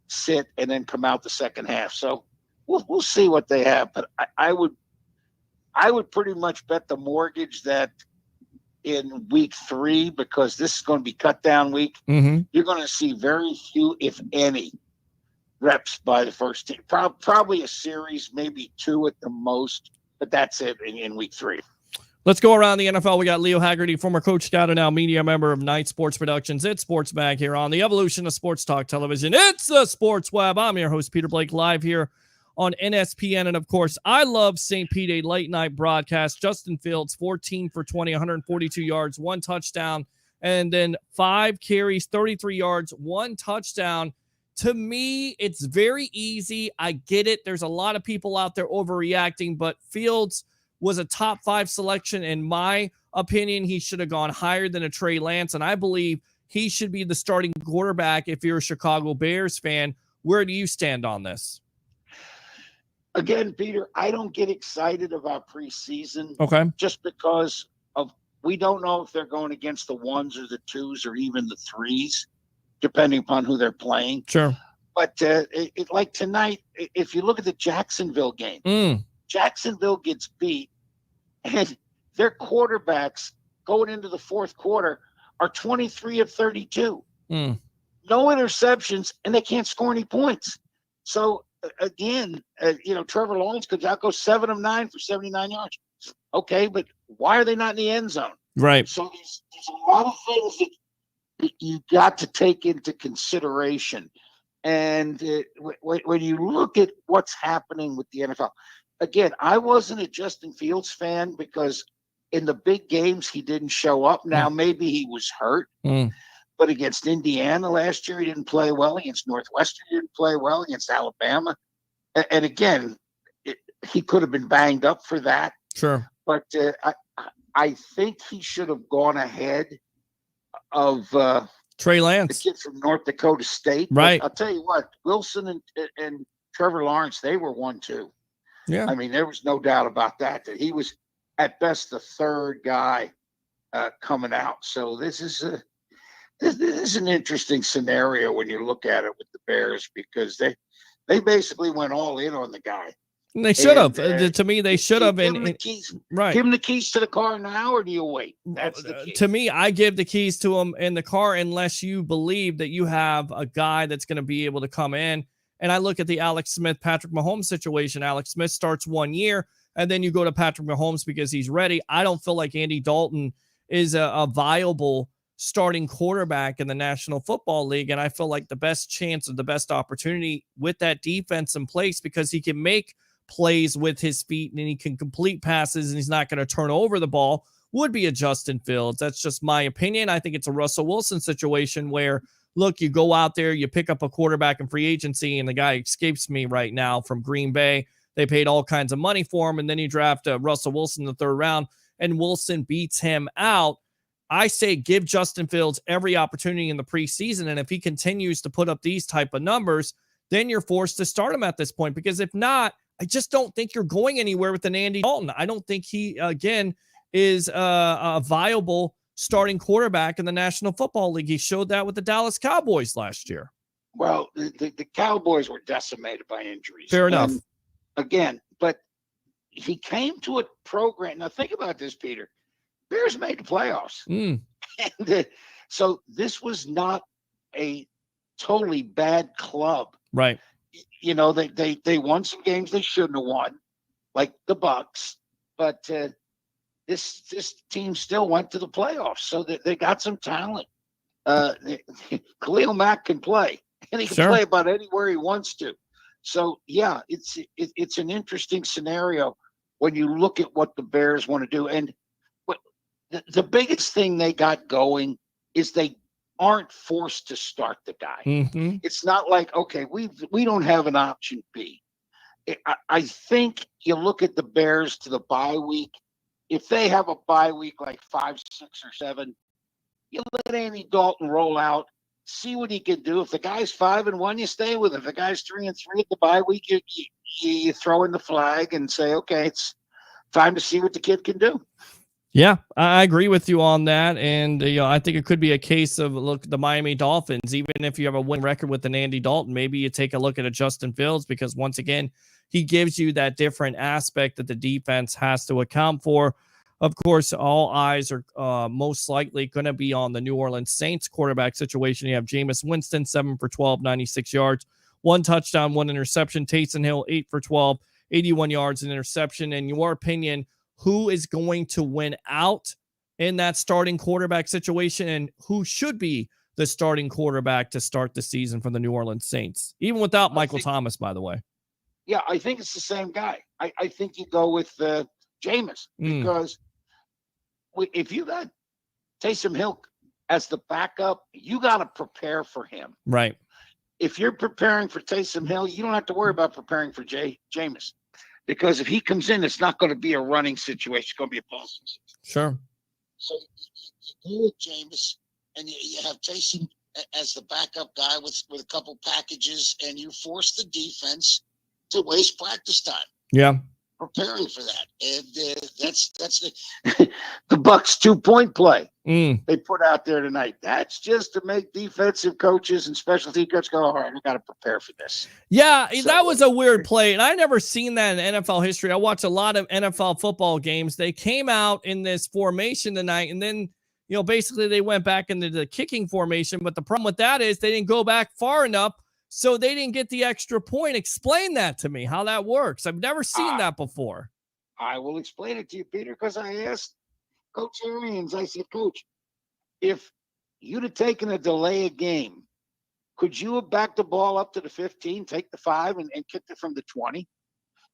[SPEAKER 11] sit, and then come out the second half. So we'll see what they have. But I would pretty much bet the mortgage that in week 3, because this is going to be cut down week, you're going to see very few, if any, reps by the first team. Probably a series, maybe 2 at the most, but that's it in week 3.
[SPEAKER 4] Let's go around the NFL. We got Leo Haggerty, former coach, scout, and now media member of Night Sports Productions. It's Sports Bag here on the evolution of sports talk television. It's the Sports Web. I'm your host, Peter Blake, live here on NSPN. And, of course, I love St. Pete, a late-night broadcast. Justin Fields, 14 for 20, 142 yards, 1 touchdown, and then 5 carries, 33 yards, 1 touchdown. To me, it's very easy. I get it. There's a lot of people out there overreacting, but Fields was a top 5 selection. In my opinion, he should have gone higher than a Trey Lance, and I believe he should be the starting quarterback if you're a Chicago Bears fan. Where do you stand on this?
[SPEAKER 11] Again, Peter, I don't get excited about preseason.
[SPEAKER 4] Okay.
[SPEAKER 11] Just because we don't know if they're going against the 1s or the 2s or even the 3s, depending upon who they're playing.
[SPEAKER 4] Sure.
[SPEAKER 11] But like tonight, if you look at the Jacksonville game, Jacksonville gets beat, and their quarterbacks going into the fourth quarter are 23 of 32. No interceptions, and they can't score any points. So, again, Trevor Lawrence could go 7 of 9 for 79 yards. Okay, but why are they not in the end zone?
[SPEAKER 4] Right.
[SPEAKER 11] So there's a lot of things that you got to take into consideration. And when you look at what's happening with the NFL, again, I wasn't a Justin Fields fan because in the big games he didn't show up. Now, maybe he was hurt, but against Indiana last year he didn't play well. Against Northwestern he didn't play well. Against Alabama. And again, he could have been banged up for that.
[SPEAKER 4] Sure.
[SPEAKER 11] But I think he should have gone ahead of
[SPEAKER 4] Trey Lance,
[SPEAKER 11] the kid from North Dakota State.
[SPEAKER 4] Right.
[SPEAKER 11] But I'll tell you what, Wilson and Trevor Lawrence, they were 1-2.
[SPEAKER 4] Yeah.
[SPEAKER 11] I mean, there was no doubt about that he was at best the third guy coming out. So this is an interesting scenario when you look at it with the Bears, because they basically went all in on the guy.
[SPEAKER 4] And they should have. To me, they should have.
[SPEAKER 11] Give him the keys. Right. Give him the keys to the car now, or do you wait? That's the key.
[SPEAKER 4] To me, I give the keys to him in the car unless you believe that you have a guy that's going to be able to come in. And I look at the Alex Smith, Patrick Mahomes situation. Alex Smith starts 1 year, and then you go to Patrick Mahomes because he's ready. I don't feel like Andy Dalton is a viable starting quarterback in the National Football League. And I feel like the best chance of the best opportunity with that defense in place, because he can make plays with his feet and he can complete passes and he's not going to turn over the ball, would be a Justin Fields. That's just my opinion. I think it's a Russell Wilson situation where, look, you go out there, you pick up a quarterback in free agency, and the guy escapes me right now from Green Bay. They paid all kinds of money for him, and then you draft Russell Wilson in the 3rd round, and Wilson beats him out. I say give Justin Fields every opportunity in the preseason. And if he continues to put up these type of numbers, then you're forced to start him at this point. Because if not, I just don't think you're going anywhere with an Andy Dalton. I don't think he, again, is a viable starting quarterback in the National Football League. He showed that with the Dallas Cowboys last year.
[SPEAKER 11] Well, the Cowboys were decimated by injuries.
[SPEAKER 4] Fair enough.
[SPEAKER 11] And again, but he came to a program. Now think about this, Peter. Bears made the playoffs. And so this was not a totally bad club.
[SPEAKER 4] Right.
[SPEAKER 11] You know, they won some games they shouldn't have won, like the Bucs. But this team still went to the playoffs. So they got some talent. Khalil Mack can play. And he can play about anywhere he wants to. So, yeah, it's an interesting scenario when you look at what the Bears want to do. And the biggest thing they got going is they aren't forced to start the guy.
[SPEAKER 4] Mm-hmm.
[SPEAKER 11] It's not like, okay, we don't have an option B. I think you look at the Bears to the bye week. If they have a bye week like 5, 6, or 7, you let Andy Dalton roll out. See what he can do. If the guy's 5-1, you stay with him. If the guy's 3-3 at the bye week, you throw in the flag and say, okay, it's time to see what the kid can do.
[SPEAKER 4] Yeah, I agree with you on that. And, I think it could be a case of, look, the Miami Dolphins, even if you have a win record with an Andy Dalton, maybe you take a look at a Justin Fields, because once again, he gives you that different aspect that the defense has to account for. Of course, all eyes are most likely going to be on the New Orleans Saints quarterback situation. You have Jameis Winston, 7 for 12, 96 yards, 1 touchdown, 1 interception. Taysom Hill, 8 for 12, 81 yards, an interception. In your opinion, who is going to win out in that starting quarterback situation, and who should be the starting quarterback to start the season for the New Orleans Saints, even without Michael Thomas, by the way?
[SPEAKER 11] Yeah, I think it's the same guy. I think you go with Jameis, because if you got Taysom Hill as the backup, you got to prepare for him.
[SPEAKER 4] Right.
[SPEAKER 11] If you're preparing for Taysom Hill, you don't have to worry about preparing for Jameis, because if he comes in, it's not going to be a running situation. It's going to be a passing situation.
[SPEAKER 4] Sure.
[SPEAKER 11] So you go with Jameis, and you have Taysom as the backup guy with a couple packages, and you force the defense to waste practice time.
[SPEAKER 4] Yeah.
[SPEAKER 11] Preparing for that, and that's the Bucs 2-point play they put out there tonight. That's just to make defensive coaches and special team coaches go, all right, we got to prepare for this.
[SPEAKER 4] Yeah, so, that was a weird play, and I never seen that in NFL history. I watched a lot of NFL football games. They came out in this formation tonight, and then basically they went back into the kicking formation. But the problem with that is they didn't go back far enough, so they didn't get the extra point. Explain that to me, how that works. I've never seen that before.
[SPEAKER 11] I will explain it to you, Peter, because I asked Coach Arians, I said, Coach, if you'd have taken a delay of game, could you have backed the ball up to the 15, take the 5, and kicked it from the 20?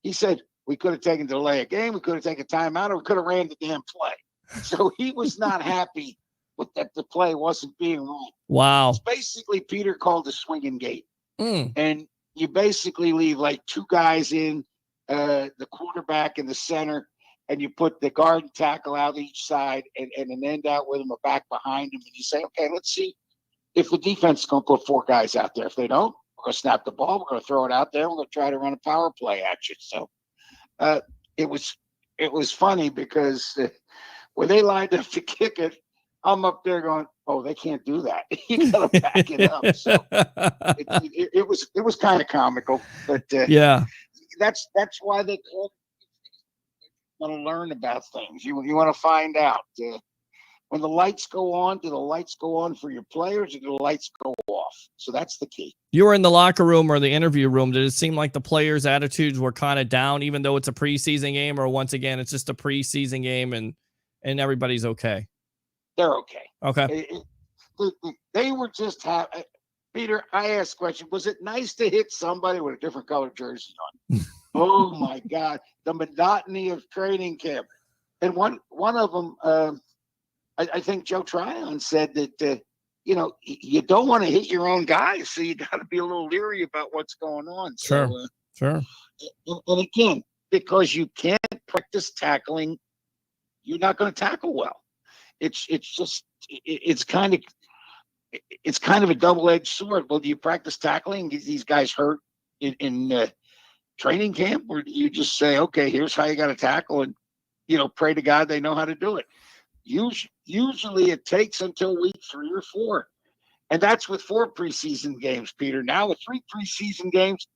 [SPEAKER 11] He said, we could have taken a delay of game, we could have taken a timeout, or we could have ran the damn play. So he was not happy with that the play wasn't being run.
[SPEAKER 4] Wow.
[SPEAKER 11] It's basically Peter called a swinging gate. And you basically leave like 2 guys in, the quarterback in the center, and you put the guard and tackle out each side, and an end out with them, a back behind them. And you say, okay, let's see if the defense is going to put 4 guys out there. If they don't, we're going to snap the ball. We're going to throw it out there. We're going to try to run a power play at you. So it was funny because when they lined up to kick it, I'm up there going, oh, they can't do that. You got to back it up. So it was kind of comical, but
[SPEAKER 4] yeah,
[SPEAKER 11] that's why they want to learn about things. You want to find out when the lights go on. Do the lights go on for your players, or do the lights go off? So that's the key.
[SPEAKER 4] You were in the locker room or the interview room. Did it seem like the players' attitudes were kind of down, even though it's a preseason game, or once again it's just a preseason game and everybody's okay?
[SPEAKER 11] They're okay.
[SPEAKER 4] Okay.
[SPEAKER 11] They were just happy. Peter, I asked a question. Was it nice to hit somebody with a different colored jersey on? Oh, my God. The monotony of training camp. And one of them, I think Joe Tryon said that, you don't want to hit your own guys, so you got to be a little leery about what's going on.
[SPEAKER 4] Sure.
[SPEAKER 11] So, and again, because you can't practice tackling, you're not going to tackle well. It's just it's kind of a double-edged sword. Well, do you practice tackling? Get these guys hurt in training camp, or do you just say, okay, here's how you got to tackle, and pray to God they know how to do it? Usually it takes until week 3 or 4, and that's with 4 preseason games, Peter. Now with 3 preseason games,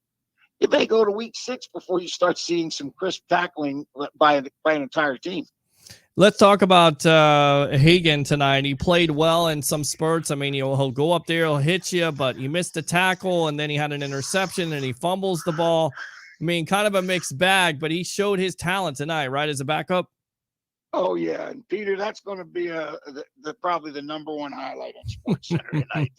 [SPEAKER 11] it may go to week 6 before you start seeing some crisp tackling by an entire team.
[SPEAKER 4] Let's talk about Hagan tonight. He played well in some spurts. I mean, he'll go up there, he'll hit you, but he missed a tackle, and then he had an interception, and he fumbles the ball. I mean, kind of a mixed bag, but he showed his talent tonight, right, as a backup?
[SPEAKER 11] Oh, yeah. And, Peter, that's going to be probably the number one highlight on SportsCenter tonight.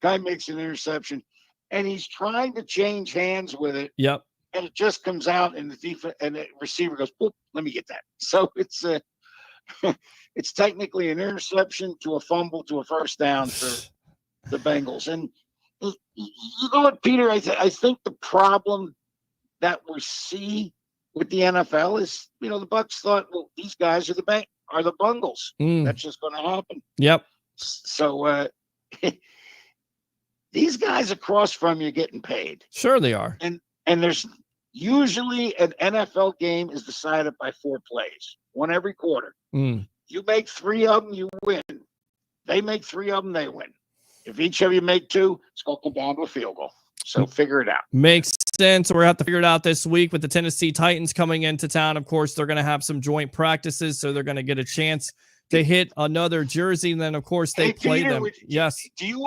[SPEAKER 11] Guy makes an interception, and he's trying to change hands with it.
[SPEAKER 4] Yep.
[SPEAKER 11] And it just comes out, and the receiver goes, "Oop, let me get that." So it's it's technically an interception to a fumble to a first down for the Bengals. And you know what, Peter? I think the problem that we see with the NFL is, the Bucs thought, well, these guys are the Bengals. That's just going to happen.
[SPEAKER 4] Yep.
[SPEAKER 11] So these guys across from you getting paid.
[SPEAKER 4] Sure they are.
[SPEAKER 11] And there's usually an NFL game is decided by 4 plays, 1 every quarter. You make 3 of them, you win. They make 3 of them, they win. If each of you make 2, it's going to come down to a field goal. So figure it out.
[SPEAKER 4] Makes sense. We're going to have to figure it out this week with the Tennessee Titans coming into town. Of course, they're going to have some joint practices, so they're going to get a chance to hit another jersey. And then, of course, they play
[SPEAKER 11] Peter,
[SPEAKER 4] them. Yes.
[SPEAKER 11] Do you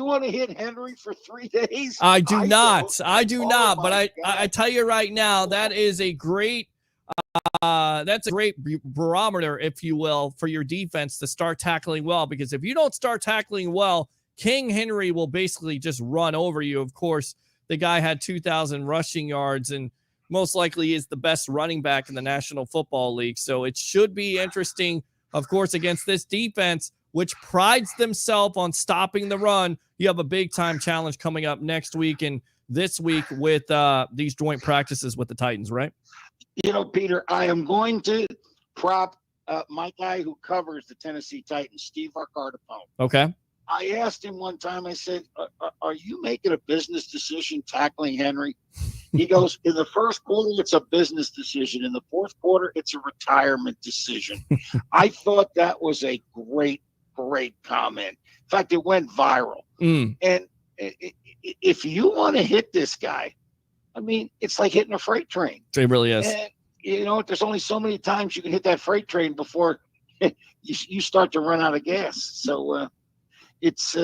[SPEAKER 11] want to hit Henry for 3 days?
[SPEAKER 4] I do not. I do
[SPEAKER 11] Oh,
[SPEAKER 4] not. But
[SPEAKER 11] my
[SPEAKER 4] I tell you right now, that is a great barometer, if you will, for your defense to start tackling well. Because if you don't start tackling well, King Henry will basically just run over you. Of course, the guy had 2,000 rushing yards and most likely is the best running back in the National Football League. So it should be interesting, of course, against this defense, which prides themselves on stopping the run. You have a big-time challenge coming up next week and this week with these joint practices with the Titans, right?
[SPEAKER 11] Peter, I am going to prop my guy who covers the Tennessee Titans, Steve Arcardapone.
[SPEAKER 4] Okay.
[SPEAKER 11] I asked him one time, I said, are you making a business decision tackling Henry? He goes, in the first quarter, it's a business decision. In the fourth quarter, it's a retirement decision. I thought that was a great comment. In fact, it went viral. And if you want to hit this guy, I mean, it's like hitting a freight train.
[SPEAKER 4] It really is.
[SPEAKER 11] And, there's only so many times you can hit that freight train before you start to run out of gas. So it's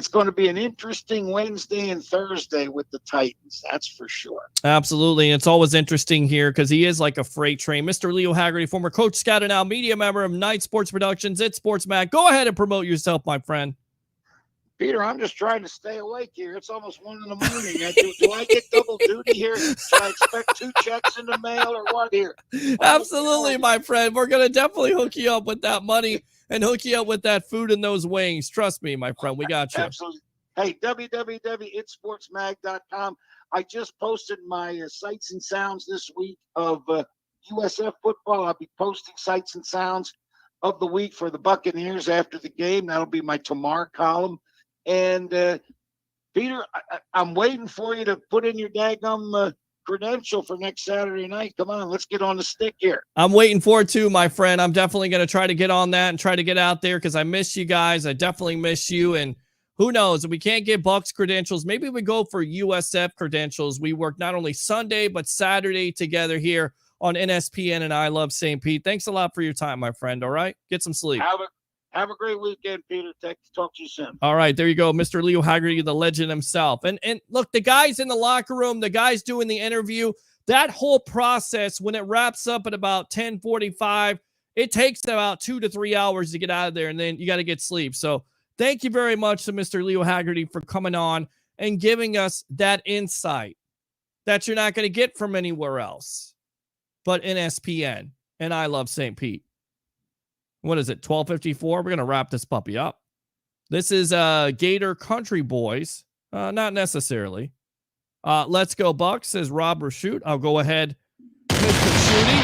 [SPEAKER 11] going to be an interesting Wednesday and Thursday with the Titans. That's for sure.
[SPEAKER 4] Absolutely. And it's always interesting here because he is like a freight train. Mr. Leo Haggerty, former Coach Scout and now media member of Night Sports Productions at Sports Mag. Go ahead and promote yourself, my friend.
[SPEAKER 11] Peter, I'm just trying to stay awake here. It's almost 1 a.m. Do I get double duty here? Should I expect 2 checks in the mail or what here?
[SPEAKER 4] Absolutely, my friend. We're going to definitely hook you up with that money and hook you up with that food and those wings. Trust me, my friend. We got you.
[SPEAKER 11] Absolutely. Hey, www.itsportsmag.com. I just posted my sights and sounds this week of USF football. I'll be posting sights and sounds of the week for the Buccaneers after the game. That'll be my tomorrow column. And, Peter, I'm waiting for you to put in your daggum credential for next Saturday night. Come on, let's get on the stick here.
[SPEAKER 4] I'm waiting for it too, my friend. I'm definitely going to try to get on that and try to get out there because I miss you guys. I definitely miss you. And who knows, if we can't get Bucs credentials, maybe we go for USF credentials. We work not only Sunday, but Saturday together here on NSPN and I Love St. Pete. Thanks a lot for your time, my friend. All right. Get some sleep.
[SPEAKER 11] Have a great weekend, Peter. Talk to you soon.
[SPEAKER 4] All right, there you go, Mr. Leo Haggerty, the legend himself. And look, the guys in the locker room, the guys doing the interview, that whole process, when it wraps up at about 10:45, it takes about 2 to 3 hours to get out of there, and then you got to get sleep. So thank you very much to Mr. Leo Haggerty for coming on and giving us that insight that you're not going to get from anywhere else but NSPN and I Love St. Pete. What is it, 12:54? We're going to wrap this puppy up. This is Gator Country Boys. Not necessarily. Let's go Bucs, says Rob Rashoot. I'll go ahead, Mr. Shooty.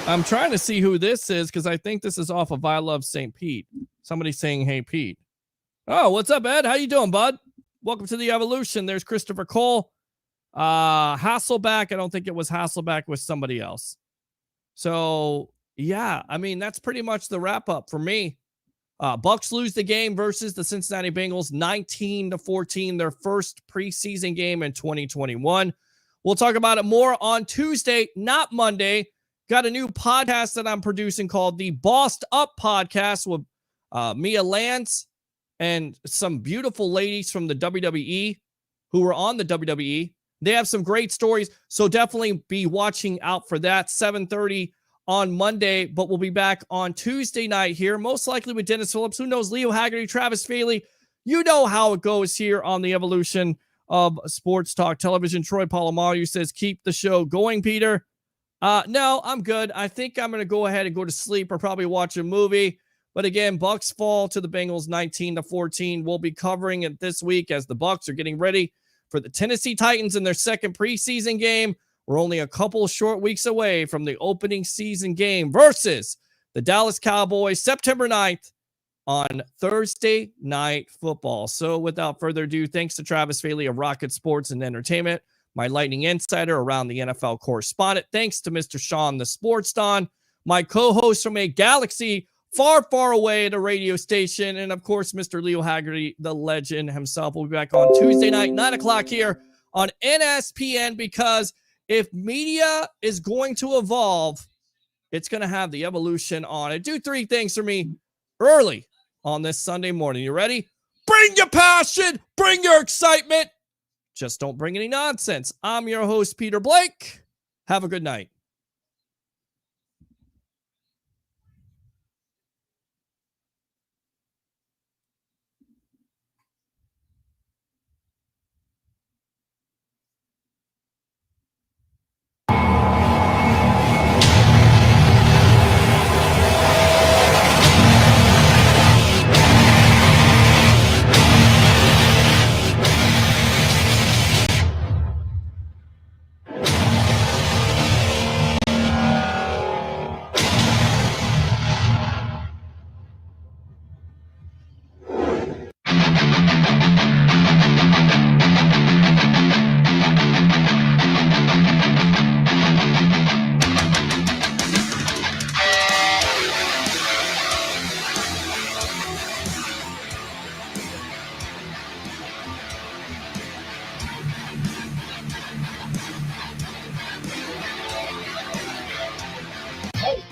[SPEAKER 4] I'm trying to see who this is because I think this is off of I Love St. Pete. Somebody's saying, hey, Pete. Oh, what's up, Ed? How you doing, bud? Welcome to the Evolution. There's Christopher Cole. Hasselback. I don't think it was Hasselback. It was somebody else. So, yeah, I mean, that's pretty much the wrap-up for me. Bucs lose the game versus the Cincinnati Bengals 19-14, their first preseason game in 2021. We'll talk about it more on Tuesday, not Monday. Got a new podcast that I'm producing called the Bossed Up Podcast with Mia Lance and some beautiful ladies from the WWE who were on the WWE. They have some great stories, so definitely be watching out for that. 7:30 on Monday, but we'll be back on Tuesday night here, most likely with Dennis Phillips. Who knows? Leo Haggerty, Travis Faley. You know how it goes here on the Evolution of Sports Talk Television. Troy Polamalu says, keep the show going, Peter. No, I'm good. I think I'm going to go ahead and go to sleep or probably watch a movie. But again, Bucs fall to the Bengals 19-14. We'll be covering it this week as the Bucs are getting ready for the Tennessee Titans in their second preseason game. We're only a couple short weeks away from the opening season game versus the Dallas Cowboys, September 9th on Thursday Night Football. So without further ado, thanks to Travis Faley of Rocket Sports and Entertainment, my lightning insider around the NFL correspondent. Thanks to Mr. Sean, the Sports Don, my co-host from a galaxy far, far away at a radio station. And of course, Mr. Leo Haggerty, the legend himself. We'll be back on Tuesday night, 9:00 here on NSPN, because if media is going to evolve, it's going to have the Evolution on it. Do three things for me early on this Sunday morning. You ready? Bring your passion. Bring your excitement. Just don't bring any nonsense. I'm your host, Peter Blake. Have a good night.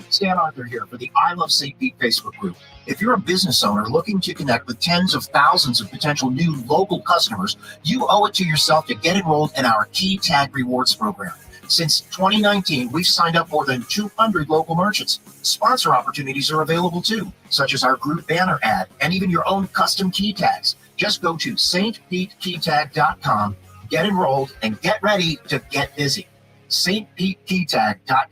[SPEAKER 3] Stan Arthur here for the I Love St. Pete Facebook group. If you're a business owner looking to connect with tens of thousands of potential new local customers, you owe it to yourself to get enrolled in our Key Tag Rewards program. Since 2019, we've signed up more than 200 local merchants. Sponsor opportunities are available too, such as our group banner ad and even your own custom key tags. Just go to stpetekeytag.com, get enrolled, and get ready to get busy. stpetekeytag.com.